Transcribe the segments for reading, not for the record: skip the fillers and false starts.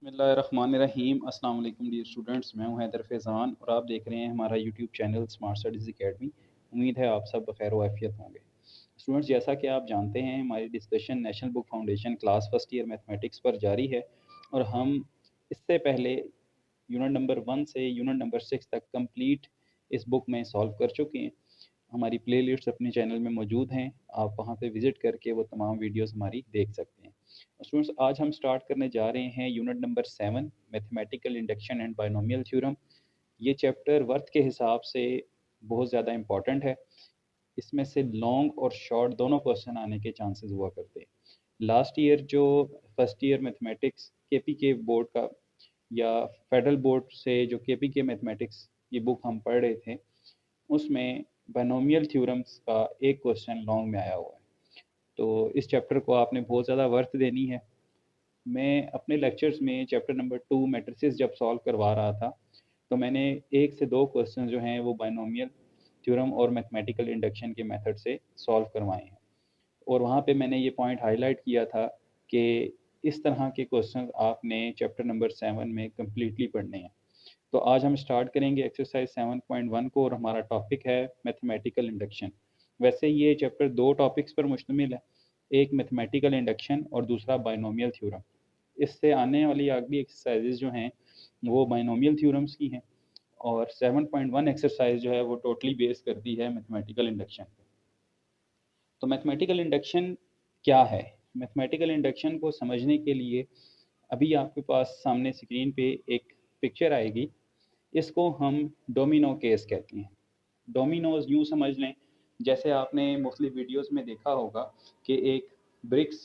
बिस्मिल्लाहिर्रहमानिर्रहीम। अस्सलाम वालेकुम डियर स्टूडेंट्स, मैं हूं हैदर फैज़ान और आप देख रहे हैं हमारा YouTube channel smart studies academy. उम्मीद है आप सब बखैर वाफियत होंगे। स्टूडेंट्स, जैसा कि आप जानते हैं हमारी discussion national book foundation class first year mathematics पर जारी है और हम इससे पहले यूनिट नंबर 1 से यूनिट नंबर 6 तक कंप्लीट इस बुक में सॉल्व कर चुके हैं। हमारी प्लेलिस्ट्स अपने चैनल में मौजूद हैं, आप वहां पे विज़िट करके वो तमाम वीडियोस हमारी देख सकते हैं। स्टूडेंट्स, आज हम स्टार्ट करने जा रहे हैं unit number 7 mathematical induction and binomial theorem. ये चैप्टर वर्थ के हिसाब से बहुत ज़्यादा इंपॉर्टेंट है। इसमें से लॉन्ग और शॉर्ट दोनों क्वेश्चन आने के चांसेस हुआ करते हैं। लास्ट ईयर जो फर्स्ट ईयर मैथमेटिक्स के बोर्ड का या फेडरल बोर्ड से जो के मैथमेटिक्स की बुक हम पढ़ रहे थे, उसमें बायनोमियल थ्योरम्स का एक क्वेश्चन लॉन्ग में आया हुआ है। तो इस चैप्टर को आपने बहुत ज़्यादा वर्थ देनी है। मैं अपने लेक्चर्स में चैप्टर नंबर 2 मैट्रिसेस जब सॉल्व करवा रहा था, तो मैंने 1 से 2 क्वेश्चन जो हैं वो बायनोमियल थ्योरम और मैथमेटिकल इंडक्शन के मेथड से सॉल्व करवाए हैं। और वहाँ पे मैंने ये पॉइंट हाईलाइट किया था कि इस तरह के क्वेश्चन आपने चैप्टर नंबर 7 में कम्प्लीटली पढ़ने हैं। तो आज हम स्टार्ट करेंगे एक्सरसाइज 7.1 को और हमारा टॉपिक है मैथमेटिकल इंडक्शन। वैसे ये चैप्टर 2 टॉपिक्स पर मुश्तमिल है, एक मैथमेटिकल इंडक्शन और दूसरा बायनोमियल थ्योरम। इससे आने वाली अगली एक्सरसाइजेज जो हैं वो बायनोमियल थ्योरम्स की हैं और 7.1 एक्सरसाइज जो है वो टोटली बेस करती है मैथमेटिकल इंडक्शन पे। तो मैथमेटिकल इंडक्शन क्या है? मैथमेटिकल इंडक्शन को समझने के लिए अभी आपके पास सामने स्क्रीन पे एक पिक्चर आएगी। इसको हम डोमिनो केस कहते हैं। डोमिनोज यूँ समझ लें, जैसे आपने मुख्तलिफ वीडियोस में देखा होगा कि एक ब्रिक्स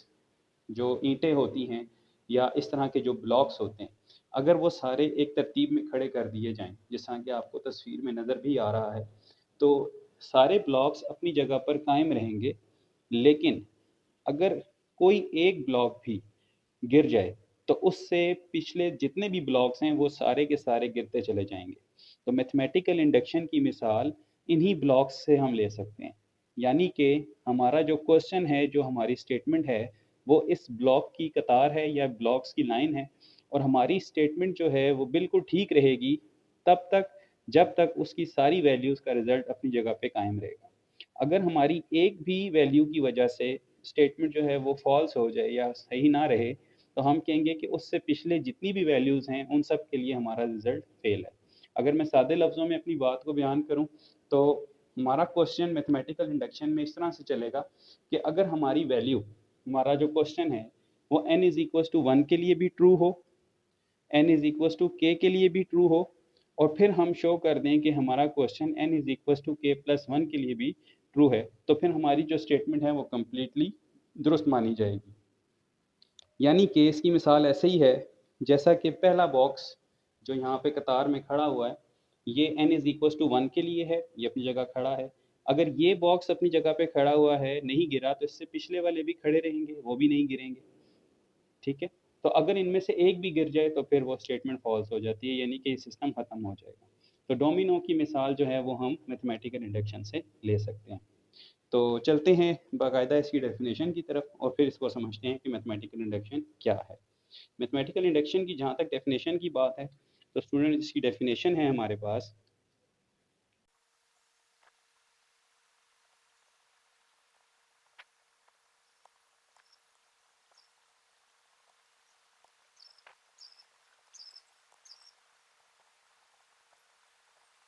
जो ईंटें होती हैं या इस तरह के जो ब्लॉक्स होते हैं, अगर वो सारे एक तरतीब में खड़े कर दिए जाएं, जिस तरह कि आपको तस्वीर में नज़र भी आ रहा है, तो सारे ब्लॉक्स अपनी जगह पर कायम रहेंगे। लेकिन अगर कोई एक ब्लॉक भी गिर जाए तो उससे पिछले जितने भी ब्लॉक्स हैं वो सारे के सारे गिरते चले जाएंगे। तो मैथमेटिकल इंडक्शन की मिसाल इन्हीं ब्लॉक्स से हम ले सकते हैं। यानी कि हमारा जो क्वेश्चन है, जो हमारी स्टेटमेंट है, वो इस ब्लॉक की कतार है या ब्लॉक्स की लाइन है और हमारी स्टेटमेंट जो है वो बिल्कुल ठीक रहेगी तब तक जब तक उसकी सारी वैल्यूज़ का रिजल्ट अपनी जगह पे कायम रहेगा। अगर हमारी एक भी वैल्यू की वजह से स्टेटमेंट जो है वो फॉल्स हो जाए या सही ना रहे, तो हम कहेंगे कि उससे पिछले जितनी भी वैल्यूज़ हैं उन सब के लिए हमारा रिजल्ट फेल है। अगर मैं सादे लफ्ज़ों में अपनी बात को बयान करूं, तो हमारा क्वेश्चन मैथमेटिकल इंडक्शन में इस तरह से चलेगा कि अगर हमारी वैल्यू, हमारा जो क्वेश्चन है वो n इज़ इक्वल टू 1 के लिए भी ट्रू हो, n is equal to k के लिए भी ट्रू हो और फिर हम शो कर दें कि हमारा question n is equal to k plus 1 के लिए भी ट्रू है, तो फिर हमारी जो स्टेटमेंट है वो कम्प्लीटली दुरुस्त मानी जाएगी। यानी कि इसकी मिसाल ऐसे ही है, जैसा कि पहला बॉक्स जो यहाँ पे कतार में खड़ा हुआ है, ये n इज़ इक्वल टू 1 के लिए है, ये अपनी जगह खड़ा है। अगर ये बॉक्स अपनी जगह पे खड़ा हुआ है, नहीं गिरा, तो इससे पिछले वाले भी खड़े रहेंगे, वो भी नहीं गिरेंगे। ठीक है? तो अगर इनमें से एक भी गिर जाए तो फिर वो स्टेटमेंट फॉल्स हो जाती है, यानी कि सिस्टम ख़त्म हो जाएगा। तो डोमिनो की मिसाल जो है वो हम मैथमेटिकल इंडक्शन से ले सकते हैं। तो चलते हैं बाकायदा इसकी डेफिनेशन की तरफ और फिर इसको समझते हैं कि मैथमेटिकल इंडक्शन क्या है। मैथमेटिकल इंडक्शन की जहाँ तक डेफिनेशन की बात है, तो स्टूडेंट इसकी डेफिनेशन है हमारे पास।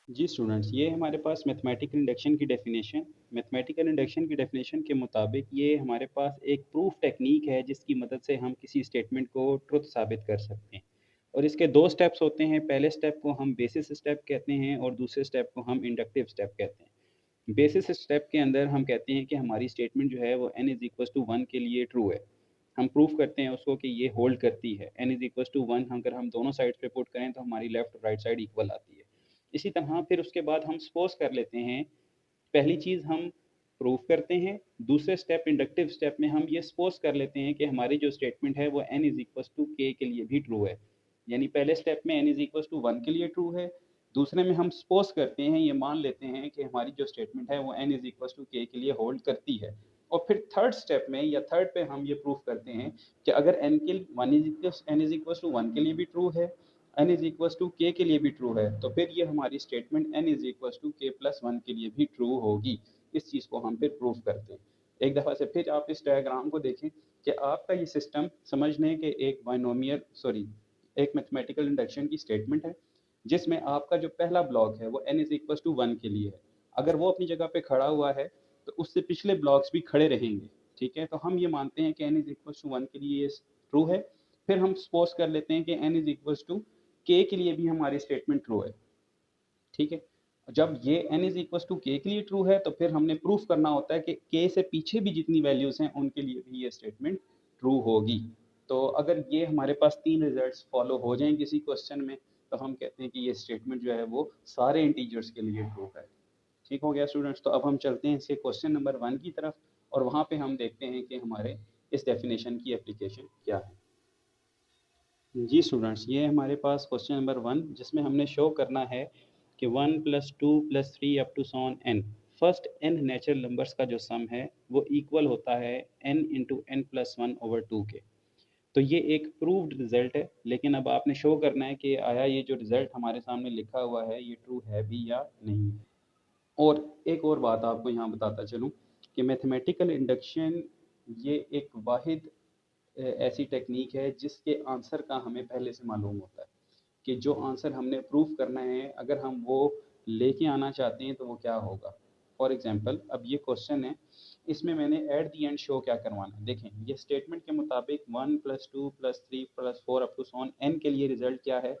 जी स्टूडेंट्स, ये हमारे पास मैथमेटिकल इंडक्शन की डेफिनेशन। मैथमेटिकल इंडक्शन की डेफिनेशन के मुताबिक ये हमारे पास एक प्रूफ टेक्निक है जिसकी मदद से हम किसी स्टेटमेंट को ट्रुथ साबित कर सकते हैं। और इसके दो स्टेप्स होते हैं। पहले स्टेप को हम बेसिस स्टेप कहते हैं और दूसरे स्टेप को हम इंडक्टिव स्टेप कहते हैं। बेसिस स्टेप के अंदर हम कहते हैं कि हमारी स्टेटमेंट जो है वो n इज़ इक्वल टू 1 के लिए ट्रू है। हम प्रूफ करते हैं उसको कि ये होल्ड करती है। n इज़ इक्वल टू 1 अगर हम दोनों साइड्स पे पुट करें तो हमारी लेफ्ट और राइट साइड इक्वल आती है। इसी तरह फिर उसके बाद हम सपोज कर लेते हैं, पहली चीज़ हम प्रूफ करते हैं, दूसरे स्टेप इंडक्टिव स्टेप में हम ये सपोज कर लेते हैं कि हमारी जो स्टेटमेंट है वो n is equal to k के लिए भी ट्रू है। यानी पहले स्टेप में n इज़ इक्वल टू 1 के लिए ट्रू है, दूसरे में हम सपोज करते हैं, ये मान लेते हैं कि हमारी जो स्टेटमेंट है वो n is equal to k के लिए होल्ड करती है। और फिर थर्ड स्टेप में या थर्ड पे हम ये प्रूफ करते हैं कि अगर एन के n is equal to one के लिए भी ट्रू है, एन इज इक्वल टू के लिए भी ट्रू है, तो फिर ये हमारी statement n is equal to के प्लस वन के लिए भी ट्रू होगी। इस चीज़ को हम फिर प्रूफ करते हैं। एक दफ़ा से फिर आप इस डायग्राम को देखें कि आपका ये सिस्टम समझने के एक बाइनोमियल सॉरी एक मैथमेटिकल इंडक्शन की स्टेटमेंट है, जिसमें आपका जो पहला ब्लॉक है वो n is equal to one के लिए है। अगर वो अपनी जगह पे खड़ा हुआ है तो उससे पिछले ब्लॉक्स भी खड़े रहेंगे। ठीक है, तो हम ये मानते हैं कि n is equal to one के लिए ये ट्रू है। फिर हम सपोज कर लेते हैं कि एन इज इक्वल टू के लिए भी हमारी स्टेटमेंट ट्रू है। ठीक है, जब ये n इज इक्वल टू के लिए ट्रू है तो फिर हमने प्रूफ करना होता है कि k से पीछे भी जितनी वैल्यूज हैं उनके लिए भी ये स्टेटमेंट ट्रू होगी। तो अगर ये हमारे पास तीन रिजल्ट्स फॉलो हो जाएं किसी क्वेश्चन में, तो हम कहते हैं कि ये स्टेटमेंट जो है वो सारे इंटीजर्स के लिए ट्रू है। ठीक हो गया स्टूडेंट्स, तो अब हम चलते हैं इसके क्वेश्चन नंबर वन की तरफ और वहाँ पे हम देखते हैं कि हमारे इस डेफिनेशन की एप्लीकेशन क्या है। जी स्टूडेंट्स, ये हमारे पास क्वेश्चन नंबर वन, जिसमें हमने शो करना है कि one plus two plus three up to so on n, first n natural numbers का जो सम है वो इक्वल होता है n into n plus one over two के। तो ये एक प्रूव्ड रिजल्ट है, लेकिन अब आपने शो करना है कि आया ये जो रिजल्ट हमारे सामने लिखा हुआ है ये ट्रू है भी या नहीं। और एक और बात आपको यहाँ बताता चलूँ कि मैथमेटिकल इंडक्शन ये एक वाहिद ऐसी टेक्निक है जिसके आंसर का हमें पहले से मालूम होता है कि जो आंसर हमने प्रूफ करना है अगर हम वो लेके आना चाहते हैं तो वो क्या होगा। फॉर एग्जांपल, अब ये क्वेश्चन है, इसमें मैंने एट दी एंड शो क्या करवाना है। देखें, ये स्टेटमेंट के मुताबिक one plus two plus three plus four up to so on n के लिए रिजल्ट क्या है,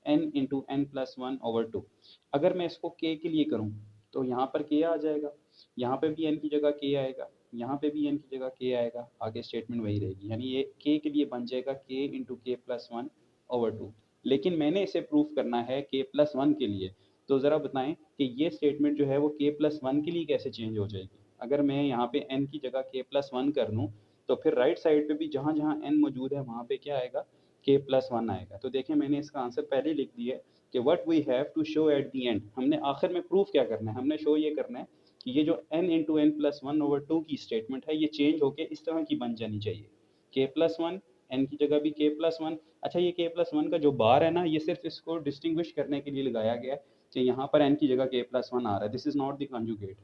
n into n plus one over two. अगर मैं इसको के लिए करूँ तो यहाँ पर के आ जाएगा, यहाँ पे भी एन की जगह के आएगा, यहाँ पे भी एन की जगह के आएगा, आगे स्टेटमेंट वही रहेगी। यानी ये के लिए बन जाएगा के into k plus one over to. लेकिन मैंने इसे प्रूफ करना है के प्लस वन के लिए, तो ज़रा बताएं कि ये स्टेटमेंट जो है वो के प्लस वन के लिए कैसे चेंज हो जाएगी। अगर मैं यहाँ पे एन की जगह के प्लस वन कर दूँ तो फिर राइट साइड पे भी जहाँ जहाँ एन मौजूद है वहाँ पे क्या आएगा, के प्लस वन आएगा। तो देखें, मैंने इसका आंसर पहले लिख दिया है कि what we have to show at the end. हमने आखिर में प्रूफ क्या करना है, हमने शो ये करना है कि ये जो n into n plus one over two की स्टेटमेंट है ये चेंज होकर इस तरह की बन जानी चाहिए, के प्लस वन, एन की जगह भी के प्लस वन। अच्छा, ये के प्लस वन का जो बार है ना, ये सिर्फ इसको डिस्टिंग्विश करने के लिए लगाया गया है कि यहाँ पर एन की जगह के प्लस वन आ रहा है, this is not the conjugate.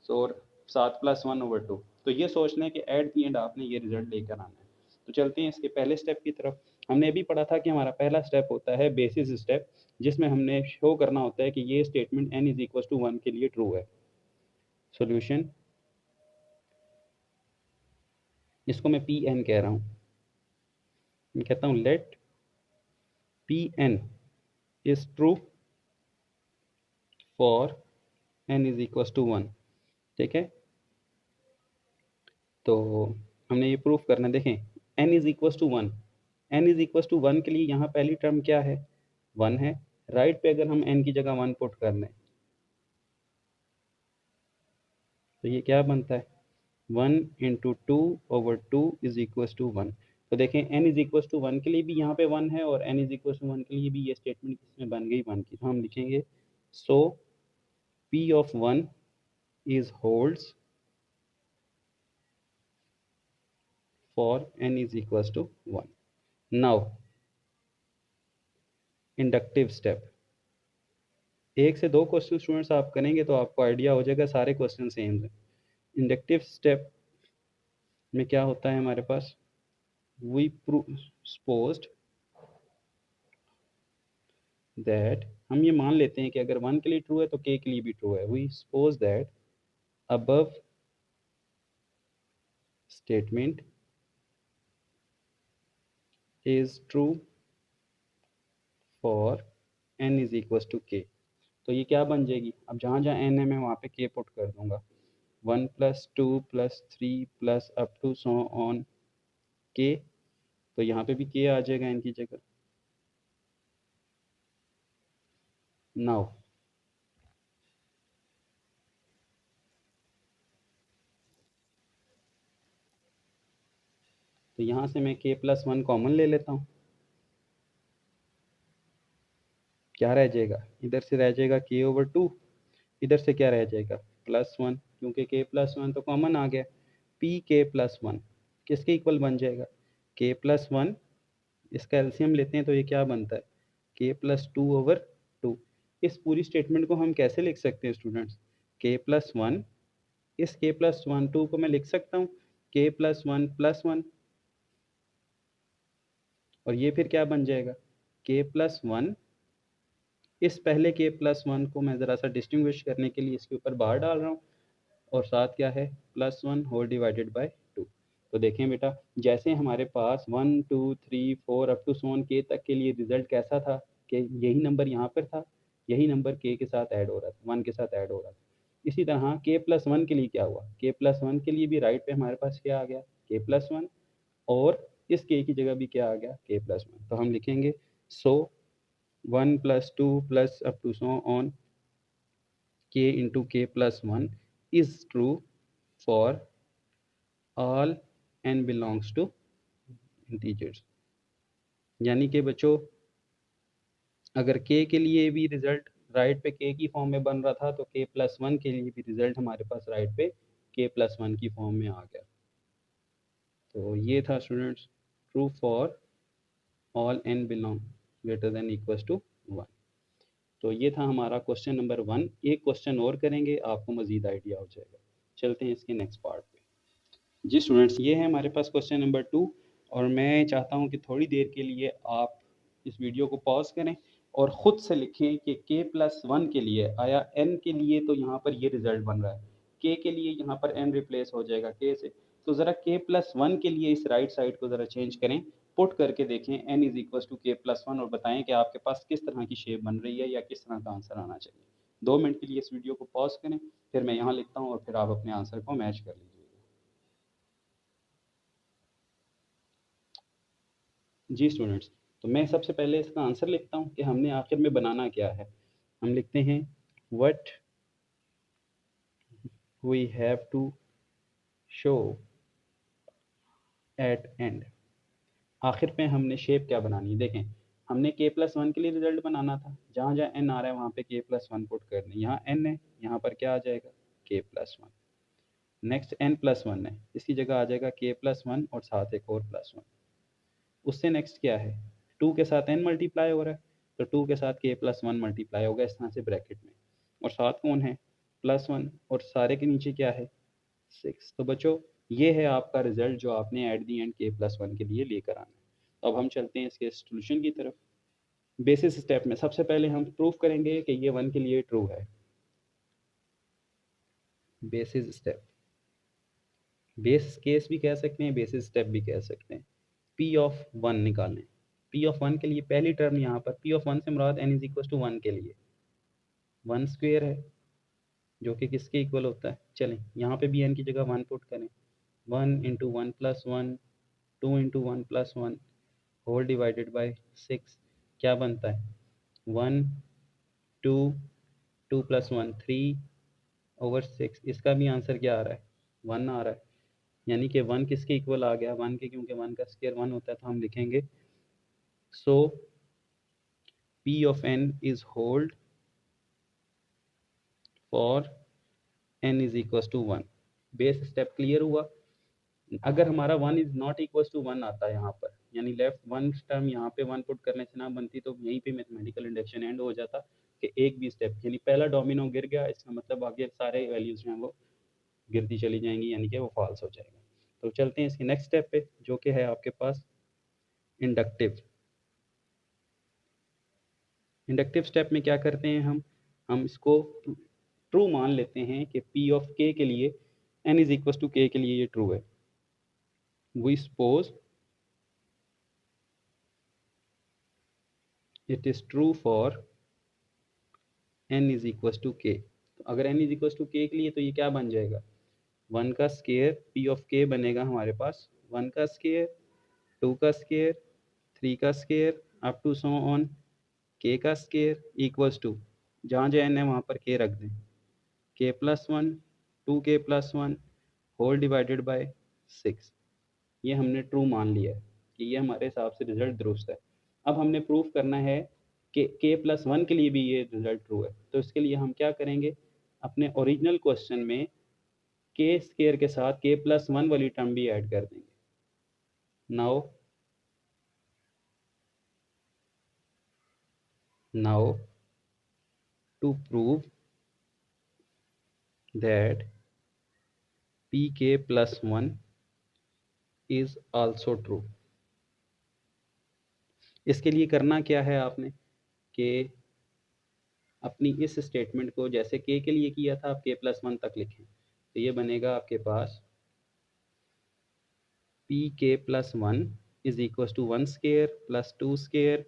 So सात प्लस वन ओवर टू, तो ये सोच लें कि एट दी एंड आपने ये रिजल्ट लेकर आना है। तो चलते हैं इसके पहले स्टेप की तरफ। हमने अभी पढ़ा था कि हमारा पहला स्टेप होता है बेसिस स्टेप, जिसमें हमने शो करना होता है कि ये statement n is equal to one के लिए ट्रू है। सोल्यूशन, इसको मैं पी एन कह रहा हूँ, मैं कहता हूँ let P n is true for n is equal to one. ठीक है, तो हमने ये प्रूफ करना है। देखें, n is equal to one, n is equal to one के लिए यहाँ पहली टर्म क्या है, वन है। राइट पे अगर हम एन की जगह वन पुट कर लें तो ये क्या बनता है, one into two over two is equal to one. तो देखें, n is equal to one के लिए भी यहाँ पे वन है और n is equal to one के लिए भी ये स्टेटमेंट इसमें बन गई वन की। तो हम लिखेंगे so P of one is holds for n is equal to one. Now inductive step, एक से दो क्वेश्चन स्टूडेंट्स आप करेंगे तो आपको आइडिया हो जाएगा सारे क्वेश्चन सेम है। इंडक्टिव स्टेप में क्या होता है हमारे पास, वी सपोज्ड दैट, हम ये मान लेते हैं कि अगर वन के लिए ट्रू है तो के लिए भी ट्रू है। We suppose that above statement is true for n is equals to k। तो ये क्या बन जाएगी, अब जहाँ जहाँ n है मैं वहाँ पे k पुट कर दूंगा, one plus two plus three plus up to so on k। तो यहाँ पे भी k आ जाएगा n की जगह। नाउ तो यहाँ से मैं k प्लस वन कॉमन ले लेता हूँ, क्या रह जाएगा, इधर से रह जाएगा k ओवर टू, इधर से क्या रह जाएगा प्लस वन, क्योंकि k प्लस वन तो कॉमन आ गया। पी के प्लस वन किसके इक्वल बन जाएगा, के प्लस वन, इसका एलसीएम लेते हैं तो ये क्या बनता है, k plus two over to. इस पूरी स्टेटमेंट को हम कैसे लिख सकते हैं स्टूडेंट्स, के प्लस वन, इस के प्लस वन टू को मैं लिख सकता हूँ के प्लस वन, और ये फिर क्या बन जाएगा, के प्लस वन, इस पहले के प्लस वन को मैं ज़रा सा डिस्टिंग्विश करने के लिए इसके ऊपर बाहर डाल रहा हूँ, और साथ क्या है, plus one whole divided by two. तो देखें बेटा, जैसे हमारे पास 1 2 3 4 अप टू सोन के तक के लिए रिजल्ट कैसा था कि यही नंबर यहाँ पर था, यही नंबर के साथ ऐड हो रहा था, वन के साथ ऐड हो रहा था। इसी तरह के प्लस वन के लिए क्या हुआ, के प्लस वन के लिए भी राइट पे हमारे पास क्या आ गया, के प्लस वन, और इस के की जगह भी क्या आ गया, के प्लस वन। तो हम लिखेंगे so 1 plus 2 plus up to so on k into k plus 1 is true for all n belongs to integers। यानी कि बच्चों, अगर k के लिए भी रिजल्ट राइट पे k की फॉर्म में बन रहा था, तो k प्लस वन के लिए भी रिजल्ट हमारे पास राइट पे k प्लस वन की फॉर्म में आ गया। तो ये था students, true for all n belong greater than equals to one. तो ये था हमारा क्वेश्चन नंबर वन। एक क्वेश्चन और करेंगे, आपको मजीद आइडिया हो जाएगा। चलते हैं इसके नेक्स्ट पार्ट पे। जी स्टूडेंट्स, ये है हमारे पास क्वेश्चन नंबर टू, और मैं चाहता हूँ कि थोड़ी देर के लिए आप इस वीडियो को पॉज करें और ख़ुद से लिखें कि k प्लस वन के लिए आया n के लिए तो यहाँ पर ये रिजल्ट बन रहा है, k के लिए यहाँ पर n रिप्लेस हो जाएगा k से। तो ज़रा k प्लस वन के लिए इस राइट साइड को ज़रा चेंज करें, पुट करके देखें n is equal to k plus one, और बताएं कि आपके पास किस तरह की शेप बन रही है या किस तरह का आंसर आना चाहिए। 2 मिनट के लिए इस वीडियो को पॉज करें, फिर मैं यहाँ लिखता हूँ और फिर आप अपने आंसर को मैच कर लीजिए। जी स्टूडेंट्स, तो मैं सबसे पहले इसका आंसर लिखता हूँ कि हमने आखिर में बनाना क्या है। हम लिखते हैं what we have to show at end. आखिर में हमने शेप क्या बनानी है, देखें हमने k प्लस वन के लिए रिजल्ट बनाना था, जहाँ जहाँ n आ रहा है वहाँ पे k प्लस वन पुट करना है। यहाँ n है, यहाँ पर क्या आ जाएगा, k plus one. Next n plus one है, इसकी जगह आ जाएगा k प्लस वन और साथ एक और प्लस वन। उससे नेक्स्ट क्या है, 2 के साथ n मल्टीप्लाई हो रहा है, तो 2 के साथ k प्लस वन मल्टीप्लाई होगा इस तरह से ब्रैकेट में, और साथ कौन है, प्लस वन, और सारे के नीचे क्या है, 6। तो बच्चों, ये है आपका रिजल्ट जो आपने eight the and k plus one के लिए लेकर आना है। तो अब हम चलते हैं इसके सोल्यूशन की तरफ। बेसिस स्टेप में सबसे पहले हम प्रूफ करेंगे कि ये वन के लिए ट्रू है। बेसिस स्टेप, बेस केस भी कह सकते हैं, बेसिस स्टेप भी कह सकते हैं। पी ऑफ वन निकालें। पी ऑफ वन के लिए पहली टर्म यहाँ पर पी ऑफ वन से मुराद n is equal to one के लिए वन स्क्वेयर है, जो कि किसके इक्वल होता है, चलें यहाँ पे भी n की जगह वन पुट करें, 1 into one plus one, 2 into one plus one whole divided by 6। क्या बनता है, 1 2, 2 प्लस वन 3 ओवर 6। इसका भी आंसर क्या आ रहा है, 1 आ रहा है। यानी कि 1 किसके इक्वल आ गया, 1 के, क्योंकि 1 का स्क्वायर 1 होता है। तो हम लिखेंगे so P of n is hold for n is equal to one. Base step clear हुआ। अगर हमारा 1 is not equal to one आता है यहाँ पर, यानी लेफ्ट वन टर्म यहाँ पे 1 पुट करने से ना बनती, तो यहीं पे मैथमेटिकल इंडक्शन एंड हो जाता कि एक भी स्टेप, यानी पहला डोमिनो गिर गया, इसका मतलब आगे सारे वैल्यूज जो हैं वो गिरती चली जाएंगी, यानी कि वो फॉल्स हो जाएगा। तो चलते हैं इसके नेक्स्ट स्टेप पे, जो कि है आपके पास इंडक्टिव। इंडक्टिव स्टेप में क्या करते हैं हम इसको ट्रू मान लेते हैं कि P ऑफ k के लिए n is equal to k के लिए ये ट्रू है। We suppose it is true for n is equal to k। तो अगर n is equal to k के लिए तो ये क्या बन जाएगा, 1 का स्केयर P ऑफ k बनेगा हमारे पास 1 का स्केयर, 2 का स्केयर, 3 का square up to so on k का स्केयर इक्वल्स टू, जहाँ जहाँ n है वहाँ पर k रख दें, k plus one, 2k plus one whole divided by 6। ये हमने ट्रू मान लिया है कि ये हमारे हिसाब से रिजल्ट दुरुस्त है। अब हमने प्रूफ करना है कि k प्लस वन के लिए भी ये रिजल्ट ट्रू है। तो इसके लिए हम क्या करेंगे, अपने ओरिजिनल क्वेश्चन में के स्केयर के साथ के प्लस वन वाली टर्म भी ऐड कर देंगे. Now to prove that pk plus 1 is also true. इसके लिए करना क्या है आपने कि अपनी इस स्टेटमेंट को जैसे k के लिए किया था आप k प्लस वन तक लिखें. तो ये बनेगा आपके पास pk plus one is equal to one square plus two square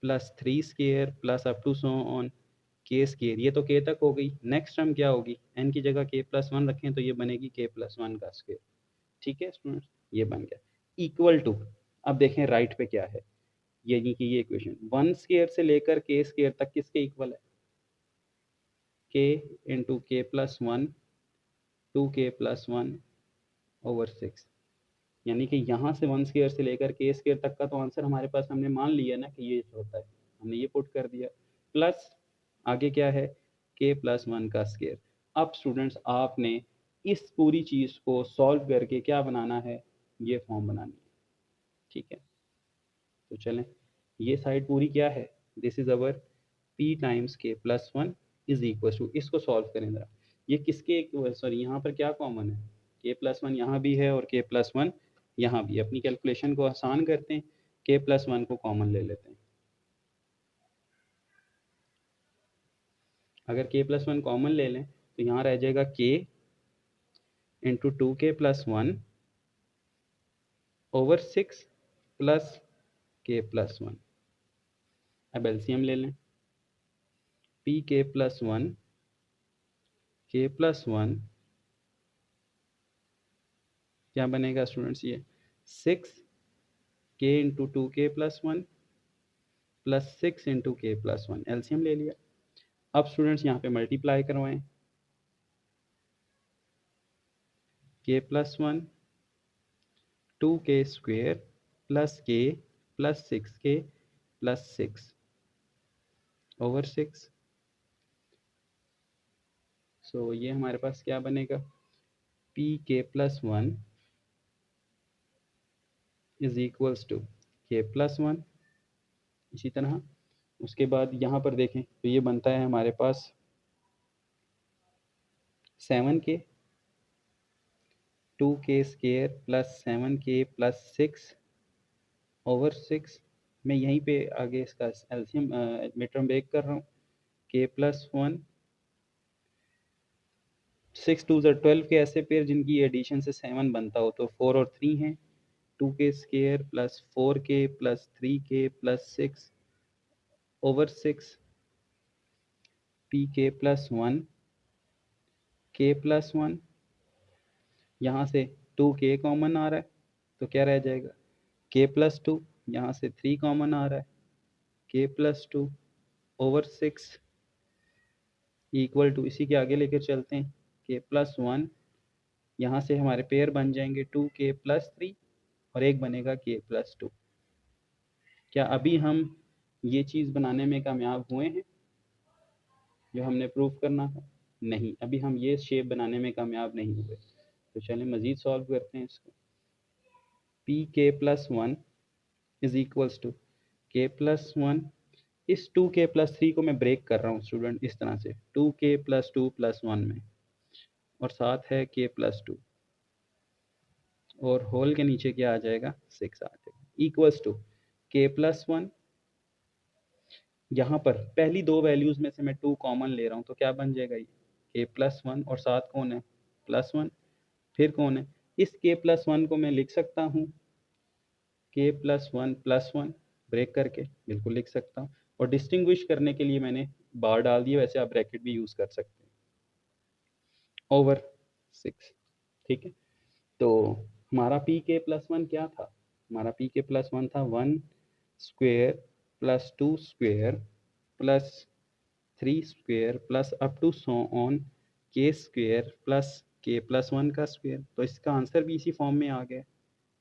plus three square plus up to so on k square. ये तो k तक हो गई. नेक्स्ट टर्म क्या होगी, n की जगह k प्लस वन रखें तो ये बनेगी k प्लस वन का स्केयर. ठीक है स्टूडेंट्स, ये बन गया इक्वल टू. अब देखें राइट पे क्या है, यानी कि ये इक्वेशन वन स्केयर से लेकर k स्केयर तक किसके इक्वल है, k into k plus one two के प्लस वन ओवर सिक्स. यानी कि यहाँ से वन स्केयर से लेकर के स्केयर तक का तो आंसर हमारे पास हमने मान लिया ना कि ये होता है, हमने ये पुट कर दिया. प्लस आगे क्या है, के प्लस वन का स्केयर. अब स्टूडेंट्स आपने इस पूरी चीज़ को सॉल्व करके क्या बनाना है, ये फॉर्म बनानी है. ठीक है, तो चलें, ये साइड पूरी क्या है, this is our p times के plus one is equal to, इसको सॉल्व करें ज़रा. ये किसके, सॉरी यहाँ पर क्या कॉमन है, के प्लस वन यहाँ भी है और के प्लस वन यहाँ भी. अपनी कैलकुलेशन को आसान करते हैं, के प्लस वन को कॉमन ले लेते हैं. अगर के प्लस वन कॉमन ले लें तो यहाँ रह जाएगा के इंटू टू के plus one over six plus k plus one. अब एलसीएम ले लें, पी के प्लस वन के प्लस वन क्या बनेगा स्टूडेंट्स, ये सिक्स के इंटू टू के plus one plus six into k plus one. LCM ले लिया. अब स्टूडेंट्स यहाँ पे मल्टीप्लाई करवाएं, के प्लस वन टू के square plus k plus six के प्लस सिक्स ओवर सिक्स. सो ये हमारे पास क्या बनेगा, पी के plus one is equals to के प्लस वन. इसी तरह उसके बाद यहाँ पर देखें तो ये बनता है हमारे पास सेवन के टू के स्केयर प्लस सेवन के प्लस सिक्स ओवर सिक्स. मैं यहीं पे आगे इसका एलसीएम मिड ब्रेक कर रहा हूँ, के प्लस वन सिक्स टू ज़र 12 के ऐसे पेयर जिनकी एडिशन से सेवन बनता हो, तो फोर और थ्री हैं, टू के स्केयर प्लस फोर के प्लस थ्री के plus six over six. P के प्लस वन के प्लस वन, यहाँ से टू के कॉमन आ रहा है तो क्या रह जाएगा, के प्लस टू. यहाँ से थ्री कॉमन आ रहा है, k plus two over six equal to, इसी के आगे लेकर चलते हैं, के प्लस वन. यहाँ से हमारे पेयर बन जाएंगे टू के प्लस थ्री और एक बनेगा के प्लस टू. क्या अभी हम ये चीज़ बनाने में कामयाब हुए हैं जो हमने प्रूव करना था? नहीं, अभी हम ये शेप बनाने में कामयाब नहीं हुए. तो चलें मज़ीद सॉल्व करते हैं इसको. पी के plus one is equals to के प्लस वन. इस टू के प्लस थ्री को मैं ब्रेक कर रहा हूँ स्टूडेंट इस तरह से, टू के प्लस टू प्लस वन में, और साथ है के प्लस टू, और होल के नीचे क्या आ जाएगा, सिक्स आ जाएगा, इक्वल्स टू के प्लस वन. यहाँ पर पहली दो वैल्यूज़ में से मैं टू कॉमन ले रहा हूँ तो क्या बन जाएगा, ये के प्लस वन और साथ कौन है, प्लस वन. फिर कौन है, इस के प्लस वन को मैं लिख सकता हूँ के प्लस वन ब्रेक करके बिल्कुल लिख सकता हूँ. और डिस्टिंग्विश करने के लिए मैंने बार डाल दिया, वैसे आप ब्रैकेट भी यूज़ कर सकते हैं, ओवर सिक्स. ठीक है, तो हमारा पी के प्लस वन क्या था, हमारा पी के प्लस वन था one square plus two square plus three square plus up to so on k square plus k plus one का स्क्वेयर. तो इसका आंसर भी इसी फॉर्म में आ गया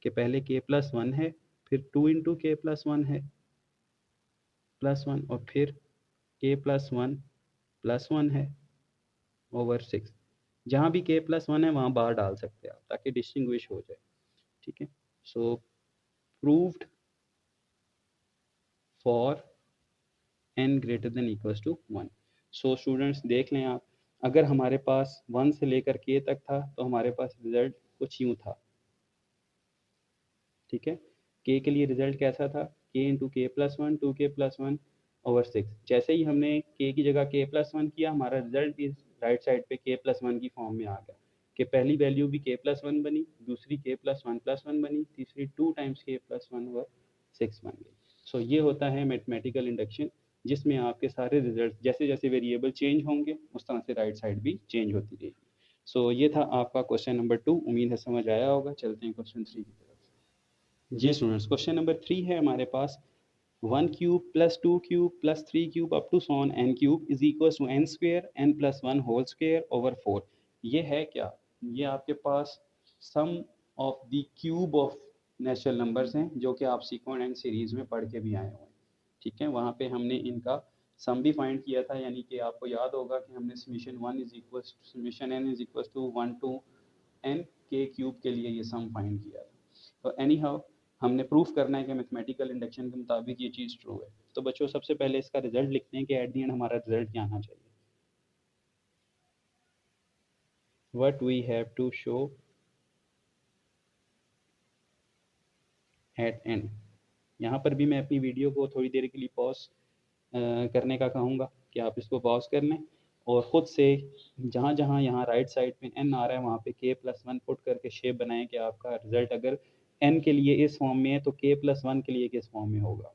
कि पहले के प्लस वन है, फिर two into k plus one है प्लस वन, और फिर के प्लस वन है ओवर सिक्स. जहाँ भी k+1 है वहाँ बार डाल सकते हैं आप, ताकि डिस्टिंग्विश हो जाए। ठीक है, so proved for n greater than equals to 1। So students देख लें आप, अगर हमारे पास 1 से लेकर k तक था तो हमारे पास रिजल्ट कुछ यूँ था। ठीक है, k के लिए रिजल्ट कैसा था, k into k plus one, 2k+1 over 6। जैसे ही हमने k की जगह k+1 किया, हमारा रिजल्ट इस राइट साइड पे k+1 की फॉर्म में आ गया, कि पहली वैल्यू भी k+1 बनी, दूसरी k+1+1 बनी, तीसरी 2 टाइम्स k+1 ओवर 6 बन गई। सो ये होता है मैथमेटिकल इंडक्शन, जिसमें आपके सारे रिजल्ट जैसे जैसे वेरिएबल चेंज होंगे उस तरह से राइट साइड भी चेंज होती रहेगी। सो ये था आपका क्वेश्चन नंबर 2, उम्मीद है समझ आया होगा। चलते हैं क्वेश्चन 3 की तरफ। जी स्टूडेंट्स, क्वेश्चन नंबर 3 है हमारे पास, 1 cube plus 2 cube plus 3 cube up to son n cube is equal to n square n plus 1 whole square over 4। ये है क्या, ये आपके पास sum of the cube of natural numbers हैं, जो कि आप सीक्वेंट एंड सीरीज में पढ़ के भी आए हुए हैं। ठीक है, वहाँ पे हमने इनका सम भी फाइंड किया था, यानी कि आपको याद होगा कि हमने summation 1 is equal summation n is equal to 1 to n के क्यूब के लिए ये सम फाइंड किया था। तो एनी हाउ हमने प्रूफ करना है कि मैथमेटिकल इंडक्शन के मुताबिक ये चीज़ ट्रू है। तो बच्चों सबसे पहले इसका रिजल्ट लिखते हैं कि एट द एंड हमारा रिजल्ट क्या आना चाहिए। What we have to show at end. यहाँ पर भी मैं अपनी वीडियो को थोड़ी देर के लिए पॉज करने का कहूँगा कि आप इसको पॉज कर लें और ख़ुद से जहाँ जहाँ यहाँ राइट साइड पे n आ रहा है वहाँ पे k+1 पुट करके शेप बनाएं कि आपका रिजल्ट अगर n के लिए इस फॉर्म में है तो k+1 के लिए किस फॉर्म में होगा।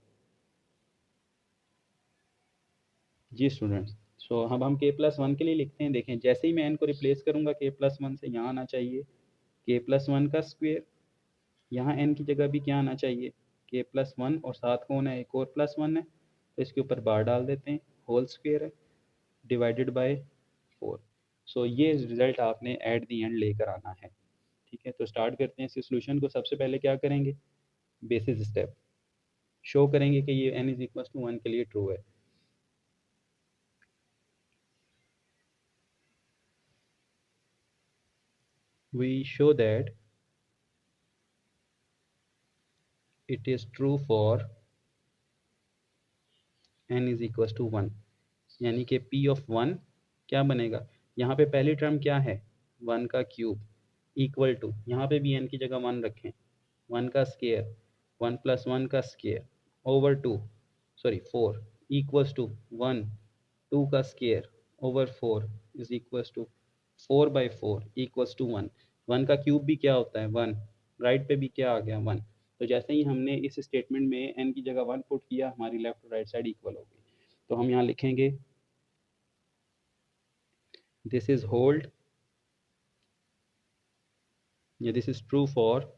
जी स्टूडेंट्स, सो अब हम k+1 के लिए लिखते हैं। देखें, जैसे ही मैं n को रिप्लेस करूँगा k+1 से, यहाँ आना चाहिए k+1 का स्क्वेयर, यहाँ n की जगह भी क्या आना चाहिए k+1, और साथ कौन है, एक और +1 है, तो इसके ऊपर बार डाल देते हैं, होल स्क्वेयर है डिवाइडेड बाय 4। सो ये रिजल्ट आपने एट दी एंड लेकर आना है। ठीक है, तो स्टार्ट करते हैं इस सोल्यूशन को। सबसे पहले क्या करेंगे, बेसिस स्टेप शो करेंगे कि ये n इज इक्वल टू 1 के लिए ट्रू है। we show that it is true for n is equals to 1, यानी कि p ऑफ 1 क्या बनेगा, यहाँ पे पहली टर्म क्या है 1 का क्यूब इक्वल टू, यहाँ पे भी n की जगह 1 रखें, 1 का स्केयर 1 प्लस 1 का square over 2 sorry 4 equals to 1 2 का square over 4 is equals to 4 by 4 equals to 1। 1 का क्यूब भी क्या होता है 1, राइट पे भी क्या आ गया 1। तो जैसे ही हमने इस स्टेटमेंट में n की जगह 1 पुट किया, हमारी लेफ्ट और राइट साइड इक्वल हो गई। तो हम यहाँ लिखेंगे दिस इज होल्ड या this is true for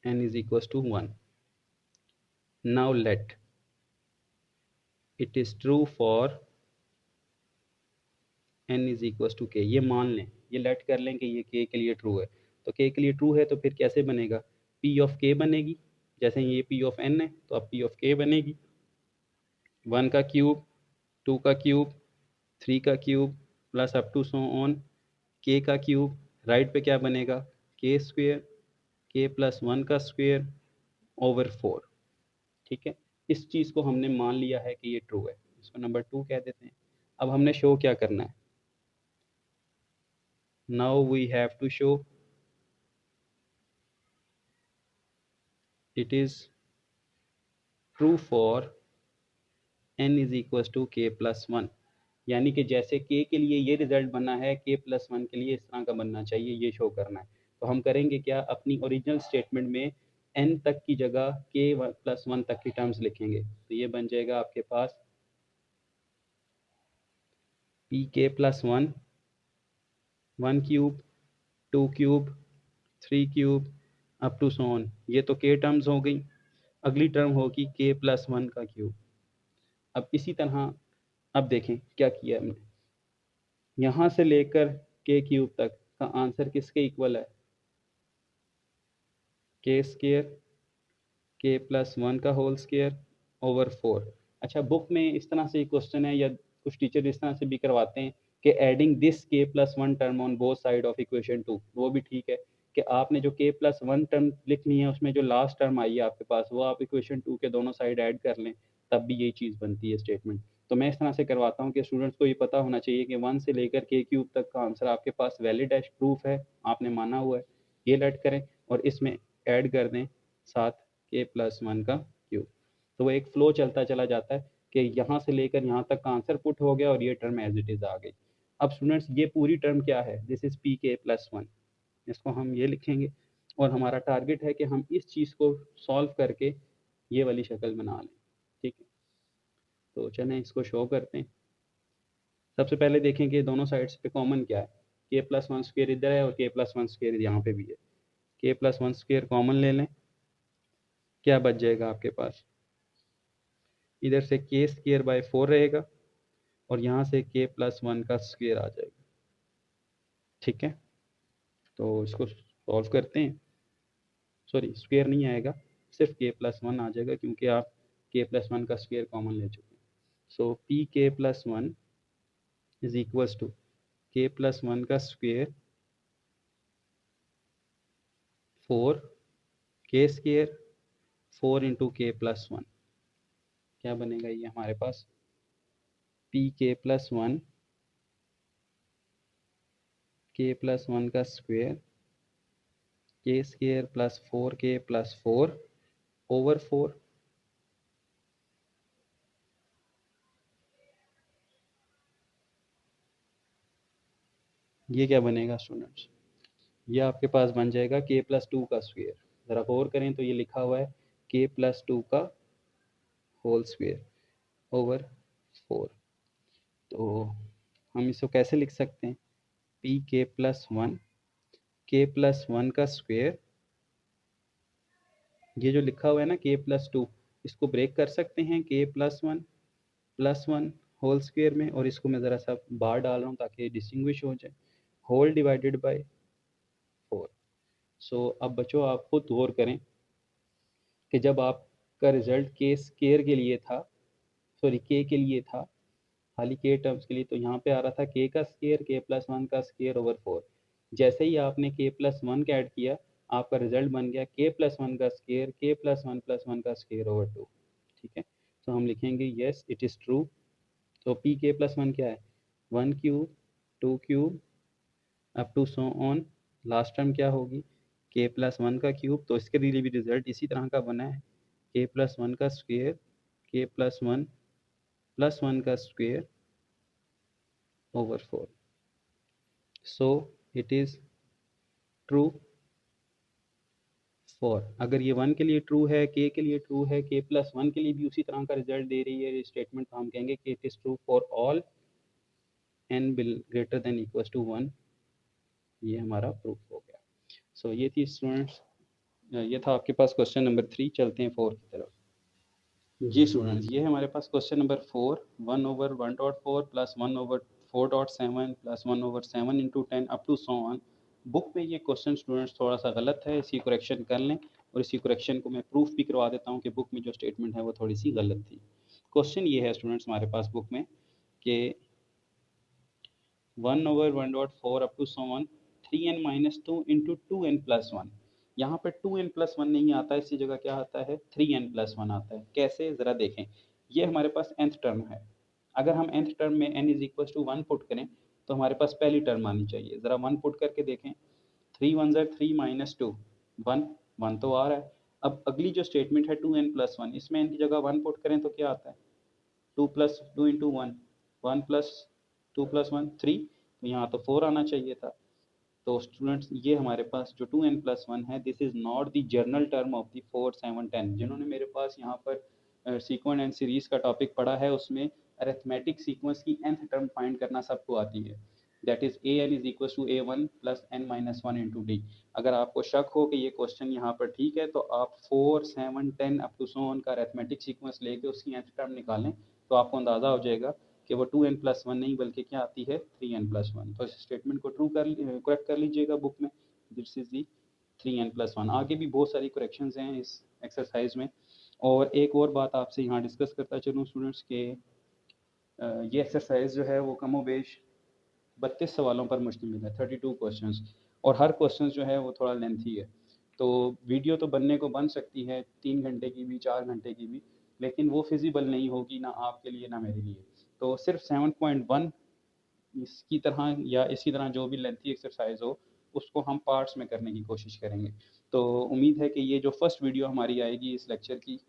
n is equals to 1। now let it is true for n is equals to k। ये मान लें, ये लेट कर लें कि ये k के लिए ट्रू है। तो k के लिए ट्रू है तो फिर कैसे बनेगा, p ऑफ k बनेगी। जैसे ये p ऑफ n है तो अब p ऑफ k बनेगी, 1 का क्यूब 2 का क्यूब 3 का cube plus up to so on k का क्यूब, राइट पे क्या बनेगा k स्क्वेयर k प्लस 1 का स्क्वेयर ओवर 4। ठीक है, इस चीज़ को हमने मान लिया है कि ये ट्रू है, इसको नंबर 2 कह देते हैं। अब हमने शो क्या करना है, now we have to show it is true for n is equal to k plus 1, यानी कि जैसे k के लिए ये रिजल्ट बना है k प्लस 1 के लिए इस तरह का बनना चाहिए, ये शो करना है। तो हम करेंगे क्या, अपनी ओरिजिनल स्टेटमेंट में n तक की जगह k प्लस 1 तक की टर्म्स लिखेंगे। तो ये बन जाएगा आपके पास पी के plus 1 1 cube 2 cube 3 cube up to so on. ये तो k टर्म्स हो गई, अगली टर्म होगी k प्लस 1 का क्यूब। अब इसी तरह अब देखें क्या किया हमने, यहाँ से लेकर के क्यूब तक का आंसर किसके इक्वल है, के स्केयर के प्लस 1 का होल स्केयर ओवर 4। अच्छा, बुक में इस तरह से क्वेश्चन है या कुछ टीचर इस तरह से भी करवाते हैं कि एडिंग दिस के plus one term on both side of equation 2, वो भी ठीक है कि आपने जो के प्लस वन टर्म लिखनी है उसमें जो लास्ट टर्म आई है आपके पास वो आप इक्वेशन 2 के दोनों साइड ऐड कर लें, तब भी यही चीज़ बनती है स्टेटमेंट। तो मैं इस तरह से करवाता हूँ कि स्टूडेंट्स को ये पता होना चाहिए कि 1 से लेकर के क्यूब तक का आंसर आपके पास वैलिड है, प्रूफ है, आपने माना हुआ है, ये लेट करें और इसमें ऐड कर दें साथ के प्लस वन का क्यूब। तो वो एक फ्लो चलता चला जाता है कि यहाँ से लेकर यहाँ तक का आंसर पुट हो गया और ये टर्म एज इट इज़ आ गई। अब स्टूडेंट्स ये पूरी टर्म क्या है, दिस इज़ पी के प्लस वन, इसको हम ये लिखेंगे और हमारा टारगेट है कि हम इस चीज़ को सॉल्व करके ये वाली शक्ल बना लें। ठीक है, तो चलें इसको शो करते हैं। सबसे पहले देखें कि दोनों साइड्स पे कॉमन क्या है, के प्लस वन स्क्वेयर इधर है और के प्लस वन स्क्वेयर यहाँ पे भी है। K plus one square common ले लें, क्या बच जाएगा आपके पास, इधर से के स्क्वेयर बाय 4 रहेगा और यहाँ से के प्लस वन का स्क्वेयर आ जाएगा। ठीक है, तो इसको सॉल्व करते हैं। सॉरी, स्क्वेयर नहीं आएगा, सिर्फ के प्लस वन आ जाएगा क्योंकि आप के प्लस वन का स्क्वेयर कॉमन ले चुके हैं। सो पी के plus one is equals to के प्लस वन का square 4 k square 4 into k plus one, क्या बनेगा ये हमारे पास, पी के प्लस वन का square k square plus 4 k plus 4 over 4। ये क्या बनेगा स्टूडेंट्स, ये आपके पास बन जाएगा के प्लस टू का स्क्वेयर। ज़रा गौर करें तो ये लिखा हुआ है के प्लस टू का होल स्क्वेयर ओवर 4। तो हम इसको कैसे लिख सकते हैं, पी के प्लस वन का स्क्वेयर, ये जो लिखा हुआ है ना के प्लस टू, इसको ब्रेक कर सकते हैं के प्लस वन होल स्क्वेयर में, और इसको मैं ज़रा सा बाहर डाल रहा हूँ ताकि डिस्टिंग्विश हो जाए, होल डिवाइडेड बाय 4। सो अब बच्चों आप खुद गौर करें कि जब आपका रिजल्ट के स्क्वेयर के लिए था, सॉरी के लिए था, खाली के टर्म्स के लिए, तो यहाँ पे आ रहा था के का स्क्वेयर के प्लस वन का स्क्वेयर ओवर 4। जैसे ही आपने के प्लस वन का ऐड किया, आपका रिजल्ट बन गया के प्लस वन का स्क्वेयर के प्लस वन का स्क्वेयर ओवर 2। ठीक है, तो हम लिखेंगे येस इट इज़ ट्रू। तो पी के प्लस वन क्या है, 1 cube 2 cube up to so on, last term क्या होगी के प्लस वन का क्यूब। तो इसके लिए भी रिजल्ट इसी तरह का बना है, के प्लस वन का स्क्वेयर के प्लस वन का square over 4। So it is true for, अगर ये वन के लिए ट्रू है, के लिए ट्रू है, के प्लस वन के लिए भी उसी तरह का रिजल्ट दे रही है स्टेटमेंट, तो हम कहेंगे कि it is true for all n belong greater than equal to one. ये हमारा प्रूफ हो गया। सो ये थी स्टूडेंट्स, ये था आपके पास क्वेश्चन नंबर 3। चलते हैं 4 की तरफ। जी स्टूडेंट्स, ये है हमारे पास question number 4, 1/1.4 plus 1/4.7 plus 1/7 into 10 up to so on. Book में ये क्वेश्चन स्टूडेंट्स थोड़ा सा गलत है, इसकी करेक्शन कर लें, और इसी करेक्शन को मैं प्रूफ भी करवा देता हूँ कि बुक में जो स्टेटमेंट है वो थोड़ी सी गलत थी। क्वेश्चन ये है स्टूडेंट्स हमारे पास बुक में कि 1/1.4 up to so on 3n minus two into 2n+1। यहाँ पर 2n+1 नहीं आता है, इसी जगह क्या आता है 3n+1 आता है। कैसे, ज़रा देखें, ये हमारे पास nth टर्म है। अगर हम nth टर्म में n is equal to 1 put करें तो हमारे पास पहली टर्म आनी चाहिए। ज़रा 1 पुट करके देखें, 3 1 ज़र 3 माइनस टू 1, 1 तो आ रहा है। अब अगली जो स्टेटमेंट है 2n+1, इसमें n की जगह 1 पुट करें तो क्या आता है, 2 प्लस 2 इंटू 1, 1 प्लस 2 प्लस 1 3, तो यहाँ तो 4 आना चाहिए था। तो स्टूडेंट्स ये हमारे पास जो 2n+1 है, this is not the general term of the 4 7 10। जिन्होंने मेरे पास यहाँ पर सीक्वेंस एंड सीरीज का टॉपिक पढ़ा है, उसमें अरिथमेटिक सीक्वेंस की nth टर्म फाइंड करना सबको आती है, that is a n is equal to a1 plus n minus one into d. अगर आपको शक हो कि ये क्वेश्चन यहाँ पर ठीक है, तो आप 4 7 10 अप टू सो ऑन का अरिथमेटिक सीक्वेंस लेके उसकी nth टर्म निकालें, तो आपको अंदाज़ा हो जाएगा कि वो 2n+1 नहीं बल्कि क्या आती है 3n+1। तो इस स्टेटमेंट को ट्रू करेक्ट कर लीजिएगा बुक में, दिस इज दी 3n+1। आगे भी बहुत सारी करेक्शंस हैं इस एक्सरसाइज में। और एक और बात आपसे यहाँ डिस्कस करता चलूँ स्टूडेंट्स के, ये एक्सरसाइज जो है वो कमोबेश 32 सवालों पर मुश्तमिल है, 32 क्वेश्चंस, और हर क्वेश्चन जो है वो थोड़ा लेंथी है। तो वीडियो तो बनने को बन सकती है 3 घंटे की भी, 4 घंटे की भी, लेकिन वो फिजिबल नहीं होगी ना आपके लिए ना मेरे लिए। तो सिर्फ 7.1 इसकी तरह या इसी तरह जो भी लेंथी एक्सरसाइज हो उसको हम पार्ट्स में करने की कोशिश करेंगे। तो उम्मीद है कि ये जो फर्स्ट वीडियो हमारी आएगी इस लेक्चर की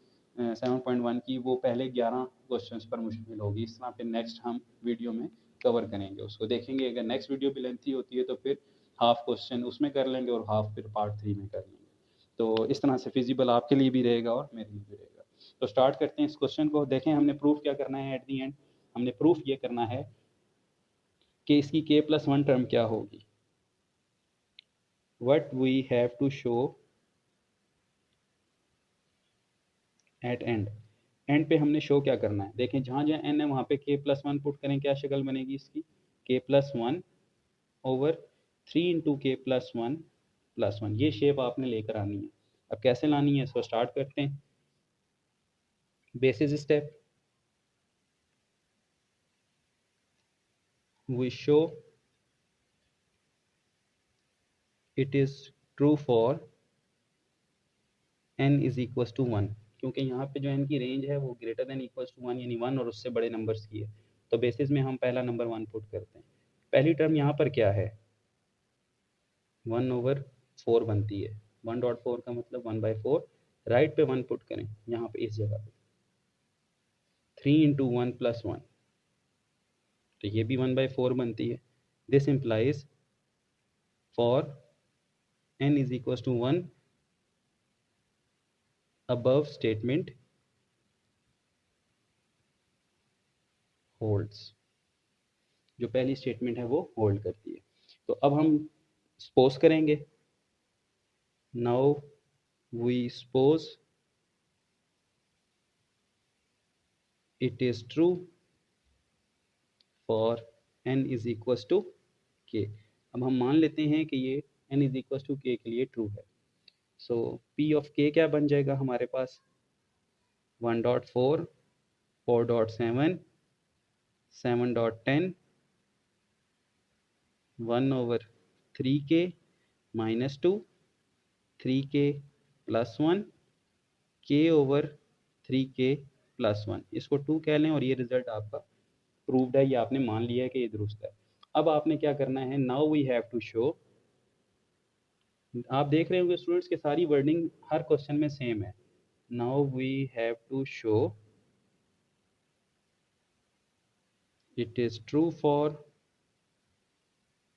7.1 की, वो पहले 11 क्वेश्चंस पर मुश्तमिल होगी। इस तरह फिर नेक्स्ट हम वीडियो में कवर करेंगे, उसको देखेंगे। अगर नेक्स्ट वीडियो भी लेंथी होती है तो फिर हाफ क्वेश्चन उसमें कर लेंगे और हाफ फिर पार्ट 3 में कर लेंगे। तो इस तरह से फिजिबल आपके लिए भी रहेगा और मेरे लिए भी रहेगा। तो स्टार्ट करते हैं इस क्वेश्चन को। देखें हमने प्रूफ क्या करना है एट दी एंड। हमने प्रूफ ये करना है कि इसकी k+1 टर्म क्या होगी। What we have to show at end। And पे हमने शो क्या करना है। देखें जहाँ जहाँ n है वहाँ पे k+1 पुट करें, क्या शक्ल बनेगी इसकी, k+1 ओवर 3 इंटू k+1 ये शेप आपने लेकर आनी है। अब कैसे लानी है इसको स्टार्ट करते हैं। Basis step, we show it is true for n is equal to 1, क्योंकि यहाँ पे जो n की रेंज है वो ग्रेटर देन इक्वल टू 1 यानी 1 और उससे बड़े नंबर्स की है। तो बेसिस में हम पहला नंबर 1 पुट करते हैं। पहली टर्म यहाँ पर क्या है, 1/4 बनती है। 1.4 का मतलब 1/4, राइट पे 1 पुट करें यहाँ पे इस जगह पे। 3 इंटू 1+1, तो ये भी 1/4 बनती है। This implies for n is equal to 1 above statement holds। जो पहली स्टेटमेंट है वो होल्ड करती है। तो अब हम सपोज करेंगे। Now we suppose it is true for n is equal to k। अब हम मान लेते हैं कि ये n is equal to k के लिए ट्रू है। सो p ऑफ k क्या बन जाएगा हमारे पास, 1.4, 4.7, 7.10, 1/3k -2, 3k +1, k/3k+1। इसको 2 कह लें और ये रिजल्ट आपका प्रूव्ड है, ये आपने मान लिया है कि ये दुरुस्त है। अब आपने क्या करना है, now we have to show. आप देख रहे होंगे स्टूडेंट्स के सारी वर्डिंग हर क्वेश्चन में सेम है। Now we have to show it is true for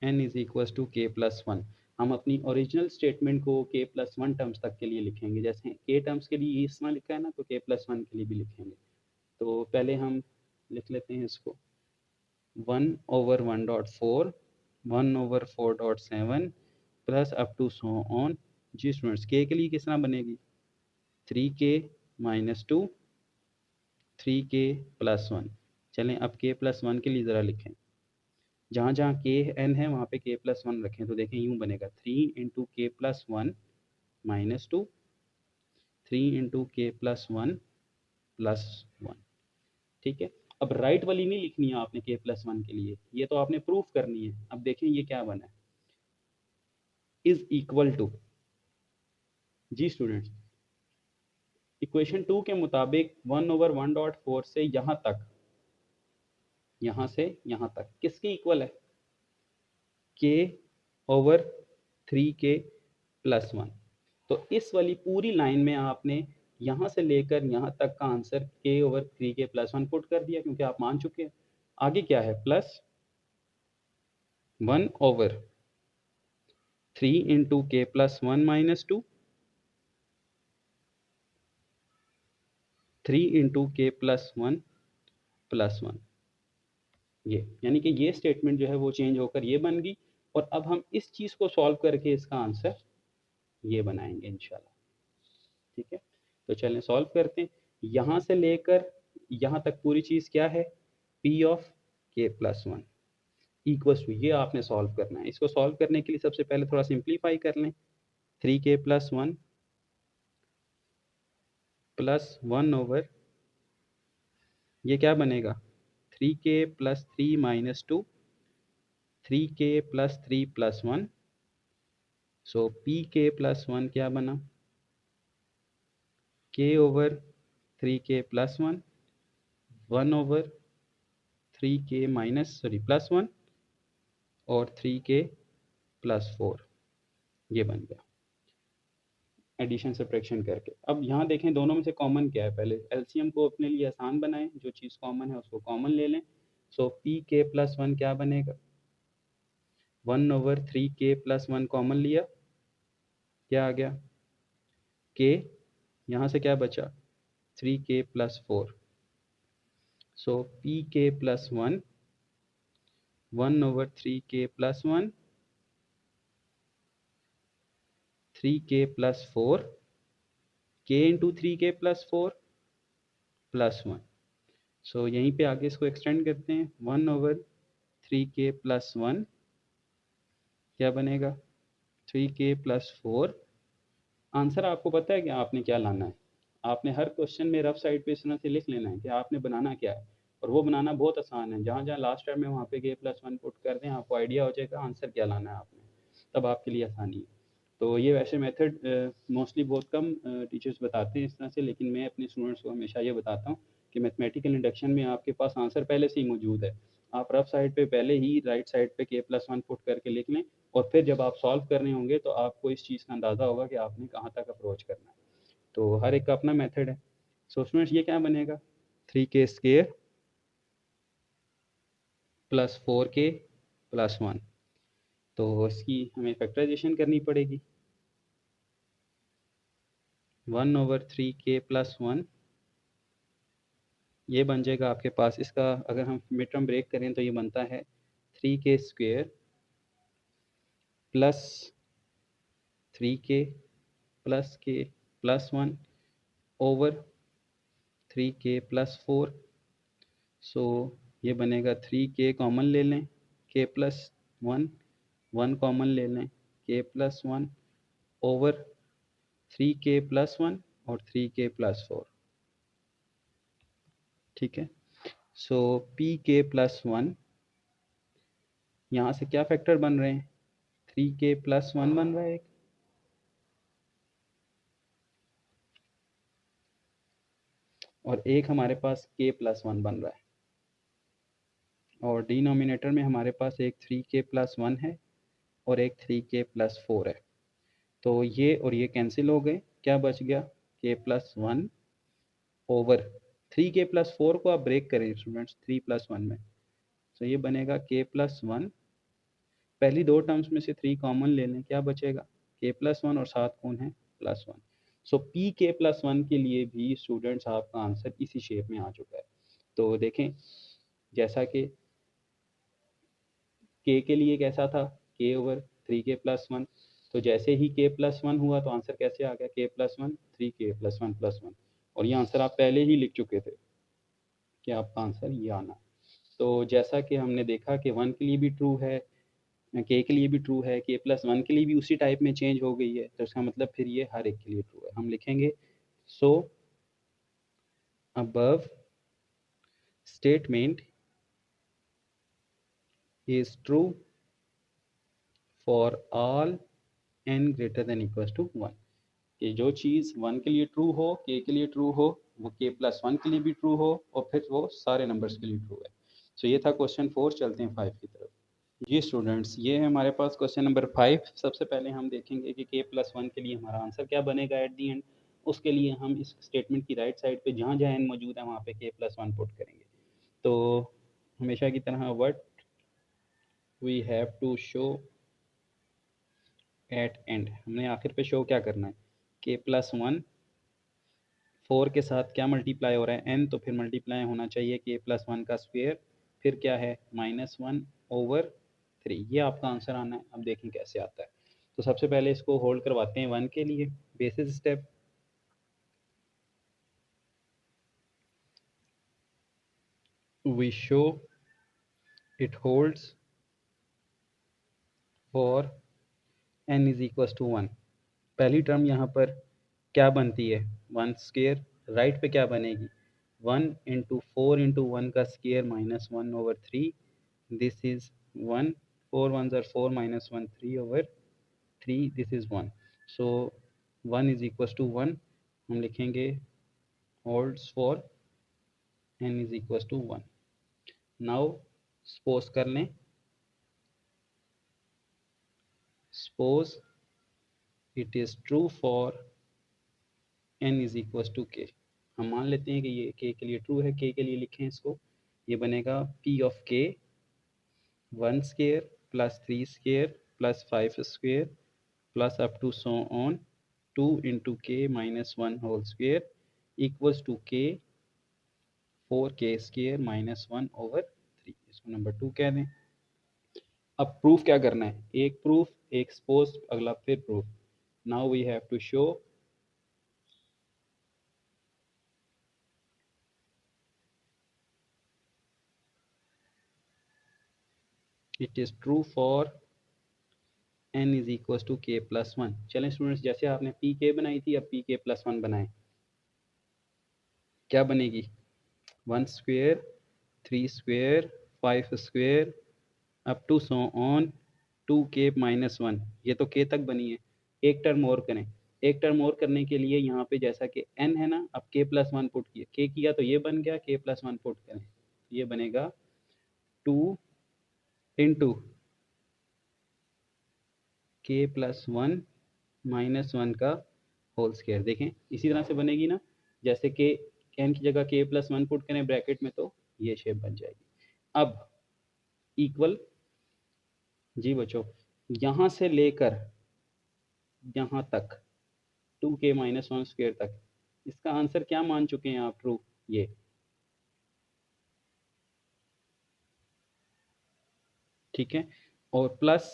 n is equal to k+1। हम अपनी ओरिजिनल स्टेटमेंट को k+1 टर्म्स तक के लिए लिखेंगे। जैसे k टर्म्स के लिए इस तरह लिखा है ना, तो k+1 के लिए भी लिखेंगे। तो पहले हम लिख लेते हैं इसको 1/1.4, 1/4.7 plus up to so on. जी स्टूडेंट्स, के लिए किस तरह बनेगी, 3k -2, 3k+1। चलें अब k+1 के लिए ज़रा लिखें। जहाँ जहाँ के n है वहाँ पे k+1 रखें। तो देखें यूँ बनेगा 3 इंटू k+1 -2, 3 इंटू k+1+1। ठीक है। अब राइट वाली नहीं लिखनी है आपने k+1 के लिए, ये तो आपने प्रूफ करनी है। अब देखें ये क्या बना है, इज इक्वल टू। जी स्टूडेंट्स, इक्वेशन 2 के मुताबिक 1/1.4 से यहाँ से यहाँ तक किसकी इक्वल है, k/3k+1। तो इस वाली पूरी लाइन में आपने यहाँ से लेकर यहाँ तक का आंसर k/3k+1 पुट कर दिया, क्योंकि आप मान चुके हैं। आगे क्या है, plus 1/3 into k+1 -2, 3 into k+1+1। ये यानी कि ये स्टेटमेंट जो है वो चेंज होकर ये बन गई। और अब हम इस चीज़ को सॉल्व करके इसका आंसर ये बनाएंगे इंशाल्लाह। ठीक है, तो चलें सॉल्व करते हैं। यहाँ से लेकर यहाँ तक पूरी चीज़ क्या है, p of k+1 equals to, ये आपने सॉल्व करना है। इसको सॉल्व करने के लिए सबसे पहले थोड़ा सिंप्लीफाई कर लें। 3k+1 प्लस 1/, ये क्या बनेगा, 3k + 3 -2, 3k प्लस 3 प्लस 1, सो pk प्लस 1 क्या बना, k over 3k plus 1, 1 over 3k minus plus 1 और 3k प्लस 4, ये बन गया एडिशन सब्ट्रैक्शन करके। अब यहाँ देखें दोनों में से कॉमन क्या है, पहले एलसीएम को अपने लिए आसान बनाएं, जो चीज़ कॉमन है उसको कॉमन ले लें। सो पी के प्लस 1 क्या बनेगा, 1 ओवर 3k प्लस 1 कॉमन लिया, क्या आ गया k, यहाँ से क्या बचा 3k प्लस 4, सो पी के plus 1, 1 over 3k plus 1, 3k plus 4, k into 3k plus 4 plus 1, सो यहीं पे आगे इसको एक्सटेंड करते हैं, 1 ओवर 3k प्लस 1 क्या बनेगा 3k प्लस 4। आंसर आपको पता है कि आपने क्या लाना है, आपने हर क्वेश्चन में रफ साइड पे इस तरह से लिख लेना है कि आपने बनाना क्या है, और वो बनाना बहुत आसान है। जहाँ जहाँ लास्ट टाइम में वहाँ पे k प्लस 1 पुट कर दें, आपको आइडिया हो जाएगा आंसर क्या लाना है आपने, तब आपके लिए आसानी है। तो ये वैसे मेथड मोस्टली बहुत कम टीचर्स बताते हैं इस तरह से, लेकिन मैं अपने स्टूडेंट्स को हमेशा ये बताता हूँ कि मैथमेटिकल इंडक्शन में आपके पास आंसर पहले से ही मौजूद है, आप रफ साइड पे पहले ही राइट साइड पे k प्लस 1 पुट करके लिख लें, और फिर जब आप सॉल्व कर रहे होंगे तो आपको इस चीज़ का अंदाज़ा होगा कि आपने कहाँ तक अप्रोच करना है। तो हर एक का अपना मेथड है। सो स्टूडेंट्स ये क्या बनेगा 3k square plus 4k plus 1, तो इसकी हमें फैक्टराइजेशन करनी पड़ेगी, 1 ओवर 3k प्लस 1, ये बन जाएगा आपके पास, इसका अगर हम मिड टर्म ब्रेक करें तो ये बनता है 3k square plus 3k plus k plus 1 over 3k plus 4, सो ये बनेगा 3k कॉमन ले लें, k प्लस 1, 1 कॉमन ले लें, k plus 1 over 3k plus 1 और 3k प्लस 4, ठीक है। सो pk प्लस 1, यहाँ से क्या फैक्टर बन रहे हैं 3k प्लस 1 बन रहा है एक, और एक हमारे पास k प्लस 1 बन रहा है, और डिनोमिनेटर में हमारे पास एक 3k प्लस 1 है और एक 3k प्लस 4 है, तो ये और ये कैंसिल हो गए, क्या बच गया k plus 1 over 3k plus 4 को आप ब्रेक करें स्टूडेंट्स 3 प्लस 1 में, तो ये बनेगा k प्लस 1, पहली दो टर्म्स में से 3 कॉमन ले लें, क्या बचेगा k प्लस 1 और साथ कौन है प्लस 1, सो पी के प्लस 1 के लिए भी स्टूडेंट्स आपका आंसर इसी शेप में आ चुका है। तो देखें जैसा कि k के लिए कैसा था k ओवर 3k प्लस 1, तो जैसे ही k प्लस 1 हुआ तो आंसर कैसे आ गया k plus 1 3k plus 1 plus 1, और ये आंसर आप पहले ही लिख चुके थे कि आपका आंसर ये आना। तो जैसा कि हमने देखा कि 1 के लिए भी ट्रू है, k के लिए भी ट्रू है, k प्लस 1 के लिए भी उसी टाइप में चेंज हो गई है, तो इसका मतलब फिर ये हर एक के लिए ट्रू है। हम लिखेंगे सो above statement is true for all n greater than equals to 1, कि जो चीज़ 1 के लिए ट्रू हो, k के लिए ट्रू हो, वो k प्लस 1 के लिए भी ट्रू हो, और फिर वो सारे नंबर्स के लिए ट्रू है। सो ये था क्वेश्चन 4, चलते हैं 5 की तरफ। जी स्टूडेंट्स, ये है हमारे पास क्वेश्चन नंबर 5। सबसे पहले हम देखेंगे कि k प्लस 1 के लिए हमारा आंसर क्या बनेगा एट दी एंड। उसके लिए हम इस स्टेटमेंट की राइट साइड पे जहाँ जहाँ n मौजूद है वहाँ पे k प्लस 1 पुट करेंगे। तो हमेशा की तरह what we have to show at end, हमने आखिर पे शो क्या करना है k प्लस 1, 4 के साथ क्या मल्टीप्लाई हो रहा है n, तो फिर मल्टीप्लाई होना चाहिए k प्लस 1 का स्क्वायर, फिर क्या है -1 ओवर 3, ये आपका आंसर आना है। अब देखें कैसे आता है। तो सबसे पहले इसको होल्ड करवाते हैं 1 के लिए, basis step, we show it holds for n is equal to 1। पहली टर्म यहाँ पर क्या बनती है 1 स्क्वायर, राइट पे क्या बनेगी 1 इंटू 4 इंटू 1 का square -1 over 3, this is 1 4 ones are 4 minus 1 3 over 3 this is 1 so 1 is equals to 1 हम लिखेंगे holds for n is equals to 1 now suppose कर लें suppose it is true for n is equals to k हम मान लेते हैं कि ये k के लिए ट्रू है k के लिए लिखें इसको ये बनेगा p of k 1 square plus 3 square plus 5 square plus up to so on 2 into k minus 1 whole square equals to k 4k square minus 1 over 3 इसको नंबर 2 कह दें अब प्रूफ क्या करना है एक प्रूफ एक सपोज अगला फिर proof now we have to show it is true for n is equal to k plus 1 चलें स्टूडेंट्स जैसे आपने पी के बनाई थी अब पी के प्लस 1 बनाएं क्या बनेगी 1 square 3 square 5 square up to so on 2k minus 1 ये तो k तक बनी है एक टर्म और करें एक टर्म और करने के लिए यहाँ पे जैसा कि n है ना अब k प्लस 1 पुट किया k किया तो ये बन गया k प्लस 1 पुट करें ये बनेगा 2 इंटू k प्लस 1 माइनस 1 का होल स्क्वायर देखें इसी तरह से बनेगी ना जैसे कि n की जगह k प्लस 1 पुट करें ब्रैकेट में तो ये शेप बन जाएगी अब इक्वल जी बच्चों यहाँ से लेकर यहाँ तक 2k माइनस 1 स्क्वायर तक इसका आंसर क्या मान चुके हैं आप ट्रू ये ठीक है और प्लस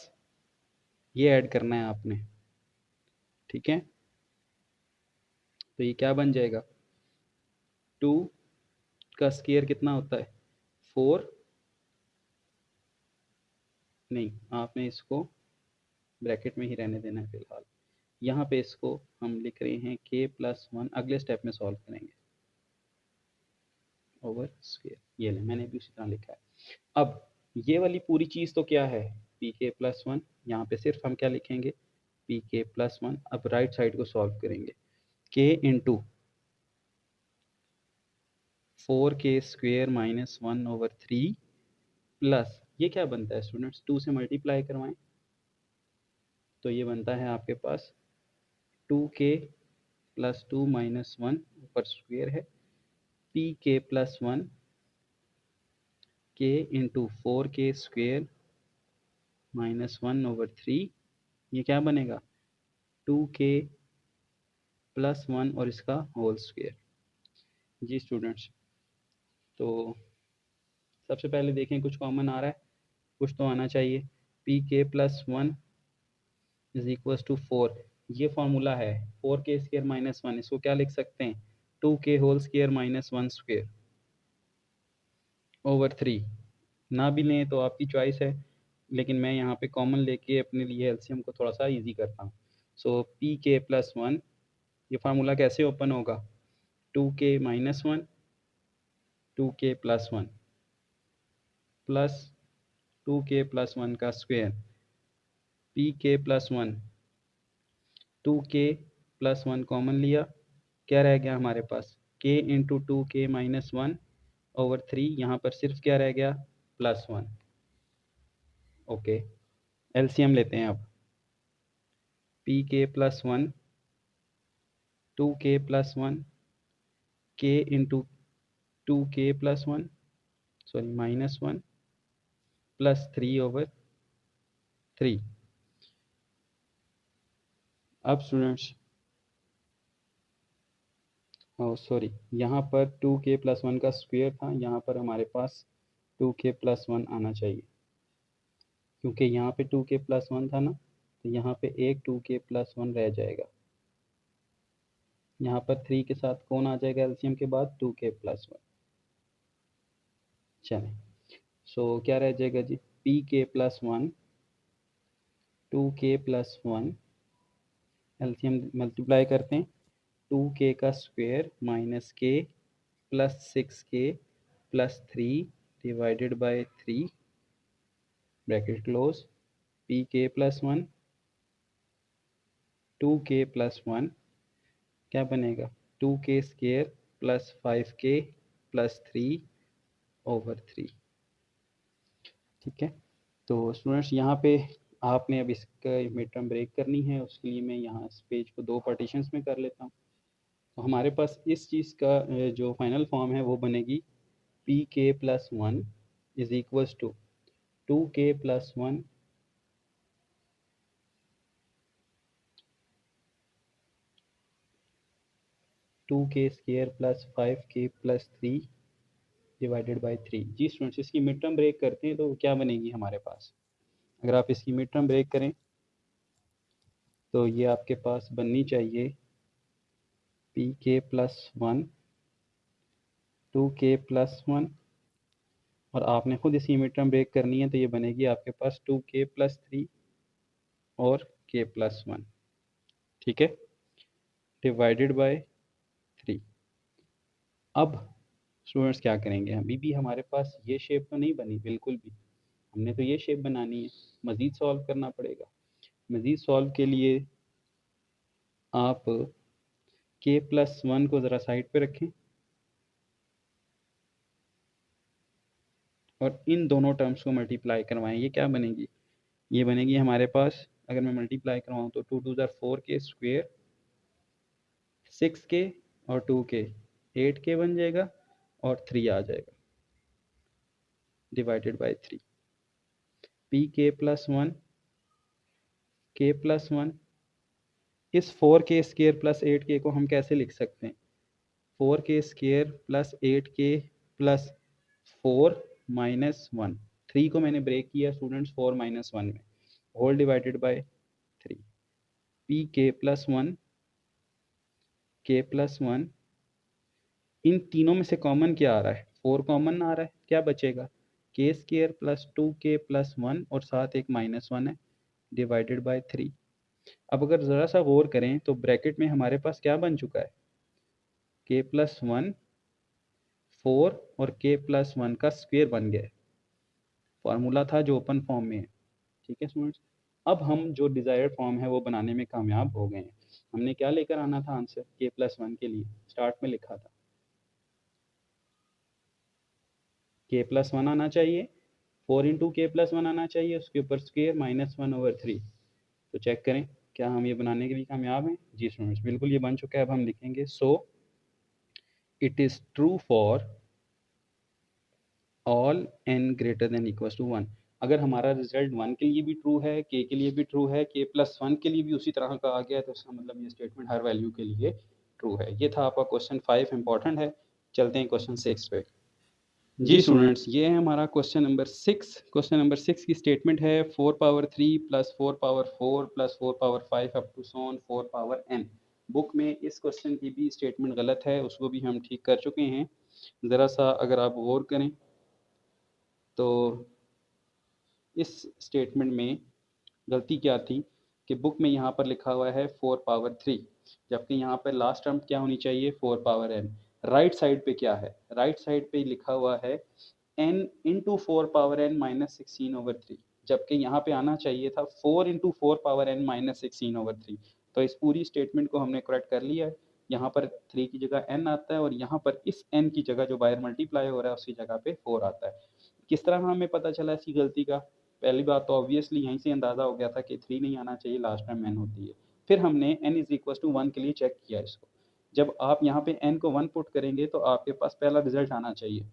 ये ऐड करना है आपने ठीक है तो ये क्या बन जाएगा 2 का स्क्वायर कितना होता है 4 नहीं आपने इसको ब्रैकेट में ही रहने देना है फिलहाल यहाँ पे इसको हम लिख रहे हैं k प्लस 1 अगले स्टेप में सॉल्व करेंगे ओवर स्क्वायर ये ले मैंने भी उसी तरह लिखा है अब ये वाली पूरी चीज़ तो क्या है पी के प्लस 1 यहाँ पे सिर्फ हम क्या लिखेंगे पी के प्लस 1 अब राइट साइड को सॉल्व करेंगे k into 4k square minus 1 over 3 plus ये क्या बनता है स्टूडेंट्स 2 से मल्टीप्लाई करवाएं तो ये बनता है आपके पास 2k प्लस 2 माइनस 1 ऊपर स्क्वेयर है पी के plus 1 k into 4k square minus 1 over 3 ये क्या बनेगा 2k प्लस 1 और इसका होल स्क्वेयर जी स्टूडेंट्स तो सबसे पहले देखें कुछ कॉमन आ रहा है कुछ तो आना चाहिए पी के प्लस 1 इज इक्वल टू 4 ये फॉर्मूला है 4k स्क्वेयर माइनस 1 इसको क्या लिख सकते हैं 2k whole square minus 1 square over 3 ना भी लें तो आपकी चॉइस है लेकिन मैं यहाँ पे कॉमन लेके अपने लिए एलसीएम को थोड़ा सा इजी करता हूँ सो पी के प्लस 1 ये फार्मूला कैसे ओपन होगा 2k minus 1 2k plus 1 plus 2k plus 1 का स्क्वेयर पी के प्लस 1 2k प्लस 1 कॉमन लिया क्या रह गया हमारे पास k into 2k minus 1 over 3 यहाँ पर सिर्फ क्या रह गया प्लस 1 ओके एलसीएम लेते हैं अब पी के plus 1 2k plus 1 k into 2k plus 1 sorry minus 1 plus 3 over 3 अब स्टूडेंट्स सॉरी यहाँ पर 2k प्लस 1 का स्क्वायर था यहाँ पर हमारे पास 2k प्लस 1 आना चाहिए क्योंकि यहाँ पे 2k प्लस 1 था ना तो यहाँ पे एक 2k प्लस 1 रह जाएगा यहाँ पर 3 के साथ कौन आ जाएगा एलसीएम के बाद 2k प्लस 1 चलें सो क्या रह जाएगा जी पी के plus 1 2k plus 1 LCM multiply करते हैं 2k का square minus k plus 6k plus 3 divided by 3 bracket close, P के प्लस 1 2k प्लस 1 क्या बनेगा 2k square plus 5k plus 3/3। ठीक है, तो स्टूडेंट्स यहाँ पे आपने अब इसका मिड टर्म ब्रेक करनी है, उसके लिए मैं यहाँ इस पेज को 2 पार्टीशंस में कर लेता हूँ। तो हमारे पास इस चीज़ का जो फाइनल फॉर्म है वो बनेगी पी के plus 1 is equals to 2k plus 1 2k square plus 5k plus 3 divided by 3। जी स्टूडेंट्स, इसकी मिड टर्म ब्रेक करते हैं तो क्या बनेगी हमारे पास। अगर आप इसकी मिड टर्म ब्रेक करें तो ये आपके पास बननी चाहिए पी के प्लस 1 2k प्लस 1, और आपने खुद इसकी मिड टर्म ब्रेक करनी है तो ये बनेगी आपके पास 2k प्लस 3 और k प्लस 1। ठीक है, डिवाइडेड बाय 3। अब स्टूडेंट्स क्या करेंगे, अभी भी हमारे पास ये शेप तो नहीं बनी बिल्कुल भी, हमने तो ये शेप बनानी है, मज़ीद सॉल्व करना पड़ेगा। मज़ीद सॉल्व के लिए आप k प्लस 1 को ज़रा साइड पे रखें और इन दोनों टर्म्स को मल्टीप्लाई करवाएं। ये क्या बनेगी, ये बनेगी हमारे पास, अगर मैं मल्टीप्लाई करवाऊँ तो 2 2 4k स्क्वेयर 6k और 2k 8k बन जाएगा और 3 आ जाएगा डिवाइडेड बाई 3। पी के प्लस 1 k प्लस 1, इस 4k स्क्वेयर प्लस 8k को हम कैसे लिख सकते हैं, 4k square plus 8k plus 4 minus 1, 3 को मैंने ब्रेक किया स्टूडेंट्स 4 माइनस 1 में, होल डिवाइडेड बाय 3। पी के प्लस 1 k प्लस 1, इन तीनों में से कॉमन क्या आ रहा है, 4 कॉमन आ रहा है, क्या बचेगा k square plus 2k plus 1 और साथ एक माइनस 1 है डिवाइडेड बाय 3। अब अगर ज़रा सा गौर करें तो ब्रैकेट में हमारे पास क्या बन चुका है, k प्लस 1 4 और k प्लस 1 का स्क्वेयर बन गया है, फार्मूला था जो ओपन फॉर्म में है। ठीक है स्टूडेंट्स, अब हम जो डिज़ायर्ड फॉर्म है वो बनाने में कामयाब हो गए हैं। हमने क्या लेकर आना था आंसर k प्लस 1 के लिए, स्टार्ट में लिखा था k प्लस 1 आना चाहिए, 4 इंटू के प्लस 1 आना चाहिए, उसके ऊपर स्क्वेयर माइनस 1/3। तो चेक करें क्या हम ये बनाने के लिए कामयाब हैं। जी स्टूडेंट्स, बिल्कुल ये बन चुका है। अब हम लिखेंगे so it is true for all n greater than equals to 1। अगर हमारा रिजल्ट 1 के लिए भी ट्रू है, k के लिए भी ट्रू है, k प्लस 1 के लिए भी उसी तरह का आ गया है, तो इसका मतलब ये स्टेटमेंट हर वैल्यू के लिए ट्रू है। ये था आपका क्वेश्चन 5, इंपॉर्टेंट है। चलते हैं क्वेश्चन 6 पे। जी स्टूडेंट्स, ये है हमारा क्वेश्चन नंबर 6। क्वेश्चन नंबर 6 की स्टेटमेंट है 4 power 3 plus 4 power 4 plus 4 power 5 up to so on 4 power n। Book में इस क्वेश्चन की भी स्टेटमेंट गलत है, उसको भी हम ठीक कर चुके हैं। ज़रा सा अगर आप गौर करें तो इस स्टेटमेंट में गलती क्या थी कि बुक में यहाँ पर लिखा हुआ है 4 पावर 3, जबकि यहाँ पर लास्ट टर्म क्या होनी चाहिए 4 पावर n। राइट साइड पे क्या है, राइट साइड पे लिखा हुआ है n into 4 power n minus 16/3, जबकि यहाँ पे आना चाहिए था 4 इंटू 4 पावर n माइनस 16/3। तो इस पूरी स्टेटमेंट को हमने करेक्ट कर लिया है। यहाँ पर 3 की जगह n आता है और यहाँ पर इस n की जगह जो बाहर मल्टीप्लाई हो रहा है उसकी जगह पे 4 आता है। किस तरह हमें पता चला इसकी गलती का, पहली बात तो ऑब्वियसली यहीं से अंदाज़ा हो गया था कि 3 नहीं आना चाहिए, लास्ट टाइम n होती है। फिर हमने n इज इक्वल टू 1 के लिए चेक किया इसको, जब आप यहाँ पे n को 1 पुट करेंगे तो आपके पास पहला रिजल्ट आना चाहिए।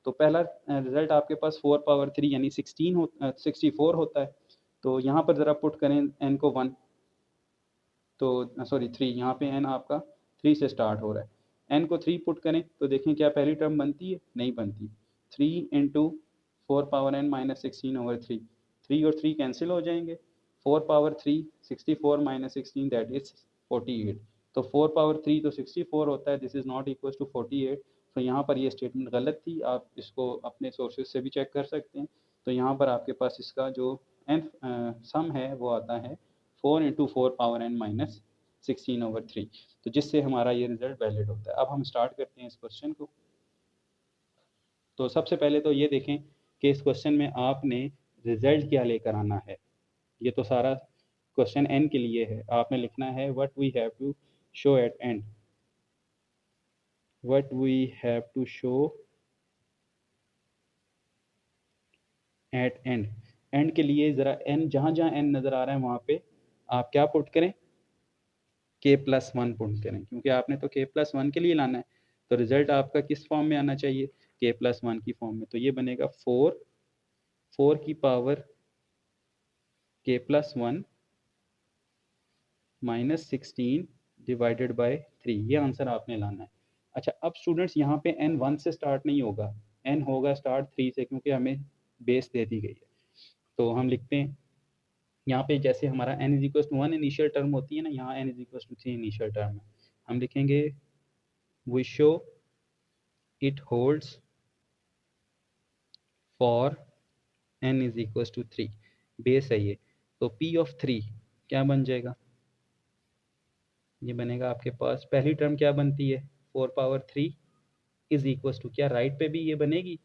तो पहला रिजल्ट आपके पास 4 पावर 3 यानी 64 होता है। तो यहाँ पर ज़रा पुट करें n को 1, तो सॉरी 3, यहाँ पे n आपका 3 से स्टार्ट हो रहा है। n को 3 पुट करें तो देखें क्या पहली टर्म बनती है, नहीं बनती। 3 इंटू 4 पावर n माइनस 16/3, 3 और 3 कैंसिल हो जाएंगे। 4 पावर 3 64 माइनस 16 दैट इज 48। तो 4 पावर 3 तो 64 होता है, this is not equal to 48। तो यहाँ पर ये स्टेटमेंट गलत थी, आप इसको अपने सोर्सेज से भी चेक कर सकते हैं। तो यहाँ पर आपके पास इसका जो n सम है वो आता है 4 इंटू 4 पावर n माइनस 16/3, तो जिससे हमारा ये रिजल्ट वैलिड होता है। अब हम स्टार्ट करते हैं इस क्वेश्चन को। तो सबसे पहले तो ये देखें कि इस क्वेश्चन में आपने रिजल्ट क्या लेकर आना है। ये तो सारा क्वेश्चन एन के लिए है। आपने लिखना है what we have to show at end, what we have to show at end. End के लिए ज़रा एन, जहाँ जहाँ एन नज़र आ रहा है वहाँ पे आप क्या पुट करें, k+1 पुट करें, क्योंकि आपने तो k+1 के लिए लाना है। तो रिजल्ट आपका किस फॉर्म में आना चाहिए, k+1 की फॉर्म में। तो ये बनेगा 4 की पावर k+1 -16 डिवाइडेड बाय 3, ये आंसर आपने लाना है। अच्छा, अब स्टूडेंट्स यहाँ पे n 1 से स्टार्ट नहीं होगा, n होगा स्टार्ट 3 से, क्योंकि हमें बेस दे दी गई है। तो हम लिखते हैं यहाँ पे, जैसे हमारा n = 1 इनिशियल टर्म होती है ना, यहाँ n = 3 इनिशियल टर्म है। हम लिखेंगे we show it holds for n = 3, base है ये। तो p ऑफ 3 क्या बन जाएगा, ये बनेगा आपके पास, पहली टर्म क्या बनती है 4 पावर 3 इज इक्वल टू, क्या राइट पे भी ये बनेगी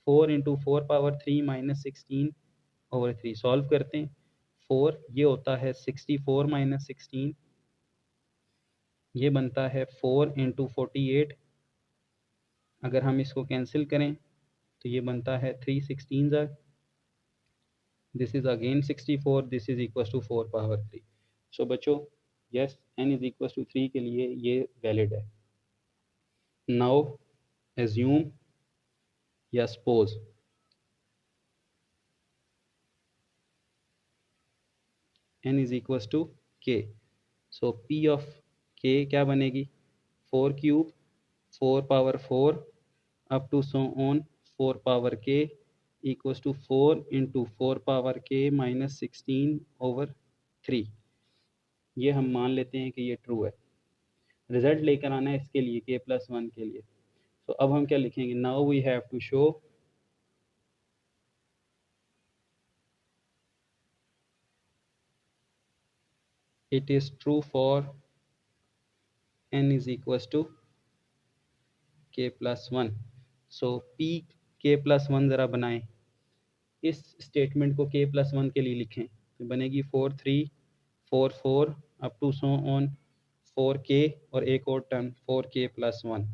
4 इंटू 4 पावर 3 -16/3। सॉल्व करते हैं, 4 ये होता है 64 - 16, ये बनता है 4 इंटू 48। अगर हम इसको कैंसिल करें तो ये बनता है 3 16 this is again 64, this is equal to 4 power 3। So बच्चों यस, n = 3 के लिए ये वैलिड है। नाउ एज्यूम या suppose n = k, so p of k क्या बनेगी 4 cube 4 power 4 up to so on 4 power k equals to 4 into 4 power k -16/3। ये हम मान लेते हैं कि ये ट्रू है। रिजल्ट लेकर आना है इसके लिए k+1 के लिए। तो अब हम क्या लिखेंगे, now we have to show it is true for n = k+1। So p k+1 ज़रा बनाएं, इस स्टेटमेंट को k+1 के लिए लिखें। तो बनेगी 4 3 4 4 up to so on 4k और एक और टर्म 4k+1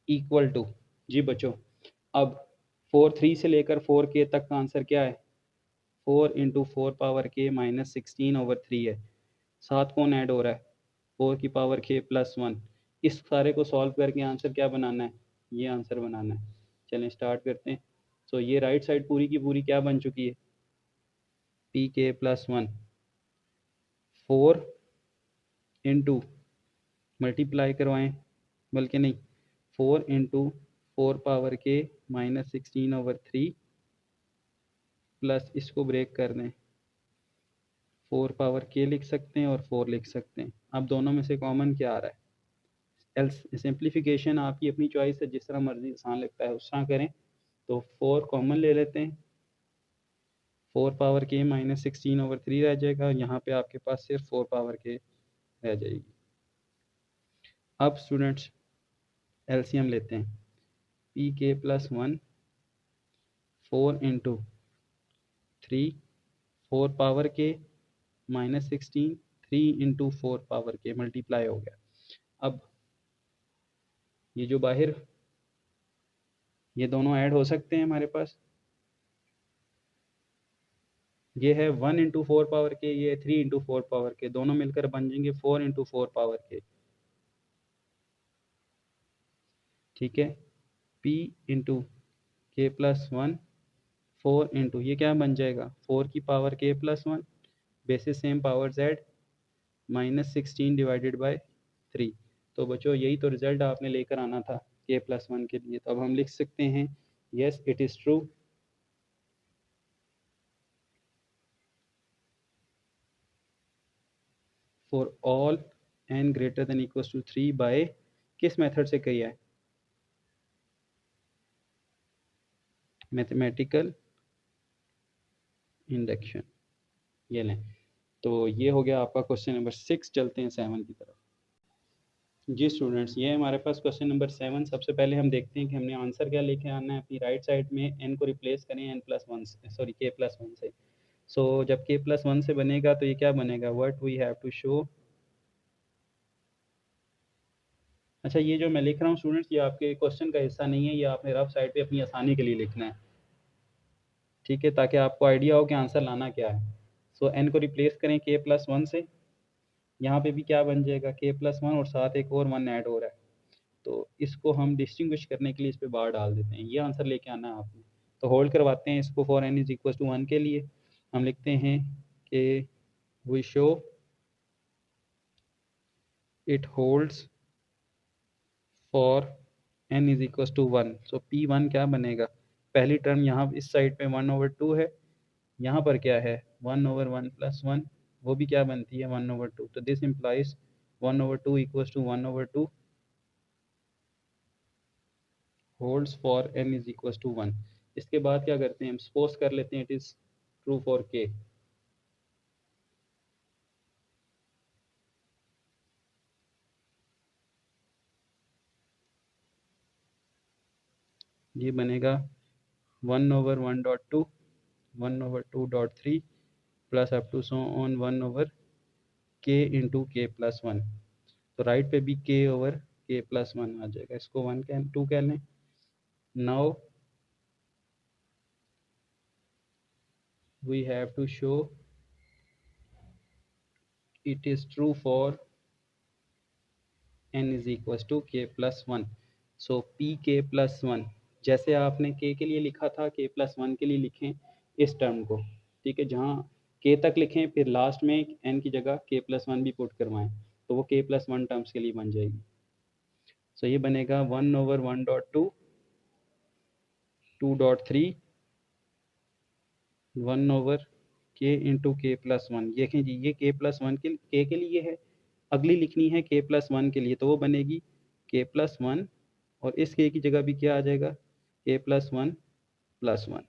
इक्वल टू, जी बच्चों अब 4 3 से लेकर 4k तक का आंसर क्या है 4 इंटू 4 पावर k -16/3 है। साथ कौन ऐड हो रहा है 4 की पावर k+1। इस सारे को सॉल्व करके आंसर क्या बनाना है, ये आंसर बनाना है। चलें स्टार्ट करते हैं। सो ये राइट साइड पूरी की पूरी क्या बन चुकी है pk+1, 4 इंटू मल्टीप्लाई करवाएं, बल्कि नहीं 4 इंटू 4 पावर के -16/3 प्लस इसको ब्रेक कर दें 4 पावर के लिख सकते हैं और 4 लिख सकते हैं। अब दोनों में से कॉमन क्या आ रहा है, एल्स सिंप्लीफिकेशन आपकी अपनी चॉइस है, जिस तरह मर्जी आसान लगता है उस तरह करें। तो 4 कॉमन ले लेते हैं, 4 पावर के -16/3 रह जाएगा, यहाँ पे आपके पास सिर्फ 4 पावर के रह जाएगी। अब स्टूडेंट्स एलसीएम लेते हैं, pk+1 4 इंटू 3 4 पावर के -16 3 इंटू 4 पावर के मल्टीप्लाई हो गया। अब ये जो बाहर ये दोनों ऐड हो सकते हैं हमारे पास, ये है 1 इंटू 4 पावर के, ये 3 इंटू 4 पावर के, दोनों मिलकर बन जाएंगे 4 इंटू 4 पावर के। ठीक है, p इंटू k+1 4 इंटू ये क्या बन जाएगा 4 की power k+1 basis same power z -16 divided by 3। तो बच्चों यही तो रिजल्ट आपने लेकर आना था k+1 के लिए। तो अब हम लिख सकते हैं yes it is true for all n greater than equals to 3 by, किस मेथड से किया है, मैथमेटिकल इंडक्शन। ये लें, तो ये हो गया आपका क्वेश्चन नंबर 6। चलते हैं 7 की तरफ। जी स्टूडेंट्स, ये हमारे पास क्वेश्चन नंबर 7। सबसे पहले हम देखते हैं कि हमने आंसर क्या लेके आना है। अपनी राइट साइड में n को रिप्लेस करें n+1 से, सॉरी k+1 से। सो जब k+1 से बनेगा तो ये क्या बनेगा, what we have to show. अच्छा, ये जो मैं लिख रहा हूँ स्टूडेंट्स, ये आपके क्वेश्चन का हिस्सा नहीं है, ये आपने रफ साइड पे अपनी आसानी के लिए लिखना है, ठीक है, ताकि आपको आइडिया हो कि आंसर लाना क्या है। सो n को रिप्लेस करें k+1 से, यहाँ पे भी क्या बन जाएगा k+1 और साथ एक और 1 ऐड हो रहा है, तो इसको हम डिस्टिंग्विश करने के लिए इस पे बार डाल देते हैं। ये आंसर लेके आना है आपने। तो होल्ड करवाते हैं इसको for n is equal to 1 के लिए। हम लिखते हैं कि we show it holds for n is equal to 1। So p1 क्या बनेगा, पहली टर्म यहाँ इस साइड पे 1/2 है, यहाँ पर क्या है 1/1+1, वो भी क्या बनती है 1/2। तो this implies 1/2 equals to 1/2 holds for n is equal to 1। इसके बाद क्या करते हैं, हम सपोज कर लेते हैं it is true for k। ये बनेगा 1/1.2 1/2.3 plus up to so on 1/k into k+1। तो राइट पे भी k/k+1 आ जाएगा, इसको 1 कह 2 कह लें। Now we have to show it is true for n is equal to k+1। So pk+1, जैसे आपने k के लिए लिखा था k+1 के लिए लिखें इस टर्म को, ठीक है, जहाँ k तक लिखें फिर लास्ट में n की जगह k+1 भी पुट करवाएं, तो वो k+1 टर्म्स के लिए बन जाएगी। सो ये बनेगा 1/1.2 2.3 1/k इंटू k+1। देखें जी, ये k+1 के लिए है, अगली लिखनी है k+1 के लिए, तो वो बनेगी k+1 और इस k की जगह भी क्या आ जाएगा k+1+1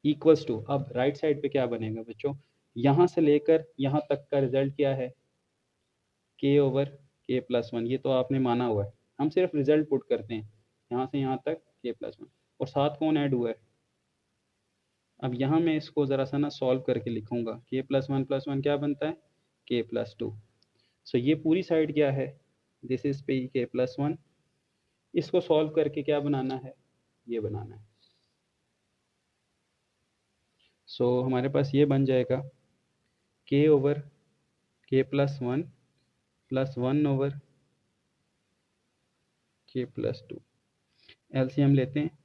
इक्वल्स टू। अब राइट साइड पे क्या बनेगा बच्चों, यहाँ से लेकर यहाँ तक का रिजल्ट क्या है k/k+1। ये तो आपने माना हुआ है, हम सिर्फ रिजल्ट पुट करते हैं, यहाँ से यहाँ तक k+1 और साथ कौन ऐड हुआ है। अब यहाँ मैं इसको ज़रा सा ना सॉल्व करके लिखूंगा, k+1+1 क्या बनता है k+2। सो ये पूरी साइड क्या है, दिस इज पे k+1, इसको सॉल्व करके क्या बनाना है, ये बनाना है। सो हमारे पास ये बन जाएगा k/k+1 प्लस 1/k+2। एलसीएम लेते हैं,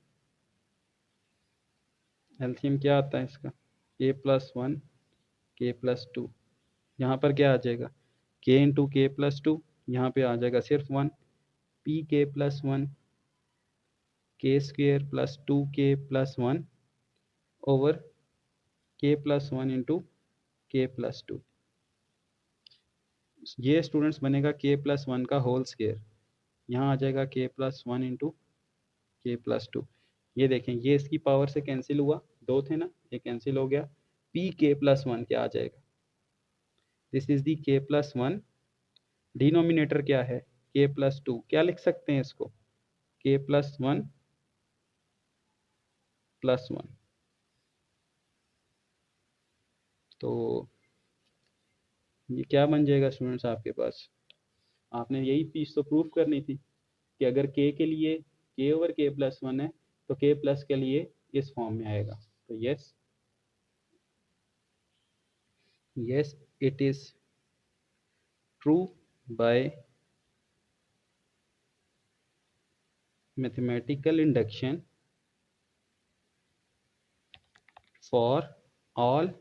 एलसीएम क्या आता है इसका k+1 k+2, यहाँ पर क्या आ जाएगा k इंटू k+2, यहाँ पे आ जाएगा सिर्फ 1, pk+1 k² plus 2k+1 over k+1 into k+2। ये स्टूडेंट्स बनेगा k+1 का होल स्क्वायर, यहाँ आ जाएगा k+1 इंटू k+2। ये देखें, ये इसकी पावर से कैंसिल हुआ, दो थे ना, ये कैंसिल हो गया। pk+1 क्या आ जाएगा, this is the k+1, denominator क्या है k+2, क्या लिख सकते हैं इसको k+1+1। तो ये क्या बन जाएगा स्टूडेंट्स आपके पास, आपने यही चीज़ तो प्रूफ करनी थी कि अगर k के लिए k/k+1 है तो k प्लस के लिए इस फॉर्म में आएगा। तो yes yes it is true by mathematical induction for all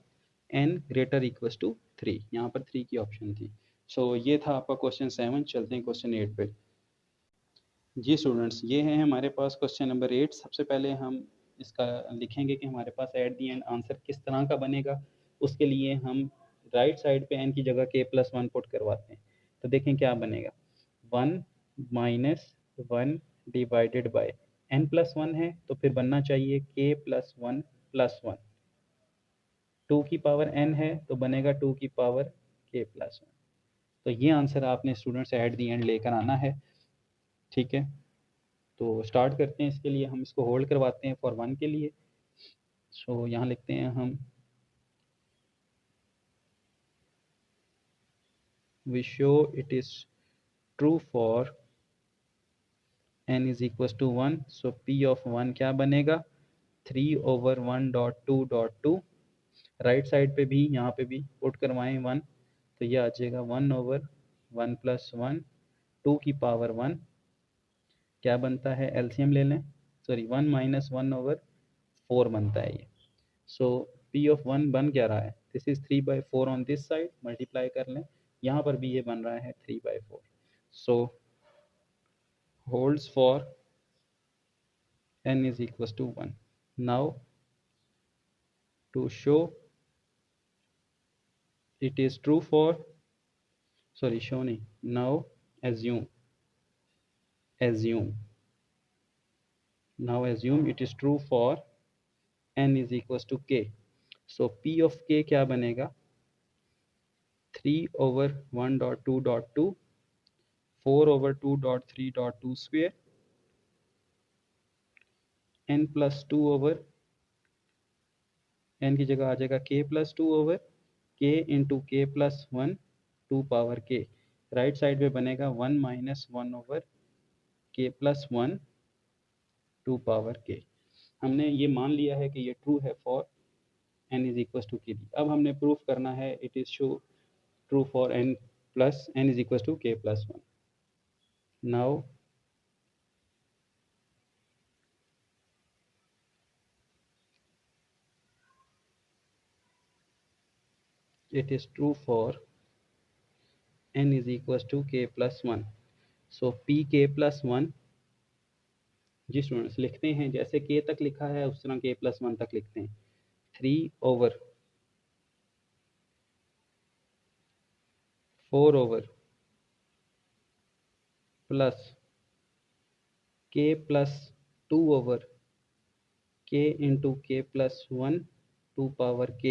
n greater equals to 3। यहाँ पर 3 की ऑप्शन थी। सो ये था आपका क्वेश्चन 7। चलते हैं क्वेश्चन 8 पे। जी स्टूडेंट्स, ये है हमारे पास क्वेश्चन नंबर 8। सबसे पहले हम इसका लिखेंगे कि हमारे पास एट दी एंड आंसर किस तरह का बनेगा। उसके लिए हम राइट साइड पे n की जगह k+1 पुट करवाते हैं। तो देखें क्या बनेगा, 1 माइनस 1 डिवाइडेड बाय n+1 है तो फिर बनना चाहिए k+1+1। 2 की पावर n है तो बनेगा 2 की पावर k+1। तो ये आंसर आपने स्टूडेंट्स एट दी एंड लेकर आना है, ठीक है। तो स्टार्ट करते हैं, इसके लिए हम इसको होल्ड करवाते हैं फॉर 1 के लिए। सो यहाँ लिखते हैं हम we show it is true for n is equals to 1, so p of 1 क्या बनेगा 3/1.2.2। राइट साइड पे भी यहाँ पे भी पुट करवाएं 1, तो ये आ जाएगा 1/1 प्लस 1 2 की पावर 1 क्या बनता है, एलसीएम ले लें, सॉरी 1 माइनस 1/4 बनता है ये। सो p ऑफ 1 बन क्या रहा है, this is 3/4 on this side, multiply कर लें, यहाँ पर भी ये बन रहा है 3/4। सो holds for n is equals to 1. Now to show it is true for, sorry show nahi, now assume now assume it is true for n is equals to k, so p of k क्या बनेगा 3/1.2.2 4/2.3.2 square n plus 2 over n की जगह आ जाएगा k plus 2 over k into k plus 1 2 power k, right side पे बनेगा 1 minus 1 over k plus 1 2 power k। हमने ये मान लिया है कि ये ट्रू है for n is equal to k. अब हमने प्रूफ करना है it is show true for n plus n is equal to k plus 1। Now it is true for n is equals to k plus 1, so pk plus 1 ji students लिखते हैं जैसे k तक लिखा है उस तरह k plus 1 तक लिखते हैं 3/4 plus k plus 2 over k into k plus 1 2 power k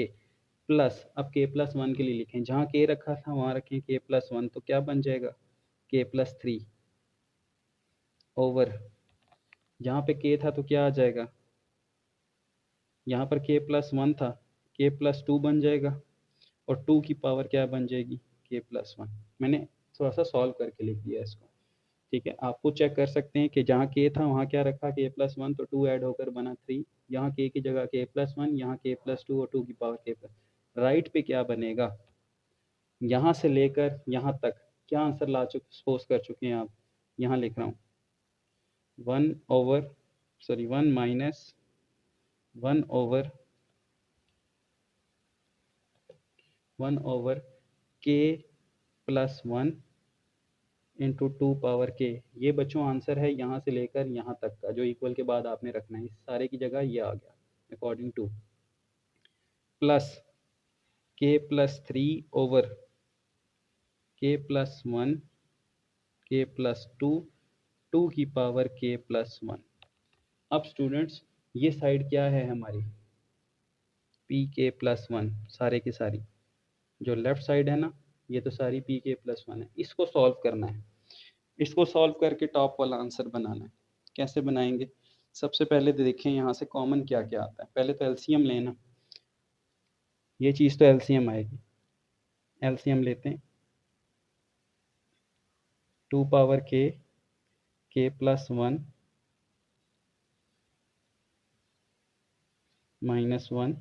plus, अब k plus 1 के लिए लिखें, जहाँ k रखा था वहाँ रखें k plus 1, तो क्या बन जाएगा k plus 3 ओवर, जहाँ पे k था तो क्या आ जाएगा, यहाँ पर k plus 1 था, k plus 2 बन जाएगा और 2 की पावर क्या बन जाएगी k plus 1। मैंने थोड़ा सा सॉल्व करके लिख दिया इसको, ठीक है। आपको चेक कर सकते हैं कि जहाँ k था वहाँ क्या रखा k plus 1, तो 2 ऐड होकर बना 3, यहाँ k की जगह k plus 1, यहाँ k plus 2 और 2 की पावर k plus, राइट पे क्या बनेगा, यहाँ से लेकर यहाँ तक क्या आंसर ला चुके सपोज कर चुके हैं आप, यहाँ लिख रहा हूँ 1 minus 1/1 k plus 1 into 2 power k, ये बच्चों आंसर है यहाँ से लेकर यहाँ तक का, जो इक्वल के बाद आपने रखना है, इस सारे की जगह ये आ गया according to, plus k plus 3 over k plus 1 k plus 2 2 की पावर k प्लस 1। अब स्टूडेंट्स ये साइड क्या है हमारी पी के प्लस 1, सारे की सारी जो लेफ्ट साइड है ना ये तो सारी पी के प्लस 1 है, इसको सॉल्व करना है, इसको सॉल्व करके टॉप वाला आंसर बनाना है। कैसे बनाएंगे, सबसे पहले तो देखें यहाँ से कॉमन क्या क्या आता है, पहले तो एलसीएम लेना, ये चीज़ तो एलसीएम आएगी, एलसीएम लेते हैं 2 power k plus 1 minus 1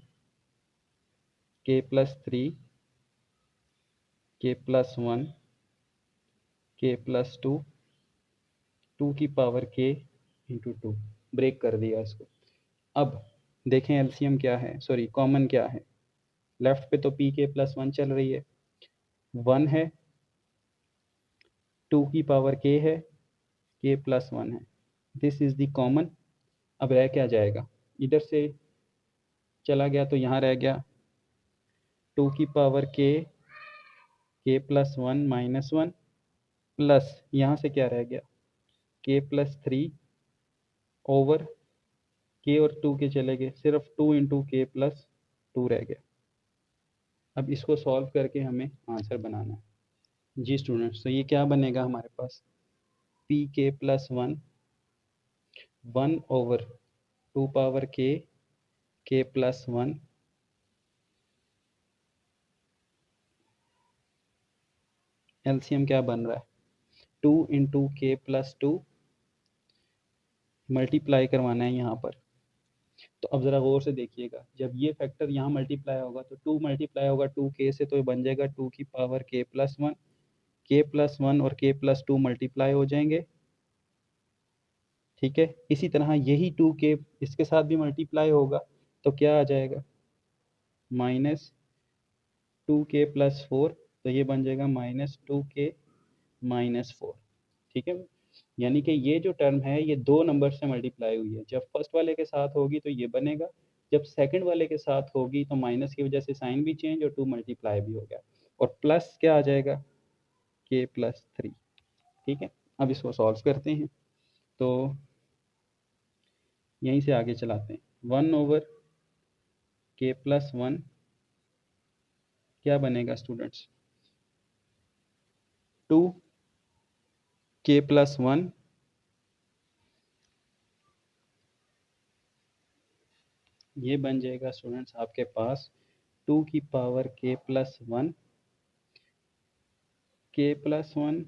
k plus 3 k plus 1 k plus 2 2 की पावर k इंटू 2, ब्रेक कर दिया इसको। अब देखें एलसीएम क्या है, सॉरी कॉमन क्या है, लेफ्ट पे तो पी के प्लस 1 चल रही है, 1 है 2 की पावर k है k प्लस 1 है, दिस इज द कॉमन। अब रह क्या जाएगा, इधर से चला गया तो यहाँ रह गया 2 की power k plus 1 minus 1 plus यहाँ से क्या रह गया k प्लस 3 ओवर k और 2 के चले गए, सिर्फ 2 इंटू k प्लस 2 रह गया। अब इसको सॉल्व करके हमें आंसर बनाना है, जी स्टूडेंट्स, तो ये क्या बनेगा हमारे पास, पी के प्लस वन, 1/2 के प्लस वन एलसीएम क्या बन रहा है, 2 × k+2 मल्टीप्लाई करवाना है यहाँ पर। तो अब ज़रा गौर से देखिएगा, जब ये फैक्टर यहाँ मल्टीप्लाई होगा तो 2 मल्टीप्लाई होगा 2k से, तो ये बन जाएगा 2k+1, k+1 और k+2 मल्टीप्लाई हो जाएंगे, ठीक है। इसी तरह यही 2k इसके साथ भी मल्टीप्लाई होगा, तो क्या आ जाएगा, -2k+4, तो ये बन जाएगा -2k-4, ठीक है। यानी कि ये जो टर्म है ये दो नंबर से मल्टीप्लाई हुई है, जब फर्स्ट वाले के साथ होगी तो ये बनेगा, जब सेकंड वाले के साथ होगी तो माइनस की वजह से साइन भी चेंज और 2 मल्टीप्लाई भी हो गया, और प्लस क्या आ जाएगा, k+3, ठीक है। अब इसको सॉल्व करते हैं, तो यहीं से आगे चलाते हैं। 1/k+1 क्या बनेगा स्टूडेंट्स, 2k+1, ये बन जाएगा स्टूडेंट्स आपके पास 2k+k+1, k+1,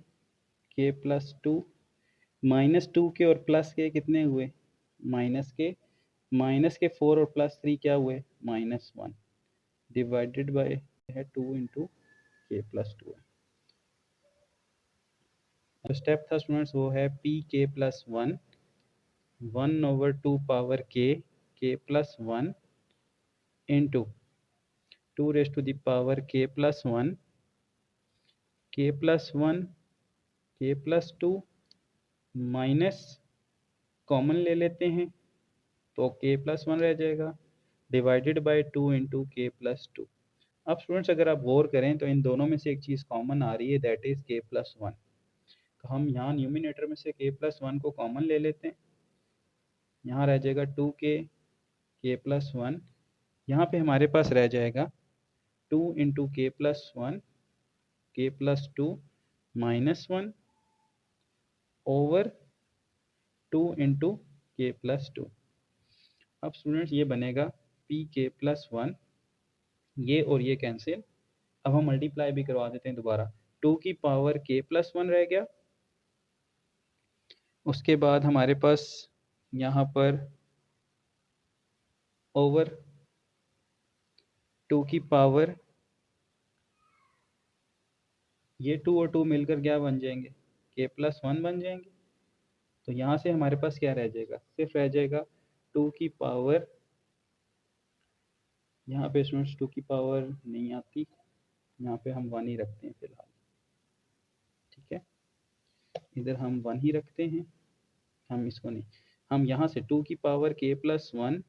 k+2, -2k और प्लस के कितने हुए, -4 और +3 क्या हुए, -1, डिवाइडेड बाय है 2 × k+2 है। तो स्टेप था स्टूडेंट्स वो है pk+1, 1/2 into 2k+1, k+1, k+2 minus common ले लेते हैं तो k+1 रह जाएगा, डिवाइडेड बाय 2 × k+2। अब स्टूडेंट्स अगर आप गौर करें तो इन दोनों में से एक चीज़ कॉमन आ रही है, दैट इज़ k+1। तो हम यहाँ न्यूमिनेटर में से k+1 को कॉमन ले लेते हैं, यहाँ रह जाएगा 2k, k+1, यहाँ पे हमारे पास रह जाएगा 2 × k+1, k+2 -1 / 2 × k+2। अब स्टूडेंट्स ये बनेगा pk+1, ये और ये कैंसिल। अब हम मल्टीप्लाई भी करवा देते हैं दोबारा, 2k+1 रह गया, उसके बाद हमारे पास यहाँ पर ओवर 2 ये 2 और 2 मिलकर क्या बन जाएंगे, k+1 बन जाएंगे। तो यहाँ से हमारे पास क्या रह जाएगा, सिर्फ रह जाएगा 2, यहाँ पे स्टूडेंट्स 2 नहीं आती, यहाँ पे हम 1 ही रखते हैं फिलहाल, ठीक है। इधर हम 1 ही रखते हैं, हम इसको नहीं, हम यहाँ से 2k+1,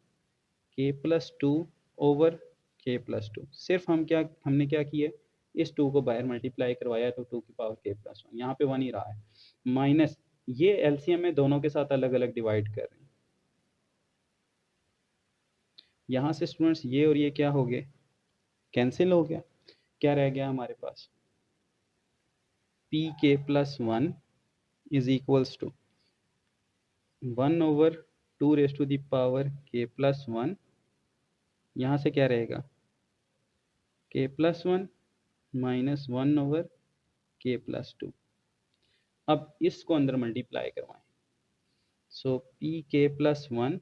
k+2 ओवर k+2, सिर्फ हमने क्या किया, इस 2 को बाहर मल्टीप्लाई करवाया तो 2k+1, यहाँ पे 1 ही रहा है, माइनस ये एलसीएम में दोनों के साथ अलग अलग डिवाइड कर रहे हैं। यहाँ से स्टूडेंट्स ये और ये क्या हो गए, कैंसिल हो गया, क्या रह गया हमारे पास, pk+1 इज इक्वल्स टू 1/2 यहाँ से क्या रहेगा, k+1 -1/k+2। अब इसको अंदर मल्टीप्लाई करवाएं, सो pk+1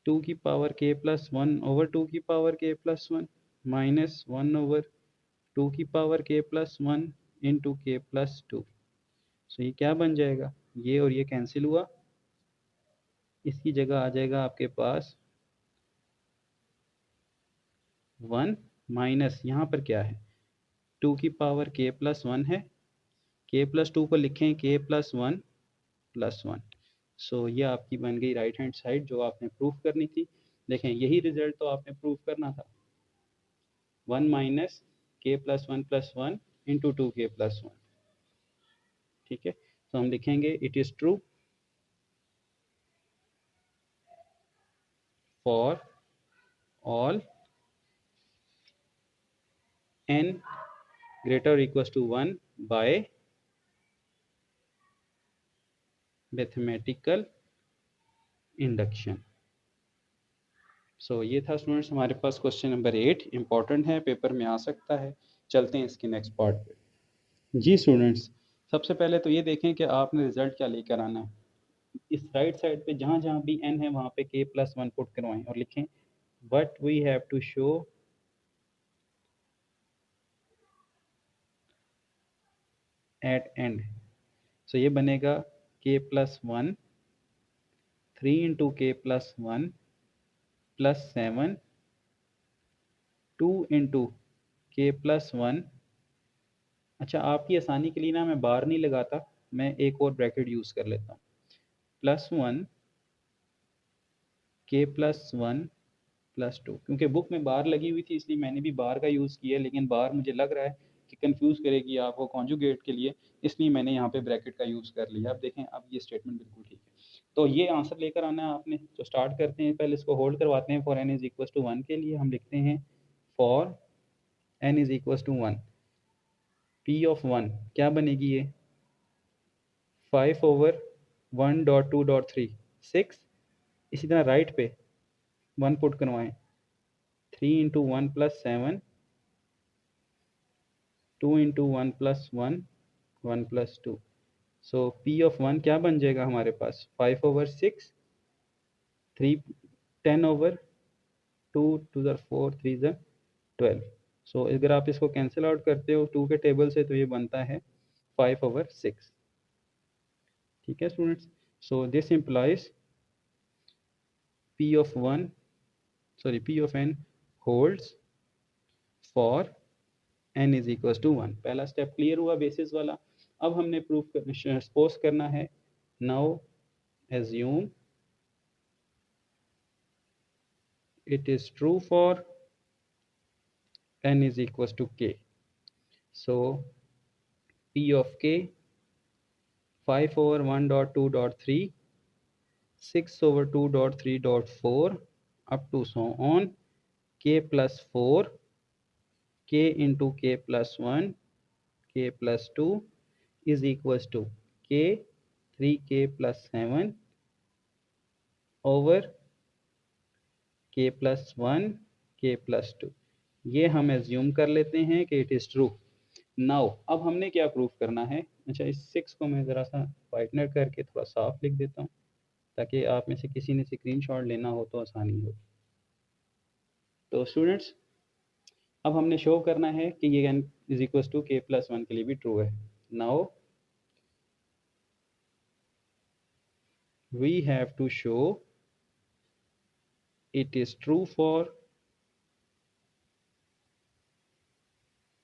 2k+1/2k+1 -1/2k+1 into k+2। सो ये क्या बन जाएगा, ये और ये कैंसिल हुआ, इसकी जगह आ जाएगा आपके पास 1 माइनस यहाँ पर क्या है, 2k+1 है, k+2 को लिखें k+1 सो ये आपकी बन गई राइट हैंड साइड जो आपने प्रूफ करनी थी। देखें यही रिजल्ट तो आपने प्रूफ करना था, 1 माइनस k+1 इंटू 2k+1, ठीक है। तो हम लिखेंगे it is true for all n greater or equals to 1 by mathematical induction. So ये था स्टूडेंट्स हमारे पास क्वेश्चन नंबर 8, इंपॉर्टेंट है, पेपर में आ सकता है। चलते हैं इसके नेक्स्ट पार्ट पे। जी स्टूडेंट्स, सबसे पहले तो ये देखें कि आपने रिजल्ट क्या लेकर आना है। इस राइट साइड पे जहाँ जहाँ भी n है वहाँ पे k+1 पुट करवाएं और लिखें what we have to show at end. So ये बनेगा k+1 3 into k+1 plus 7 2 into k+1। अच्छा, आपकी आसानी के लिए ना मैं बार नहीं लगाता, मैं एक और ब्रैकेट यूज़ कर लेता हूँ, +1 k+1 +2। क्योंकि बुक में बार लगी हुई थी इसलिए मैंने भी बार का यूज़ किया, लेकिन बार मुझे लग रहा है कि कंफ्यूज करेगी आपको कॉन्जुगेट के लिए, इसलिए मैंने यहाँ पे ब्रैकेट का यूज़ कर लिया। अब देखें, अब ये स्टेटमेंट बिल्कुल ठीक है। तो ये आंसर लेकर आना है आपने। तो स्टार्ट करते हैं, पहले इसको होल्ड करवाते हैं। For n is equal to 1 के लिए हम लिखते हैं for n is equal to 1, p of 1 क्या बनेगी ये 5/1.2.3 6। इसी तरह राइट पे 1 पुट करवाएं, 3 into 1 plus 7 2 into 1 plus 1 1 plus 2। So p of 1 क्या बन जाएगा हमारे पास 5/6 3 10/2 2 4 3 12। सो अगर आप इसको कैंसिल आउट करते हो 2 के टेबल से तो ये बनता है 5/6। ठीक है students, so this implies p of 1 sorry p of n holds for n is equal to 1। पहला स्टेप क्लियर हुआ बेसिस वाला। अब हमने प्रूफ कर सपोज करना है। Now assume it is true for n is equals to k. So p of k 5/1.2.3 6/2.3.4 up to so on k plus 4 k into k plus 1 k plus 2 is equals to k 3k plus 7 over k plus 1 k plus 2। ये हम assume कर लेते हैं कि it is true. Now अब हमने क्या proof करना है। अच्छा, इस 6 को मैं ज़रा सा वाइटनर करके थोड़ा साफ लिख देता हूँ ताकि आप में से किसी ने स्क्रीनशॉट लेना हो तो आसानी हो। तो स्टूडेंट्स, अब हमने शो करना है कि ये n is equal to k+1 के लिए भी ट्रू है। Now we have to show it is true for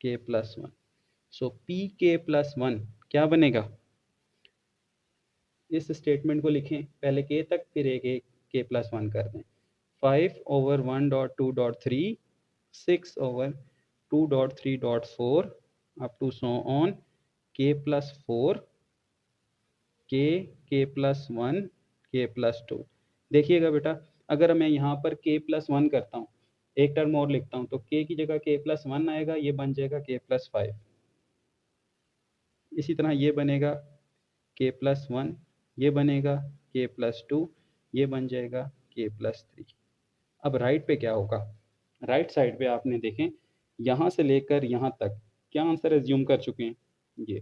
k+1। So pk+1 क्या बनेगा, इस स्टेटमेंट को लिखें, पहले k तक फिर एक k+1 कर दें। 5/1.2.3 6/2.3.4 up to so on k+4 k+1 k+2। देखिएगा बेटा, अगर मैं यहाँ पर k+1 करता हूँ, एक टर्म और लिखता हूँ, तो k की जगह k+1 आएगा, ये बन जाएगा k+5। इसी तरह ये बनेगा k+1, ये बनेगा k+2, ये बन जाएगा k+3। अब राइट पे क्या होगा, राइट साइड पे आपने देखें यहाँ से लेकर यहाँ तक क्या आंसर एज्यूम कर चुके हैं, ये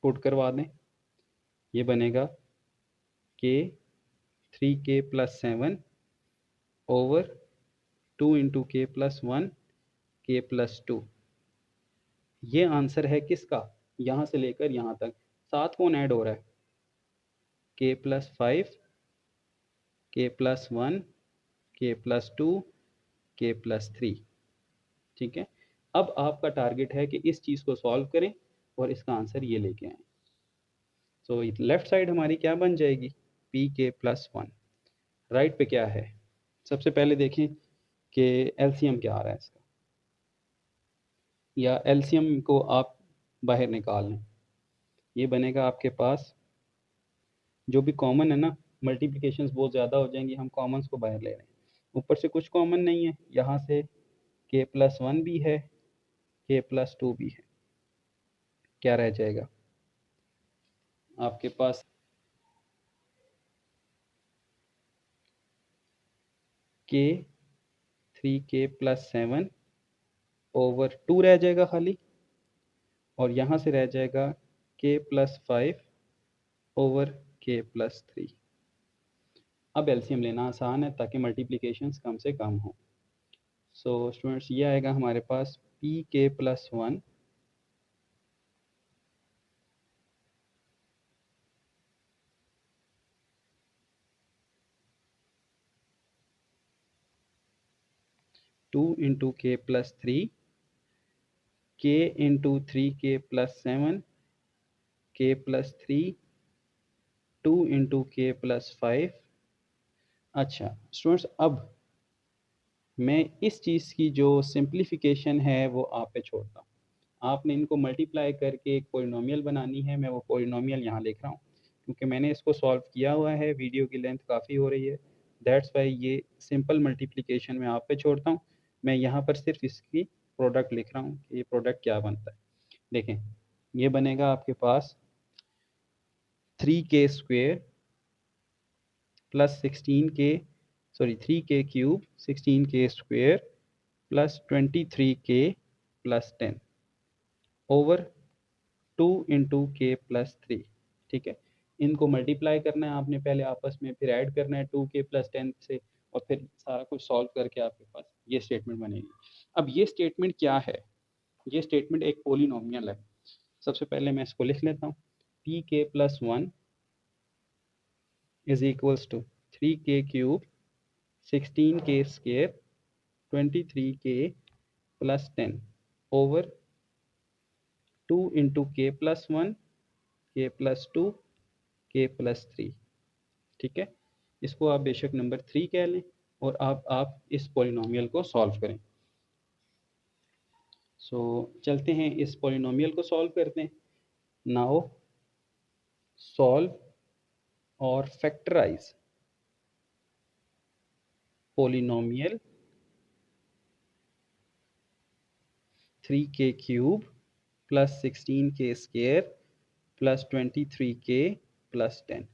पुट करवा दें। ये बनेगा k 3k plus 7 over 2 into k plus 1 k plus 2। ये आंसर है किसका, यहाँ से लेकर यहाँ तक। साथ कौन ऐड हो रहा है, k plus 5 k plus 1 k plus 2 k plus 3। ठीक है, अब आपका टारगेट है कि इस चीज़ को सॉल्व करें और इसका आंसर ये लेके आएँ। सो लेफ्ट साइड हमारी क्या बन जाएगी pk+1। राइट पे क्या है, सबसे पहले देखें कि एलसीएम क्या आ रहा है इसका, या एलसीएम को आप बाहर निकाल लें। ये बनेगा आपके पास जो भी कॉमन है ना, मल्टीप्लिकेशंस बहुत ज़्यादा हो जाएंगी, हम कॉमन्स को बाहर ले रहे हैं। ऊपर से कुछ कॉमन नहीं है, यहाँ से k+1 भी है k+2 भी है, क्या रह जाएगा आपके पास? के 3k+7 ओवर 2 रह जाएगा खाली, और यहाँ से रह जाएगा k+5 ओवर k+3। अब एलसीएम लेना आसान है ताकि मल्टीप्लिकेशंस कम से कम हो। सो स्टूडेंट्स ये आएगा हमारे पास pk+1 2 into k+3 k into 3k+7 k+3 2 into k+5। अच्छा स्टूडेंट्स, अब मैं इस चीज़ की जो सिंप्लीफिकेशन है वो आप पे छोड़ता हूँ। आपने इनको मल्टीप्लाई करके एक पोलिनोमियल बनानी है। मैं वो पोलिनोमियल यहाँ लिख रहा हूँ क्योंकि मैंने इसको सॉल्व किया हुआ है, वीडियो की लेंथ काफ़ी हो रही है, दैट्स वाई ये सिंपल मल्टीप्लिकेशन मैं आप पे छोड़ता हूँ। मैं यहाँ पर सिर्फ इसकी प्रोडक्ट लिख रहा हूँ कि ये प्रोडक्ट क्या बनता है। देखें, ये बनेगा आपके पास 3k² plus 3k³ 16k² plus 23k plus 10 over 2 into k+3। ठीक है, इनको मल्टीप्लाई करना है आपने पहले आपस में, फिर ऐड करना है 2k+10 से, और फिर सारा कुछ सॉल्व करके आपके पास ये स्टेटमेंट बनेगी। अब ये स्टेटमेंट क्या है? ये स्टेटमेंट एक पोलिनोमियल है। सबसे पहले मैं इसको लिख लेता हूँ। pk+1 is equals to 3k³ 16k² 23k plus 10 over 2 into k+1 k+2 k+3। ठीक है, इसको आप बेशक नंबर 3 कह लें, और आप इस पोलिनोमियल को सॉल्व करें। सो चलते हैं इस पोलिनोमियल को सॉल्व करते हैं। नाउ सॉल्व और factorise polynomial 3k³ plus 16k² plus 23k plus 10।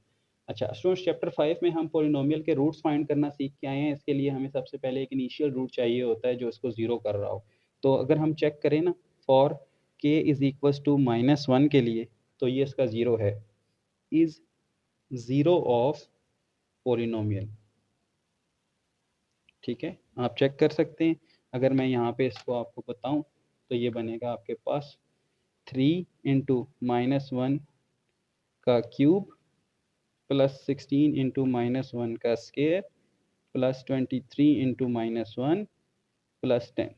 अच्छा स्टूडेंट्स, चैप्टर 5 में हम पोलिनोमियल के रूट्स फाइंड करना सीख के आए हैं। इसके लिए हमें सबसे पहले एक इनिशियल रूट चाहिए होता है जो इसको ज़ीरो कर रहा हो। तो अगर हम चेक करें ना, for k is equals to -1 के लिए, तो ये इसका ज़ीरो है। Is zero of polynomial. ठीक है, आप चेक कर सकते हैं। अगर मैं यहाँ पे इसको आपको बताऊँ तो ये बनेगा आपके पास 3 इंटू -1 का क्यूब प्लस 16 इंटू -1 का स्केयर प्लस 23 इंटू -1 प्लस 10।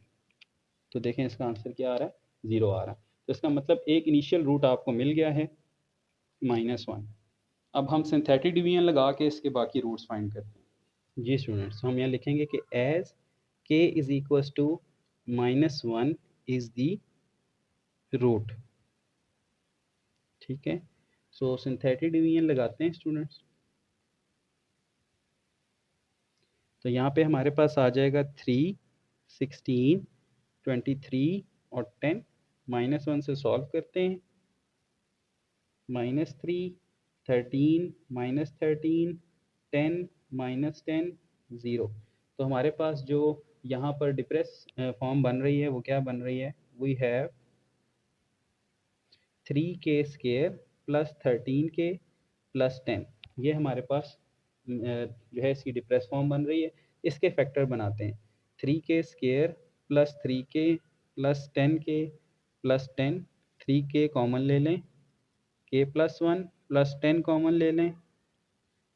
तो देखें इसका आंसर क्या आ रहा है? 0 आ रहा है। तो इसका मतलब एक इनिशियल रूट आपको मिल गया है -1। अब हम सिंथेटिक डिवीजन लगा के इसके बाकी रूट्स फाइंड करते हैं। जी स्टूडेंट्स, हम यहाँ लिखेंगे कि as k is equals to -1 is the root. ठीक है, सो सिंथेटिक डिवीजन लगाते हैं स्टूडेंट्स। तो यहाँ पे हमारे पास आ जाएगा 3, 16, 23 और 10। -1 से सॉल्व करते हैं। -3, 13, -13, 10, -10, 0। तो हमारे पास जो यहाँ पर डिप्रेस फॉर्म बन रही है वो क्या बन रही है? We have 3k² plus 13k plus 10। ये हमारे पास जो है इसकी डिप्रेस फॉर्म बन रही है। इसके फैक्टर बनाते हैं। 3k² plus 3k plus 10k plus 10, 3k common ले लें, k+1 प्लस 10 कॉमन ले लें,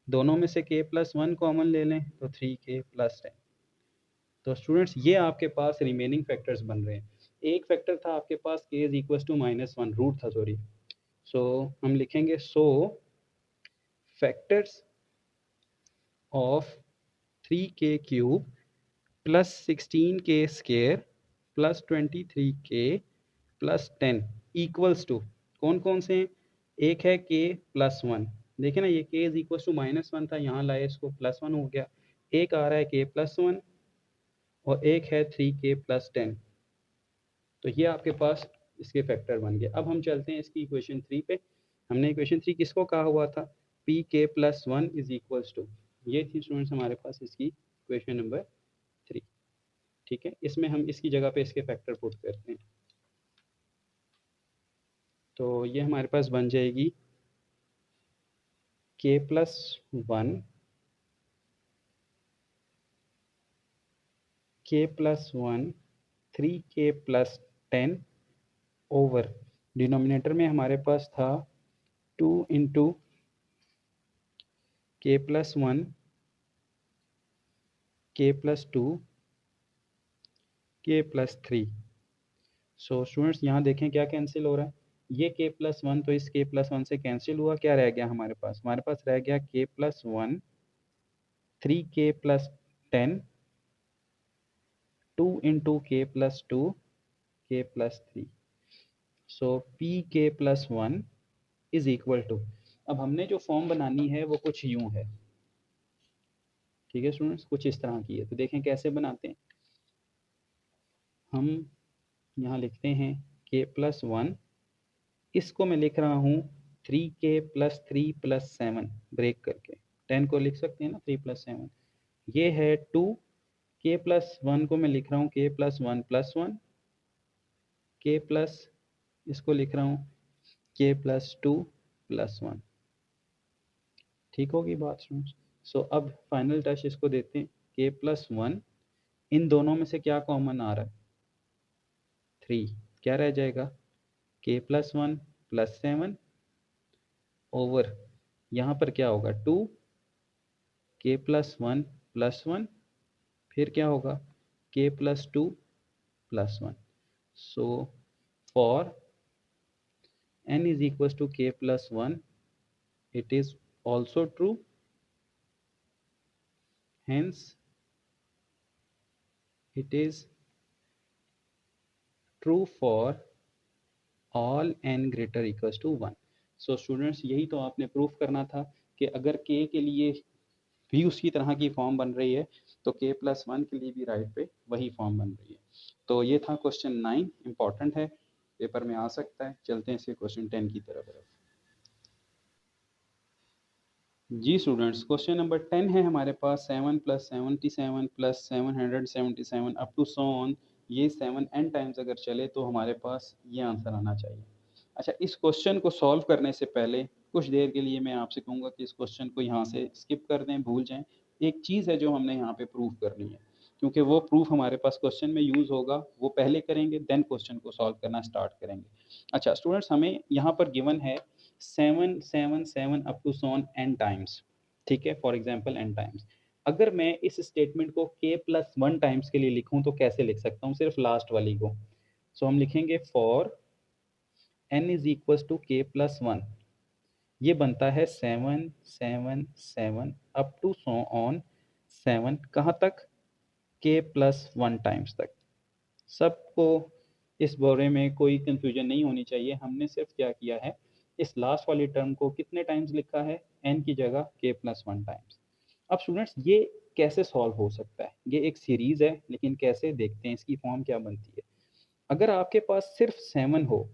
दोनों में से k+1 कॉमन ले लें तो 3k प्लस 10। तो स्टूडेंट्स ये आपके पास रिमेनिंग फैक्टर्स बन रहे हैं। एक फैक्टर था आपके पास k is equal to -1, root था सॉरी। सो हम लिखेंगे so factors of 3k³ plus 16k² plus 23k plus 10 equals to कौन कौन से हैं? एक है k+1। देखें ना, ये k इज इक्वल टू -1 था, यहाँ लाए इसको +1 हो गया। एक आ रहा है k+1 और एक है 3k प्लस 10। तो ये आपके पास इसके फैक्टर बन गए। अब हम चलते हैं इसकी इक्वेशन 3 पे। हमने इक्वेशन 3 किसको कहा हुआ था, पी के प्लस 1 इज इक्वल्स टू, ये थी स्टूडेंट्स हमारे पास इसकी इक्वेशन नंबर 3। ठीक है, इसमें हम इसकी जगह पे इसके फैक्टर पुट करते हैं, तो ये हमारे पास बन जाएगी के प्लस 1, के plus 1, 3k plus 10 over, denominator में हमारे पास था 2 इंटू के प्लस 1, के प्लस 2, के प्लस 3। सो स्टूडेंट्स यहाँ देखें क्या कैंसिल हो रहा है, ये के प्लस 1 तो इस के प्लस 1 से कैंसिल हुआ, क्या रह गया हमारे पास, हमारे पास रह गया k plus 1, 3k plus 10, 2 into k plus 2, के प्लस 3। सो पी के प्लस 1 इज इक्वल टू, अब हमने जो फॉर्म बनानी है वो कुछ यूं है, ठीक है स्टूडेंट्स, कुछ इस तरह की है। तो देखें कैसे बनाते हैं, हम यहाँ लिखते हैं के प्लस 1, इसको मैं लिख रहा हूँ 3k प्लस 3 प्लस 7 ब्रेक करके, 10 को लिख सकते हैं ना 3 प्लस 7, ये है 2, के प्लस 1 को मैं लिख रहा हूँ के प्लस 1 प्लस 1, के प्लस, इसको लिख रहा हूँ के प्लस 2 प्लस 1। ठीक होगी बात स्टूडेंट्स। सो अब फाइनल टच इसको देते हैं, के प्लस 1, इन दोनों में से क्या कॉमन आ रहा है, 3, क्या रह जाएगा के प्लस 1 प्लस 7 ओवर, यहाँ पर क्या होगा 2, के प्लस 1 प्लस 1, फिर क्या होगा के plus 2 plus 1। So for n is equals to k plus 1, it is also true, hence it is true for all n greater equals to 1। So students यही तो आपने प्रूफ करना था कि अगर k के लिए भी उसी तरह की फॉर्म बन रही है तो k प्लस 1 के लिए भी राइट पे वही फॉर्म बन रही है। तो ये था क्वेश्चन 9, इंपॉर्टेंट है, पेपर में आ सकता है। चलते हैं इसके क्वेश्चन 10 की तरफ। जी स्टूडेंट्स, क्वेश्चन नंबर 10 है हमारे पास, 7 plus 77 plus 777 up to so on, ये 7 n टाइम्स अगर चले तो हमारे पास ये आंसर आना चाहिए। अच्छा, इस क्वेश्चन को सॉल्व करने से पहले कुछ देर के लिए मैं आपसे कहूँगा कि इस क्वेश्चन को यहाँ से स्किप कर दें, भूल जाएं। एक चीज़ है जो हमने यहाँ पे प्रूफ करनी है, क्योंकि वो प्रूफ हमारे पास क्वेश्चन में यूज़ होगा, वो पहले करेंगे देन क्वेश्चन को सॉल्व करना स्टार्ट करेंगे। अच्छा स्टूडेंट्स, हमें यहाँ पर गिवन है 777 up to so on n times, ठीक है, फॉर एग्जांपल n टाइम्स। अगर मैं इस स्टेटमेंट को k प्लस 1 टाइम्स के लिए लिखूं तो कैसे लिख सकता हूं, सिर्फ लास्ट वाली को। सो हम लिखेंगे for n is equal to k plus 1, ये बनता है 777 अप टू सो ऑन 7, कहाँ तक, k प्लस 1 टाइम्स तक। सबको इस बारे में कोई कंफ्यूजन नहीं होनी चाहिए, हमने सिर्फ क्या किया है, इस लास्ट वाली टर्म को कितने टाइम्स लिखा है, n की जगह k प्लस 1 टाइम्स। अब स्टूडेंट्स ये कैसे सॉल्व हो सकता है, ये एक सीरीज है, लेकिन कैसे देखते हैं इसकी फॉर्म क्या बनती है। अगर आपके पास सिर्फ 7 हो,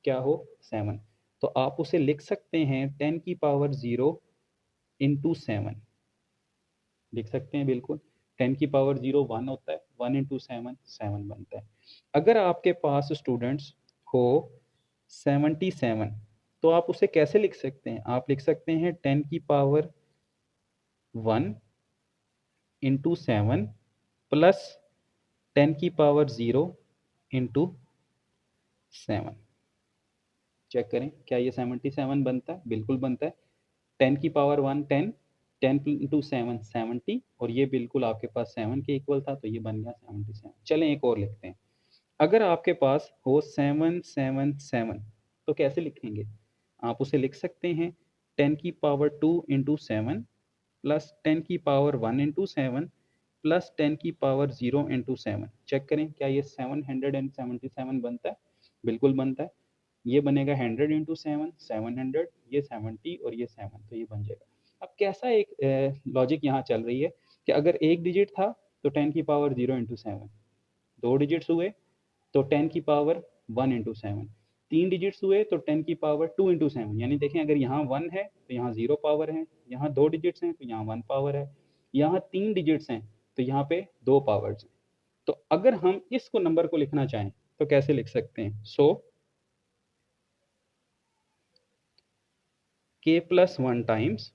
क्या हो 7, तो आप उसे लिख सकते हैं 10 की पावर 0 इंटू 7, लिख सकते हैं बिल्कुल। 10 की पावर 0 1 होता है, 1 इंटू 7 7 बनता है। अगर आपके पास स्टूडेंट्स हो 77, तो आप उसे कैसे लिख सकते हैं, आप लिख सकते हैं 10 की पावर 1 इंटू 7 प्लस 10 की पावर 0 इंटू 7। चेक करें क्या ये 77 बनता है, बिल्कुल बनता है। 10 की पावर 1 10, 10 इंटू 7 70, और ये बिल्कुल आपके पास 7 के इक्वल था, तो ये बन गया 77। चलें एक और लिखते हैं। अगर आपके पास हो 777, तो कैसे लिखेंगे, आप उसे लिख सकते हैं 10 की पावर 2 इंटू 7 प्लस 10 की पावर 1 इंटू 7 प्लस 10 की पावर 0 इंटू 7। चेक करें क्या ये 777 बनता है, बिल्कुल बनता है। ये बनेगा 100 इंटू 7 700, ये 70 और ये 7, तो ये बन जाएगा। अब कैसा एक लॉजिक यहाँ चल रही है कि अगर एक डिजिट था तो 10 की पावर 0 इंटू 7, दो डिजिट्स हुए तो 10 की पावर 1 इंटू 7, 3 डिजिट्स हुए तो 10 की पावर 2 इंटू 7, यानी देखें अगर यहाँ 1 है तो यहाँ 0 पावर है, यहाँ 2 डिजिट्स हैं तो यहाँ 1 पावर है, यहाँ 3 डिजिट्स हैं तो यहाँ पे 2 पावर्स हैं। तो अगर हम इसको नंबर को लिखना चाहें तो कैसे लिख सकते हैं? सो k plus 1 times,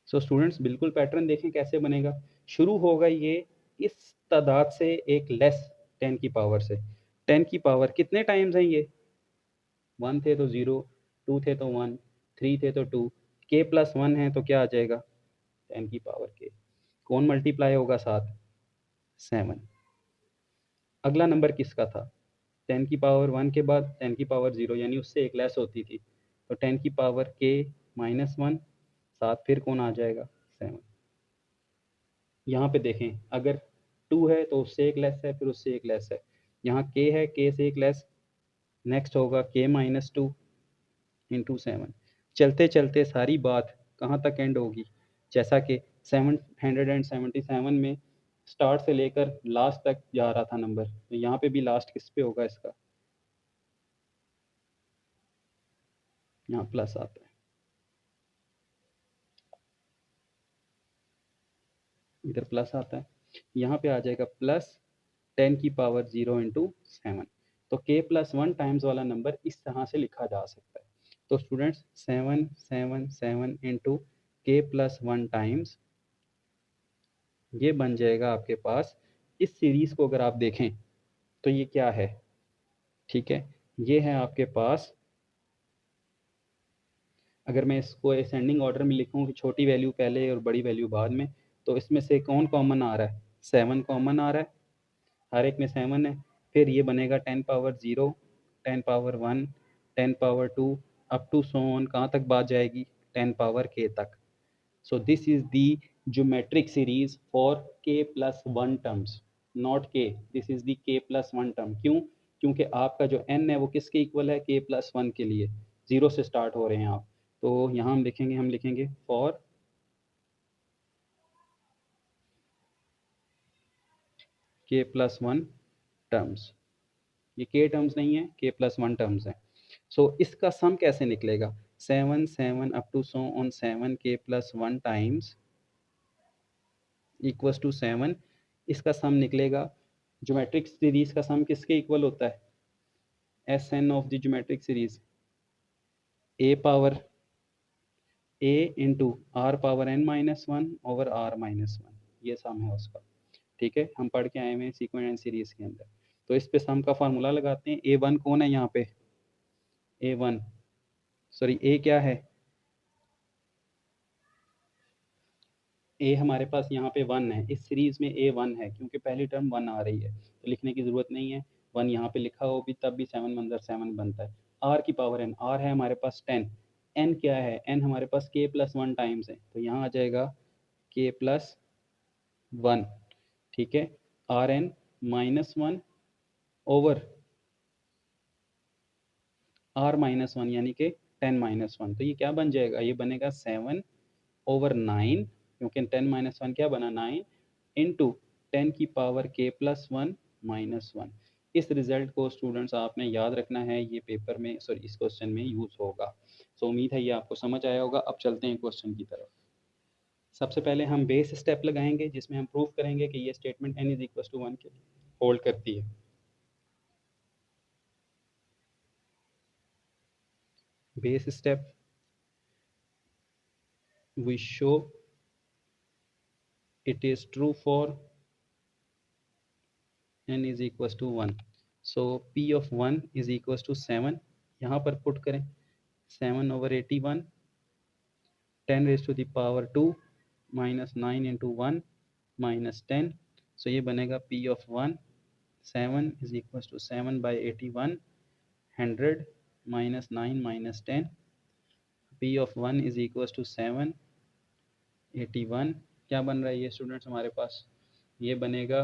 so students बिल्कुल पैटर्न देखें कैसे बनेगा। शुरू होगा ये इस तादाद से एक लेस 10 की पावर से। 10 की पावर कितने टाइम्स हैं ये? 1 थे तो 0, 2 थे तो 1, 3 थे तो 2, k प्लस 1 है तो क्या आ जाएगा? 10 की पावर k। कौन मल्टीप्लाई होगा साथ? 7। अगला नंबर किसका था? 10 की पावर 1 के बाद 10 की पावर 0, यानी उससे एक लेस होती थी, तो 10 की पावर k माइनस 1, साथ फिर कौन आ जाएगा? 7। यहाँ पे देखें अगर 2 है तो उससे एक लेस है, फिर उससे एक लेस है, यहाँ k है, k से एक लेस, नेक्स्ट होगा k माइनस 2 इंटू 7। चलते चलते सारी बात कहाँ तक एंड होगी? जैसा कि 777 में स्टार्ट से लेकर लास्ट तक जा रहा था नंबर, तो यहाँ पे भी लास्ट किस पे होगा इसका? यहाँ प्लस आता है, इधर प्लस आता है, यहाँ पे आ जाएगा प्लस 10 की पावर 0 इंटू 7। तो k प्लस 1 टाइम्स वाला नंबर इस तरह से लिखा जा सकता है। तो students 777 into k plus 1 times, ये बन जाएगा आपके पास। इस सीरीज को अगर आप देखें तो ये क्या है? ठीक है, ये है आपके पास, अगर मैं इसको असेंडिंग ऑर्डर में लिखूं कि छोटी वैल्यू पहले और बड़ी वैल्यू बाद में, तो इसमें से कौन कॉमन आ रहा है? 7 कॉमन आ रहा है, हर एक में 7 है। फिर ये बनेगा 10 power 0, 10 power 1, 10 power 2, up to so on, कहाँ तक बात जाएगी? 10 पावर k तक। So this is the geometric series for k plus 1 terms, not k, this is the k plus 1 term। क्यों? क्योंकि आपका जो n है वो किसके इक्वल है? k plus 1 के लिए, 0 से स्टार्ट हो रहे हैं आप। तो यहाँ हम लिखेंगे for k plus 1 terms। ये k टर्म्स नहीं है, k प्लस 1 टर्म्स है। सो इसका सम कैसे निकलेगा? 7 7 up to so on 7 k plus 1 times equals to 7। इसका सम निकलेगा, ज्योमेट्रिक सीरीज का सम किसके इक्वल होता है? S n of the geometric series, a power a into r power n minus 1 over r minus 1, ये सम है उसका। ठीक है, हम पढ़ के आए हुए हैं सीक्वेंट एंड सीरीज के अंदर। तो इस पे सम का फार्मूला लगाते हैं। ए वन कौन है यहाँ पे? ए वन, सॉरी ए क्या है? ए हमारे पास यहाँ पे 1 है, इस सीरीज में ए 1 है, क्योंकि पहली टर्म 1 आ रही है तो लिखने की ज़रूरत नहीं है। 1 यहाँ पे लिखा हो भी तब भी 7 अंदर 7 बनता है। आर की पावर एन, आर है हमारे पास 10, एन क्या है? एन हमारे पास के प्लस 1 टाइम्स है, तो यहाँ आ जाएगा के प्लस 1। ठीक है, r n minus 1 over r minus 1, यानी कि 10 माइनस 1, तो ये क्या बन जाएगा? ये बनेगा 7 ओवर 9, क्योंकि 10 माइनस 1 क्या बना? 9 इंटू 10 की पावर k प्लस 1 माइनस 1। इस रिजल्ट को स्टूडेंट्स आपने याद रखना है, ये पेपर में, सॉरी इस क्वेश्चन में यूज़ होगा। सो उम्मीद है ये आपको समझ आया होगा। अब चलते हैं क्वेश्चन की तरफ। सबसे पहले हम बेस स्टेप लगाएंगे जिसमें हम प्रूव करेंगे कि ये statement n is equal to 1 के होल्ड करती है। Base step, we show it is true for n is equals to 1। so p of 1 is equals to 7, यहाँ पर पुट करें 7 over 81, 10 raised to the power 2 minus 9 into 1 minus 10। so ये बनेगा p of 1, 7 is equals to 7 by 81, 100 minus 9 minus 10, p of 1 is equals to 7, 81, क्या बन रहा है ये स्टूडेंट्स हमारे पास? ये बनेगा,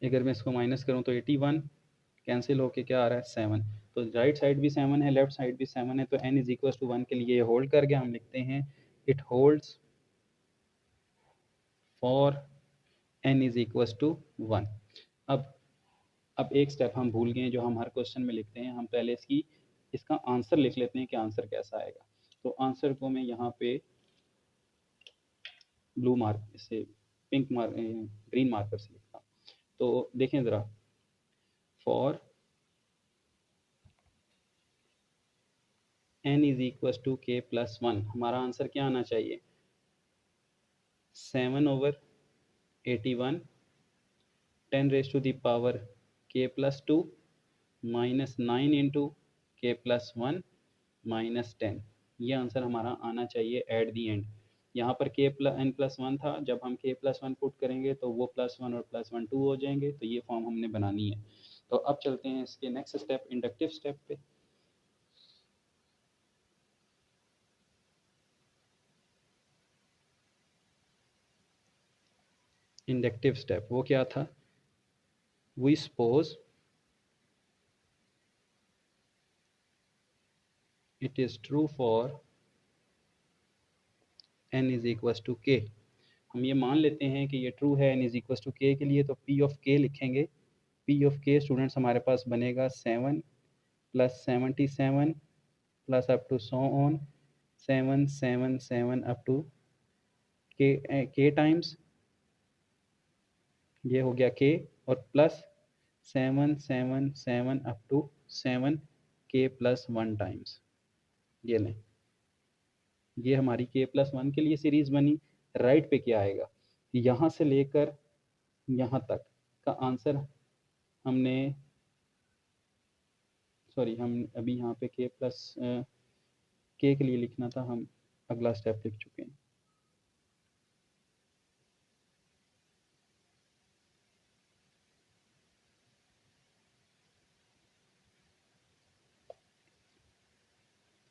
अगर मैं इसको माइनस करूँ तो 81 कैंसिल होके क्या आ रहा है? 7। तो राइट साइड भी 7 है, लेफ्ट साइड भी 7 है, तो n इज इक्वल टू 1 के लिए ये होल्ड कर गया। हम लिखते हैं it holds for n is equal to 1। अब अब एक स्टेप हम भूल गए जो हम हर क्वेश्चन में लिखते हैं, हम पहले इसका आंसर लिख लेते हैं कि आंसर कैसा आएगा। तो आंसर को मैं यहाँ पे ब्लू मार्क से ग्रीन मार्कर से लिखता हूँ। तो देखें ज़रा, for n is equal to k plus 1, हमारा आंसर क्या आना चाहिए? 7/81 10 raise to the power k plus 2 minus 9 into k plus 1 minus 10। ये आंसर हमारा आना चाहिए एट दी एंड। यहाँ पर k प्लस n प्लस 1 था, जब हम k प्लस 1 पुट करेंगे तो वो प्लस 1 और प्लस 1 2 हो जाएंगे। तो ये फॉर्म हमने बनानी है। तो अब चलते हैं इसके नेक्स्ट स्टेप, इंडक्टिव स्टेप पे। इंडक्टिव स्टेप वो क्या था? We suppose it is true for n is equal to k। हम ये मान लेते हैं कि ये ट्रू है n is equal to k के लिए, तो p ऑफ k लिखेंगे। p ऑफ k स्टूडेंट्स हमारे पास बनेगा 7 plus 77 plus up to so on 777 up to k times, ये हो गया k, और plus 777 up to 7k plus 1 times. ये लें, ये हमारी k प्लस 1 के लिए सीरीज बनी। राइट पे क्या आएगा? यहाँ से लेकर यहाँ तक का आंसर हमने, सॉरी, हम अभी यहाँ पे k प्लस k के लिए लिखना था, हम अगला स्टेप लिख चुके हैं।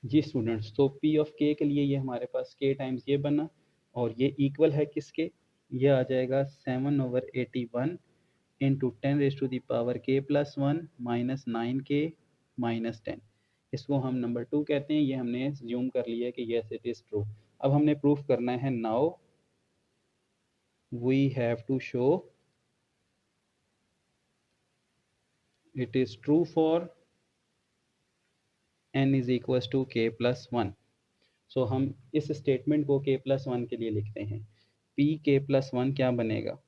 जी स्टूडेंट्स, तो p ऑफ k के लिए ये हमारे पास k टाइम्स ये बना, और ये इक्वल है किसके? ये आ जाएगा 7/81 into 10 raise to the power k plus 1 minus 9k minus 10। इसको हम नंबर 2 कहते हैं। ये हमने ज्यूम कर लिया है कि यस इट इज़ ट्रू। अब हमने प्रूफ करना है। Now we have to show it is true for n is equal to k plus 1। So हम इस स्टेटमेंट को k प्लस 1 के लिए लिखते हैं। p k प्लस 1 क्या बनेगा?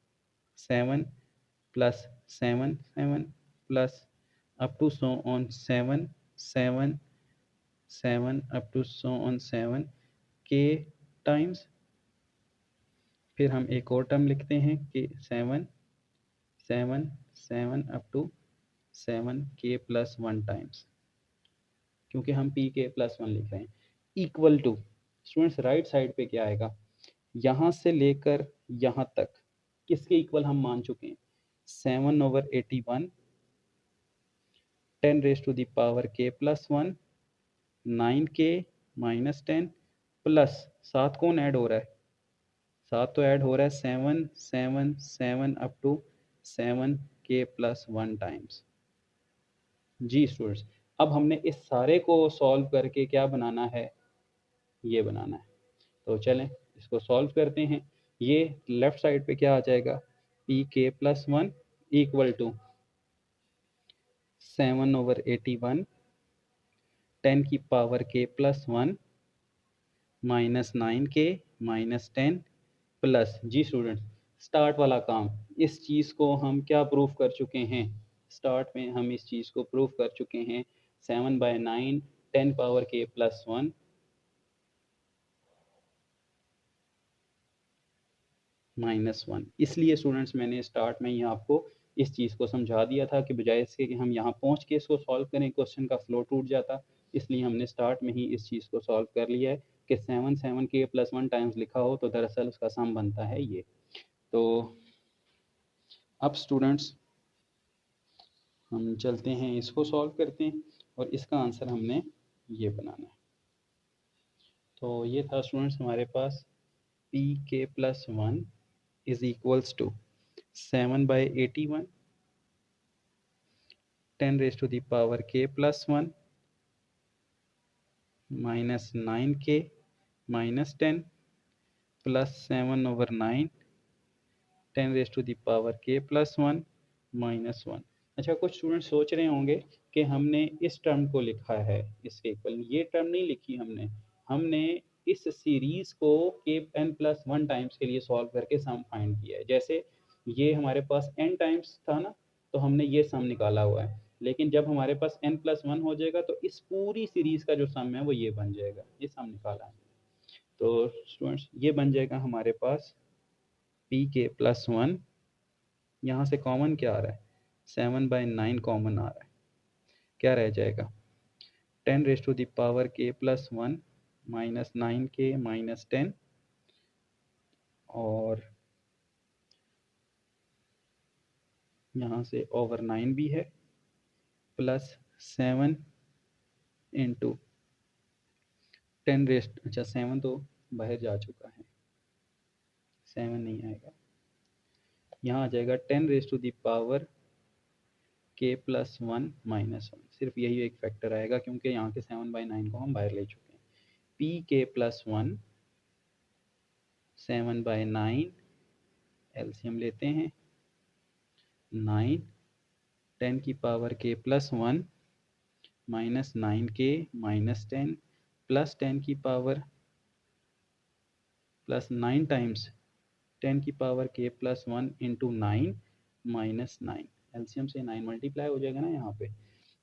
7 plus 7 7 plus up to so on 7 7 7 up to so on 7 k times. फिर हम एक और टर्म लिखते हैं कि 7 7 7 up to 7k plus 1 times, क्योंकि हम p k प्लस 1 लिख रहे हैं। Equal to, students right side पे क्या आएगा? यहाँ से लेकर यहाँ तक किसके इक्वल हम मान चुके हैं? 7/81 10 raise to the power k plus 1 9k minus 10 plus, साथ कौन ऐड हो रहा है? साथ तो ऐड हो रहा है 7 7 7 up to 7k plus 1 times. जी स्टूडेंट्स, अब हमने इस सारे को सॉल्व करके क्या बनाना है? ये बनाना है। तो चलें इसको सॉल्व करते हैं। ये लेफ्ट साइड पे क्या आ जाएगा? पी के प्लस 1 इक्वल टू 7/81 10 की power k plus 1 minus 9k minus 10 plus, जी स्टूडेंट्स, स्टार्ट वाला काम, इस चीज़ को हम क्या प्रूफ कर चुके हैं? स्टार्ट में हम इस चीज़ को प्रूफ कर चुके हैं। 7/9 10 पावर k प्लस 1 माइनस 1। इसलिए स्टूडेंट्स मैंने स्टार्ट में ही आपको इस चीज़ को समझा दिया था कि बजाय इसके कि हम यहाँ पहुँच के इसको सॉल्व करें, क्वेश्चन का फ्लो टूट जाता। इसलिए हमने स्टार्ट में ही इस चीज़ को सॉल्व कर लिया है कि 7 के प्लस 1 टाइम्स लिखा हो तो दरअसल उसका सम बनता है ये। तो अब स्टूडेंट्स हम चलते हैं, इसको सॉल्व करते हैं, और इसका आंसर हमने ये बनाना है। तो ये था स्टूडेंट्स हमारे पास पी के plus 1 is equals to 7/81 10 raise to the power k plus 1 minus 9k minus 10 plus 7/9 10 raise to the power k plus 1 minus 1। अच्छा, कुछ स्टूडेंट सोच रहे होंगे कि हमने इस टर्म को लिखा है इसके इक्वल, ये टर्म नहीं लिखी हमने। हमने इस सीरीज को के एन प्लस वन टाइम्स के लिए सॉल्व करके सम फाइंड किया है। जैसे ये हमारे पास एन टाइम्स था ना, तो हमने ये सम निकाला हुआ है। लेकिन जब हमारे पास एन प्लस वन हो जाएगा तो इस पूरी सीरीज का जो सम है वो ये बन जाएगा, ये सम निकाला है। तो स्टूडेंट्स ये बन जाएगा हमारे पास पी के प्लस वन, यहाँ से कॉमन क्या आ रहा है, 7/9 कॉमन आ रहा है, क्या रह जाएगा 10 के प्लस वन माइनस 9 के माइनस 10, और यहाँ से ओवर 9 भी है, प्लस 7 इंटू 10 अच्छा 7 तो बाहर जा चुका है, 7 नहीं आएगा, यहाँ आ जाएगा 10 के प्लस वन माइनस वन, सिर्फ यही एक फैक्टर आएगा क्योंकि यहाँ के 7/9 को हम बाहर ले चुके हैं। पी के प्लस वन 7/9, एलसीएम लेते हैं 9, 10 के प्लस वन माइनस 9 के माइनस 10 प्लस 10 प्लस 9 टाइम्स 10 के plus one into 9 minus 9, LCM से 9 मल्टीप्लाई हो जाएगा ना यहाँ पे,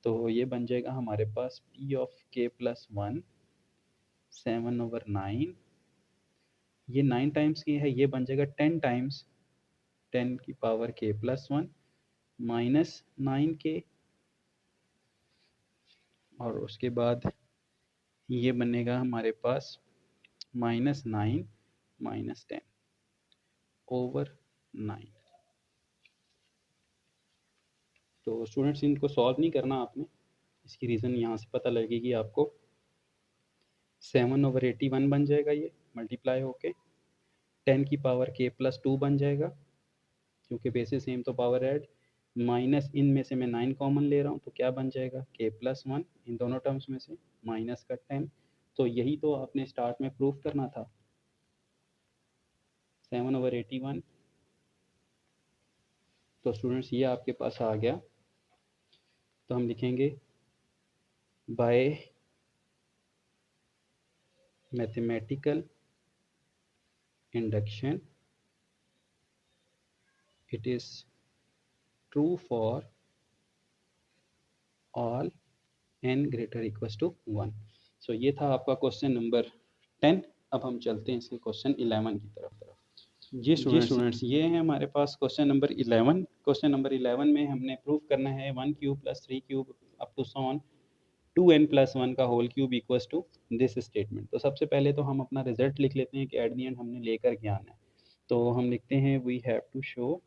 तो ये बन जाएगा हमारे पास पी ऑफ के प्लस वन 7/9, ये 9 टाइम्स की है, ये बन जाएगा 10 टाइम्स 10 के प्लस वन माइनस 9 के, और उसके बाद ये बनेगा हमारे पास माइनस 9 माइनस 10 ओवर 9। तो स्टूडेंट्स इनको सॉल्व नहीं करना आपने, इसकी रीज़न यहाँ से पता लगेगी आपको। 7/81 बन जाएगा ये मल्टीप्लाई होके, 10 के बन जाएगा क्योंकि बेसिस सेम तो पावर ऐड, माइनस इनमें से मैं 9 कॉमन ले रहा हूँ तो क्या बन जाएगा k+1 इन दोनों टर्म्स में से, माइनस का 10। तो यही तो आपने स्टार्ट में प्रूफ करना था, 7/81। तो स्टूडेंट्स ये आपके पास आ गया, तो हम लिखेंगे bye mathematical induction it is true for all n greater equals to 1। सो ये था आपका क्वेश्चन नंबर 10। अब हम चलते हैं इसके क्वेश्चन 11 की तरफ। जी स्टूडेंट्स ये है हमारे पास क्वेश्चन नंबर 11। क्वेश्चन नंबर 11 में हमने प्रूव करना है 1 cube plus 3 cube up to so on 2n+1 का whole cube equals to this statement. तो सबसे पहले तो हम अपना रिजल्ट लिख लेते हैं कि एट द एंड हमने लेकर क्या आना है। तो हम लिखते हैं we have to show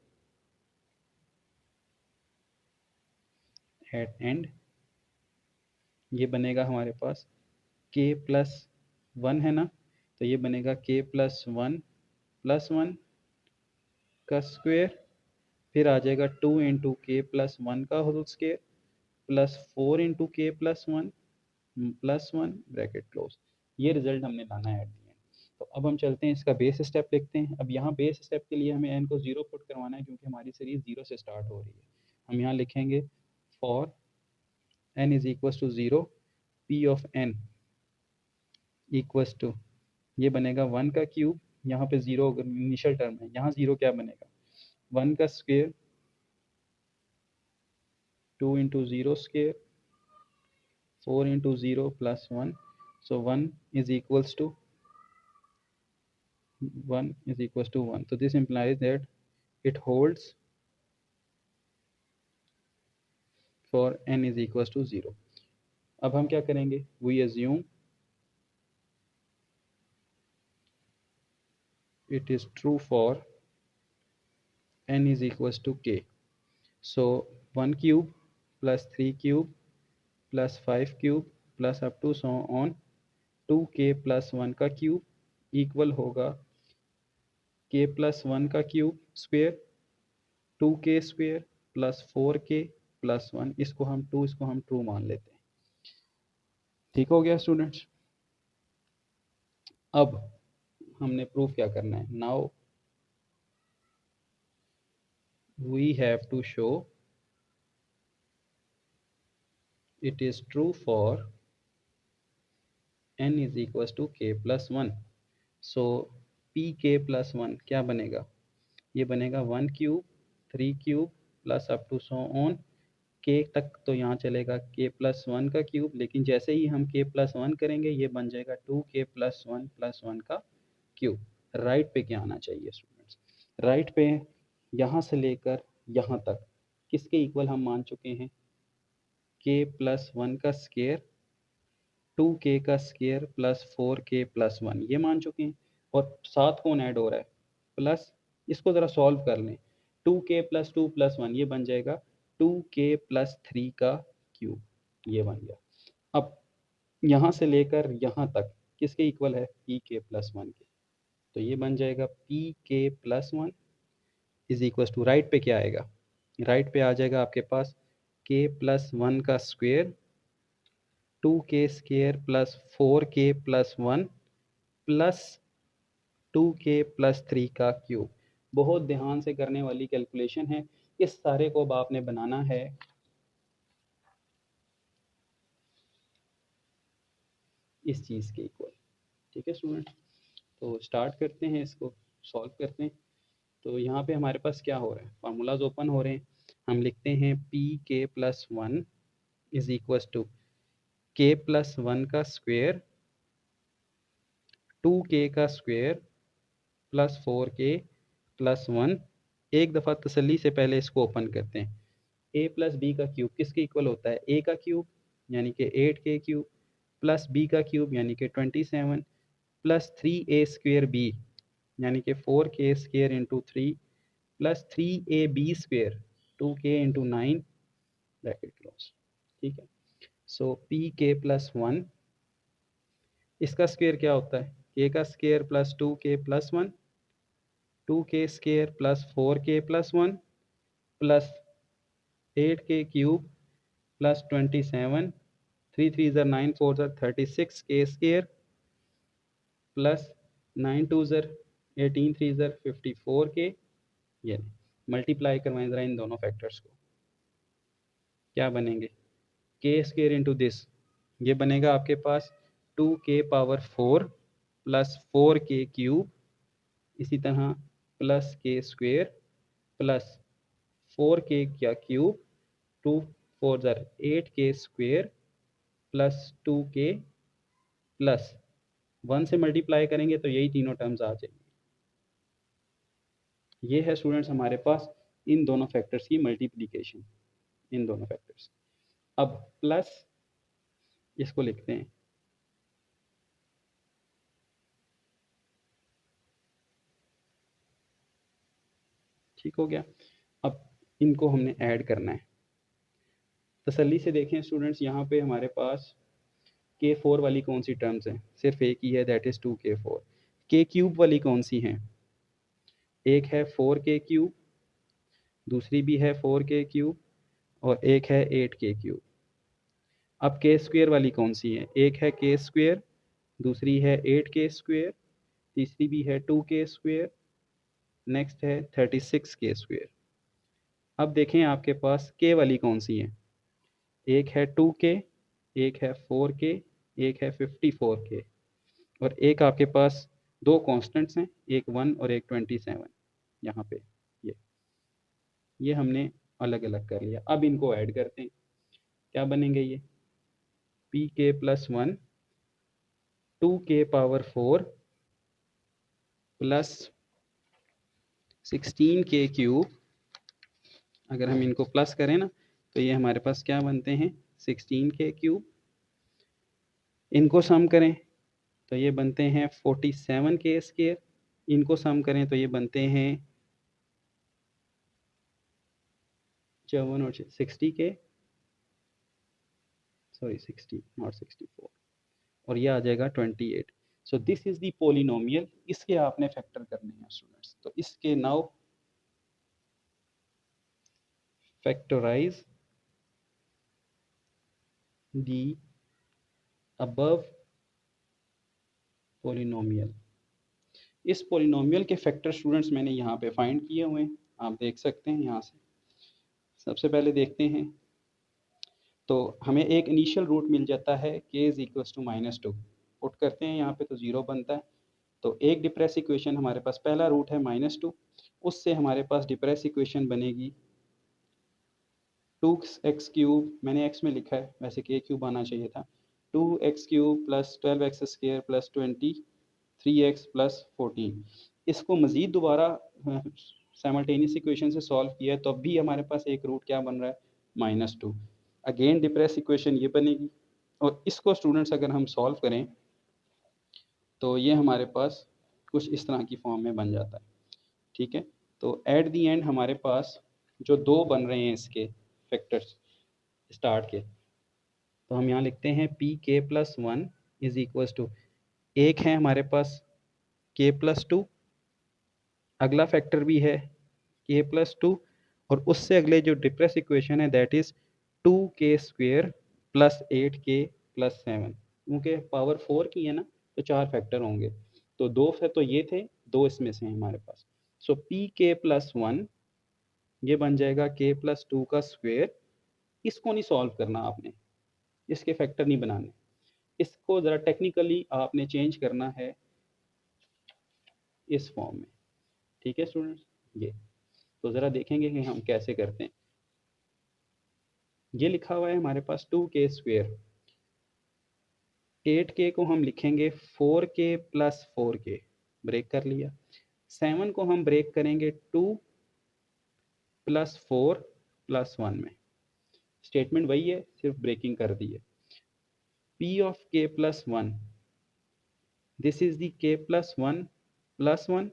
at end, ये बनेगा हमारे पास k+1 है ना, तो ये बनेगा k+1 का स्क्वायर, फिर आ जाएगा 2 इंटू k+1 का whole square plus 4 into k+1 bracket close. ये रिजल्ट हमने लाना है एट द एंड। तो अब हम चलते हैं इसका बेस स्टेप लिखते हैं। अब यहाँ बेस स्टेप के लिए हमें एन को 0 पुट करवाना है क्योंकि हमारी सीरीज 0 से स्टार्ट हो रही है। हम यहाँ लिखेंगे for n is equal to 0 p of n equals to, ये बनेगा 1 का क्यूब, यहाँ पे 0 इनिशियल टर्म है, यहाँ 0 क्या बनेगा 1 का square 2 into 0 square 4 into 0 plus 1, so 1 is equals to 1। So this implies that it holds for n is equals to 0। अब हम क्या करेंगे, we assume it is true for n is equals to k। So 1 cube plus 3 cube plus 5 cube plus up to so on 2k plus 1 का cube equal होगा k+1 का cube square 2k square plus 4k plus 1, इसको हम true मान लेते हैं। ठीक हो गया स्टूडेंट्स। अब हमने प्रूफ क्या करना है, now we have to show it is true for n is equal to k plus one. So P के प्लस वन क्या बनेगा, ये बनेगा 1 cube 3 cube plus up to so on K तक, तो यहाँ चलेगा के प्लस वन का क्यूब, लेकिन जैसे ही हम के प्लस वन करेंगे ये बन जाएगा 2k प्लस वन का क्यूब। राइट पे क्या आना चाहिए स्टूडेंट्स, राइट पे यहाँ से लेकर यहाँ तक किसके इक्वल हम मान चुके हैं, के प्लस वन का स्केयर 2k का square plus 4k plus one, ये मान चुके हैं। और साथ कौन ऐड हो रहा है, प्लस, इसको ज़रा सॉल्व कर लें, 2k plus two plus one ये बन जाएगा 2k प्लस थ्री का क्यूब, ये बन गया। अब यहाँ से लेकर यहाँ तक किसके इक्वल है, पी के प्लस वन के, तो ये बन जाएगा पी के plus one is equal to, right पे क्या आएगा, राइट पे आ जाएगा आपके पास के प्लस वन का square 2k square plus 4k plus one plus 2k plus three का क्यूब। बहुत ध्यान से करने वाली कैलकुलेशन है, इस सारे को अब आपने बनाना है इस चीज़ के इक्वल। ठीक है स्टूडेंट, तो स्टार्ट करते हैं, इसको सॉल्व करते हैं। तो यहाँ पे हमारे पास क्या हो रहा है, फार्मूलाज ओपन हो रहे हैं। हम लिखते हैं पी के plus one is equal to के प्लस वन का स्क्वेयर 2k का square plus 4k plus one. एक दफ़ा तसल्ली से पहले इसको ओपन करते हैं। a प्लस बी का क्यूब किसके इक्वल होता है, a का क्यूब यानी कि 8k क्यूब प्लस b का क्यूब यानी कि 27 प्लस 3a स्क्वेयर b यानी कि 4k square into three plus 3ab square 2k into nine bracket close. ठीक है, सो पी के प्लस वन, इसका स्क्वेयर क्या होता है, के का square plus 2k plus one 2k square plus 4k plus one plus 8k cube plus 27 3 3 ज़र 9 4 ज़र 36k स्क्वेयर प्लस 9 2 ज़र 18 3 ज़र 54k। ये मल्टीप्लाई करवाएं ज़रा इन दोनों फैक्टर्स को, क्या बनेंगे, के स्क्वेयर इंटू दिस, ये बनेगा आपके पास 2k power 4 plus 4k cube, इसी तरह प्लस के स्क्वेयर प्लस 4k क्या क्यूब 2 4 ज़र 8k square plus 2k plus one से मल्टीप्लाई करेंगे तो यही तीनों टर्म्स आ जाएंगे। ये है स्टूडेंट्स हमारे पास इन दोनों फैक्टर्स की मल्टीप्लिकेशन, इन दोनों फैक्टर्स। अब प्लस इसको लिखते हैं, ठीक हो गया। अब इनको हमने ऐड करना है, तसल्ली से देखें स्टूडेंट्स, यहाँ पे हमारे पास के फोर वाली कौन सी टर्म्स हैं, सिर्फ एक ही है, दैट इज़ 2k4। के क्यूब वाली कौन सी हैं, एक है 4k क्यूब, दूसरी भी है 4k क्यूब और एक है 8k क्यूब। अब के स्क्वेयर वाली कौन सी है, एक है के स्क्वेयर, दूसरी है 8k स्क्वेयर, तीसरी भी है 2k स्क्वेयर, नेक्स्ट है 36k स्क्वेयर। अब देखें आपके पास के वाली कौन सी है, एक है 2k, एक है 4k, एक है 54k और एक आपके पास दो कांस्टेंट्स हैं, एक 1 और एक 27 यहाँ पे। ये हमने अलग अलग कर लिया। अब इनको ऐड करते हैं, क्या बनेंगे ये, पी के plus one 2k power 4 plus 16k cube, अगर हम इनको प्लस करें ना तो ये हमारे पास क्या बनते हैं 16k क्यूब, इनको सम करें तो ये बनते हैं 47k स्क्वायर, इनको सम करें तो ये बनते हैं 54 और 60k, सॉरी 60 नॉट 64, और ये आ जाएगा 28। So this is the polynomial, इसके आपने फैक्टर करने हैं स्टूडेंट्स। तो इसके now factorise the above polynomial. इस पोलिनोमियल के फैक्टर स्टूडेंट्स मैंने यहाँ पे फाइंड किए हुए हैं, आप देख सकते हैं यहाँ से। सबसे पहले देखते हैं तो हमें एक इनिशियल रूट मिल जाता है k is equals to -2। Put करते हैं यहाँ पे तो 0 बनता है। तो एक डिप्रेस इक्वेशन हमारे पास पहला रूट है -2, उससे हमारे पास डिप्रेस इक्वेशन बनेगी 2x क्यूब, मैंने x में लिखा है, वैसे k क्यूब आना चाहिए था, 2x cube plus 12x square plus 23x plus 14। इसको मज़ीद दोबारा साइमल्टेनियस इक्वेशन से सॉल्व किया है तो अब भी हमारे पास एक रूट क्या बन रहा है, -2। अगेन डिप्रेस इक्वेशन ये बनेगी, और इसको स्टूडेंट्स अगर हम सॉल्व करें तो ये हमारे पास कुछ इस तरह की फॉर्म में बन जाता है। ठीक है, तो एट दी एंड हमारे पास जो दो बन रहे हैं इसके फैक्टर्स स्टार्ट के, तो हम यहाँ लिखते हैं पी के प्लस 1 इज इक्वल्स टू, एक है हमारे पास के प्लस 2, अगला फैक्टर भी है के प्लस 2, और उससे अगले जो डिप्रेस इक्वेशन है that is 2k square plus 8k plus 7। क्योंकि पावर 4 की है ना, तो चार फैक्टर होंगे, तो दो है तो ये थे, दो इसमें से हैं हमारे पास। सो पी के प्लस 1 ये बन जाएगा k प्लस 2 का स्क्वेयर। इसको नहीं सॉल्व करना आपने, इसके फैक्टर नहीं बनाने, इसको ज़रा टेक्निकली आपने चेंज करना है इस फॉर्म में। ठीक है स्टूडेंट्स, ये तो ज़रा देखेंगे कि हम कैसे करते हैं। ये लिखा हुआ है हमारे पास 2k स्क्वेयर, 8k को हम लिखेंगे 4k प्लस 4k, ब्रेक कर लिया। 7 को हम ब्रेक करेंगे 2 प्लस 4 प्लस 1 में, स्टेटमेंट वही है, सिर्फ ब्रेकिंग कर दी है। p of k plus 1, this is the k plus 1 plus 1,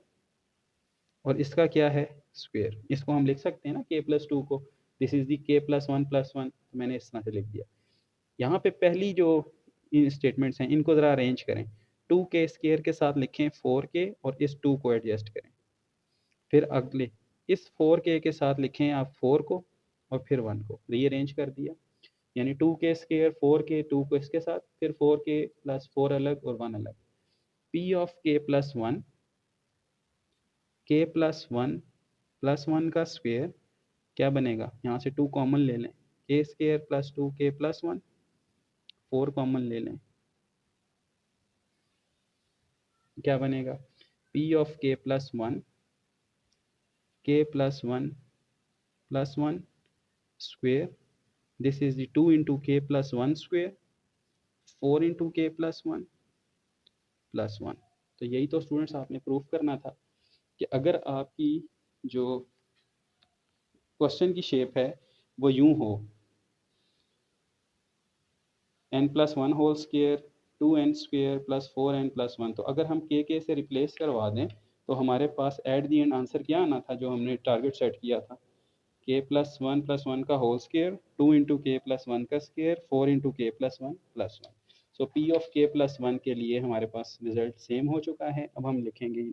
और इसका क्या है, स्क्वेयर। इसको हम लिख सकते हैं ना k प्लस 2 को, this is the k plus 1 plus 1, मैंने इस तरह से लिख दिया। यहाँ पे पहली जो इन स्टेटमेंट्स हैं इनको ज़रा अरेंज करें, 2k स्क्वायर के साथ लिखें 4k और इस 2 को एडजस्ट करें। फिर अगले इस 4k के साथ लिखें आप 4 को और फिर 1 को रीअरेंज कर दिया, यानी 2k स्क्वायर 4k 2 को इसके साथ, फिर 4k प्लस 4 अलग और 1 अलग। p of k plus 1, k plus 1 plus 1 का स्क्वेयर क्या बनेगा, यहाँ से 2 कॉमन ले लें, k square plus 2k plus 1, 4 common ले लें, क्या बनेगा, p of k plus 1, k plus 1 plus 1 square, this is the 2 into k plus 1 square, 4 into k plus 1 plus 1। तो यही तो स्टूडेंट्स आपने प्रूफ करना था कि अगर आपकी जो क्वेश्चन की शेप है वो यूं हो, n plus 1 whole square 2n square plus 4n plus 1, तो अगर हम k से रिप्लेस करवा दें तो हमारे पास एट दी एंड आंसर क्या आना था जो हमने टारगेट सेट किया था, k प्लस 1 का whole square 2 into k plus 1 का square 4 into k plus 1 plus 1। So p of k plus 1 के लिए हमारे पास रिजल्ट सेम हो चुका है। अब हम लिखेंगे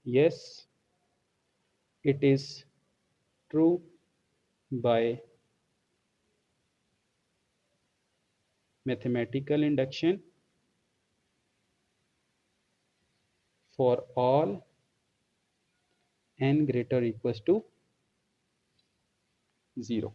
yes it is true by mathematical induction for all n greater equals to 0।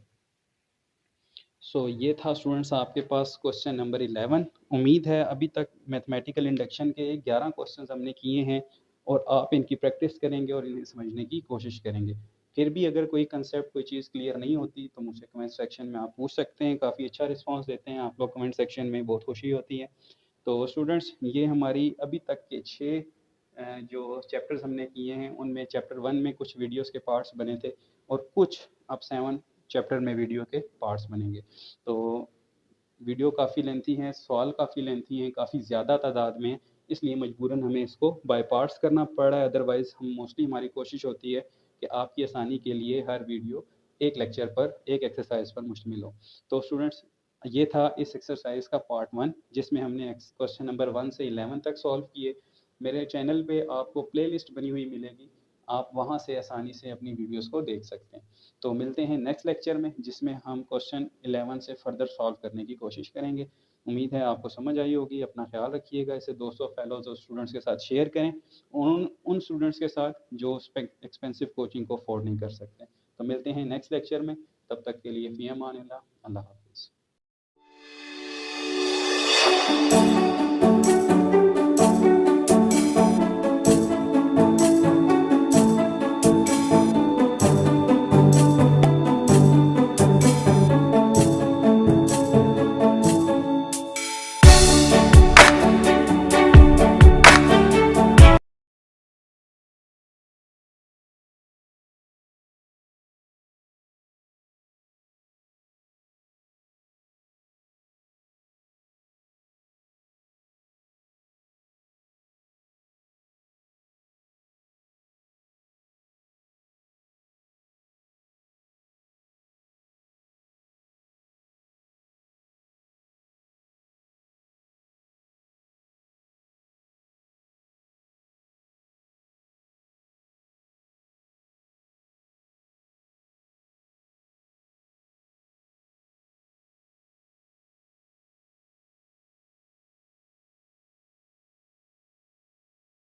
सो ये था स्टूडेंट्स आपके पास क्वेश्चन नंबर 11। उम्मीद है अभी तक मैथमेटिकल इंडक्शन के 11 क्वेश्चन हमने किए हैं और आप इनकी प्रैक्टिस करेंगे और इन्हें समझने की कोशिश करेंगे। फिर भी अगर कोई कंसेप्ट कोई चीज़ क्लियर नहीं होती तो मुझसे कमेंट सेक्शन में आप पूछ सकते हैं। काफ़ी अच्छा रिस्पांस देते हैं आप लोग कमेंट सेक्शन में, बहुत खुशी होती है। तो स्टूडेंट्स ये हमारी अभी तक के 6 जो चैप्टर्स हमने किए हैं उनमें चैप्टर 1 में कुछ वीडियोस के पार्ट्स बने थे और कुछ अब 7 चैप्टर में वीडियो के पार्ट्स बनेंगे। तो वीडियो काफ़ी लेंथी हैं, सवाल काफ़ी लेंथी हैं, काफ़ी ज़्यादा तादाद में, इसलिए मजबूरन हमें इसको बाय पार्ट्स करना पड़ रहा है। अदरवाइज़ हम मोस्टली हमारी कोशिश होती है कि आपकी आसानी के लिए हर वीडियो एक लेक्चर पर एक एक्सरसाइज पर मुश्तमिल हो। तो स्टूडेंट्स ये था इस एक्सरसाइज का पार्ट 1 जिसमें हमने क्वेश्चन नंबर 1 से 11 तक सॉल्व किए। मेरे चैनल पे आपको प्लेलिस्ट बनी हुई मिलेगी, आप वहाँ से आसानी से अपनी वीडियोस को देख सकते हैं। तो मिलते हैं नेक्स्ट लेक्चर में जिसमें हम क्वेश्चन 11 से फर्दर सॉल्व करने की कोशिश करेंगे। उम्मीद है आपको समझ आई होगी। अपना ख्याल रखिएगा, इसे दोस्तों फेलोज और स्टूडेंट्स के साथ शेयर करें, उन स्टूडेंट्स के साथ जो एक्सपेंसिव कोचिंग को अफोर्ड नहीं कर सकते। तो मिलते हैं नेक्स्ट लेक्चर में, तब तक के लिए फ़ी अमान अल्लाह। अल्लाह हाफ़िज़।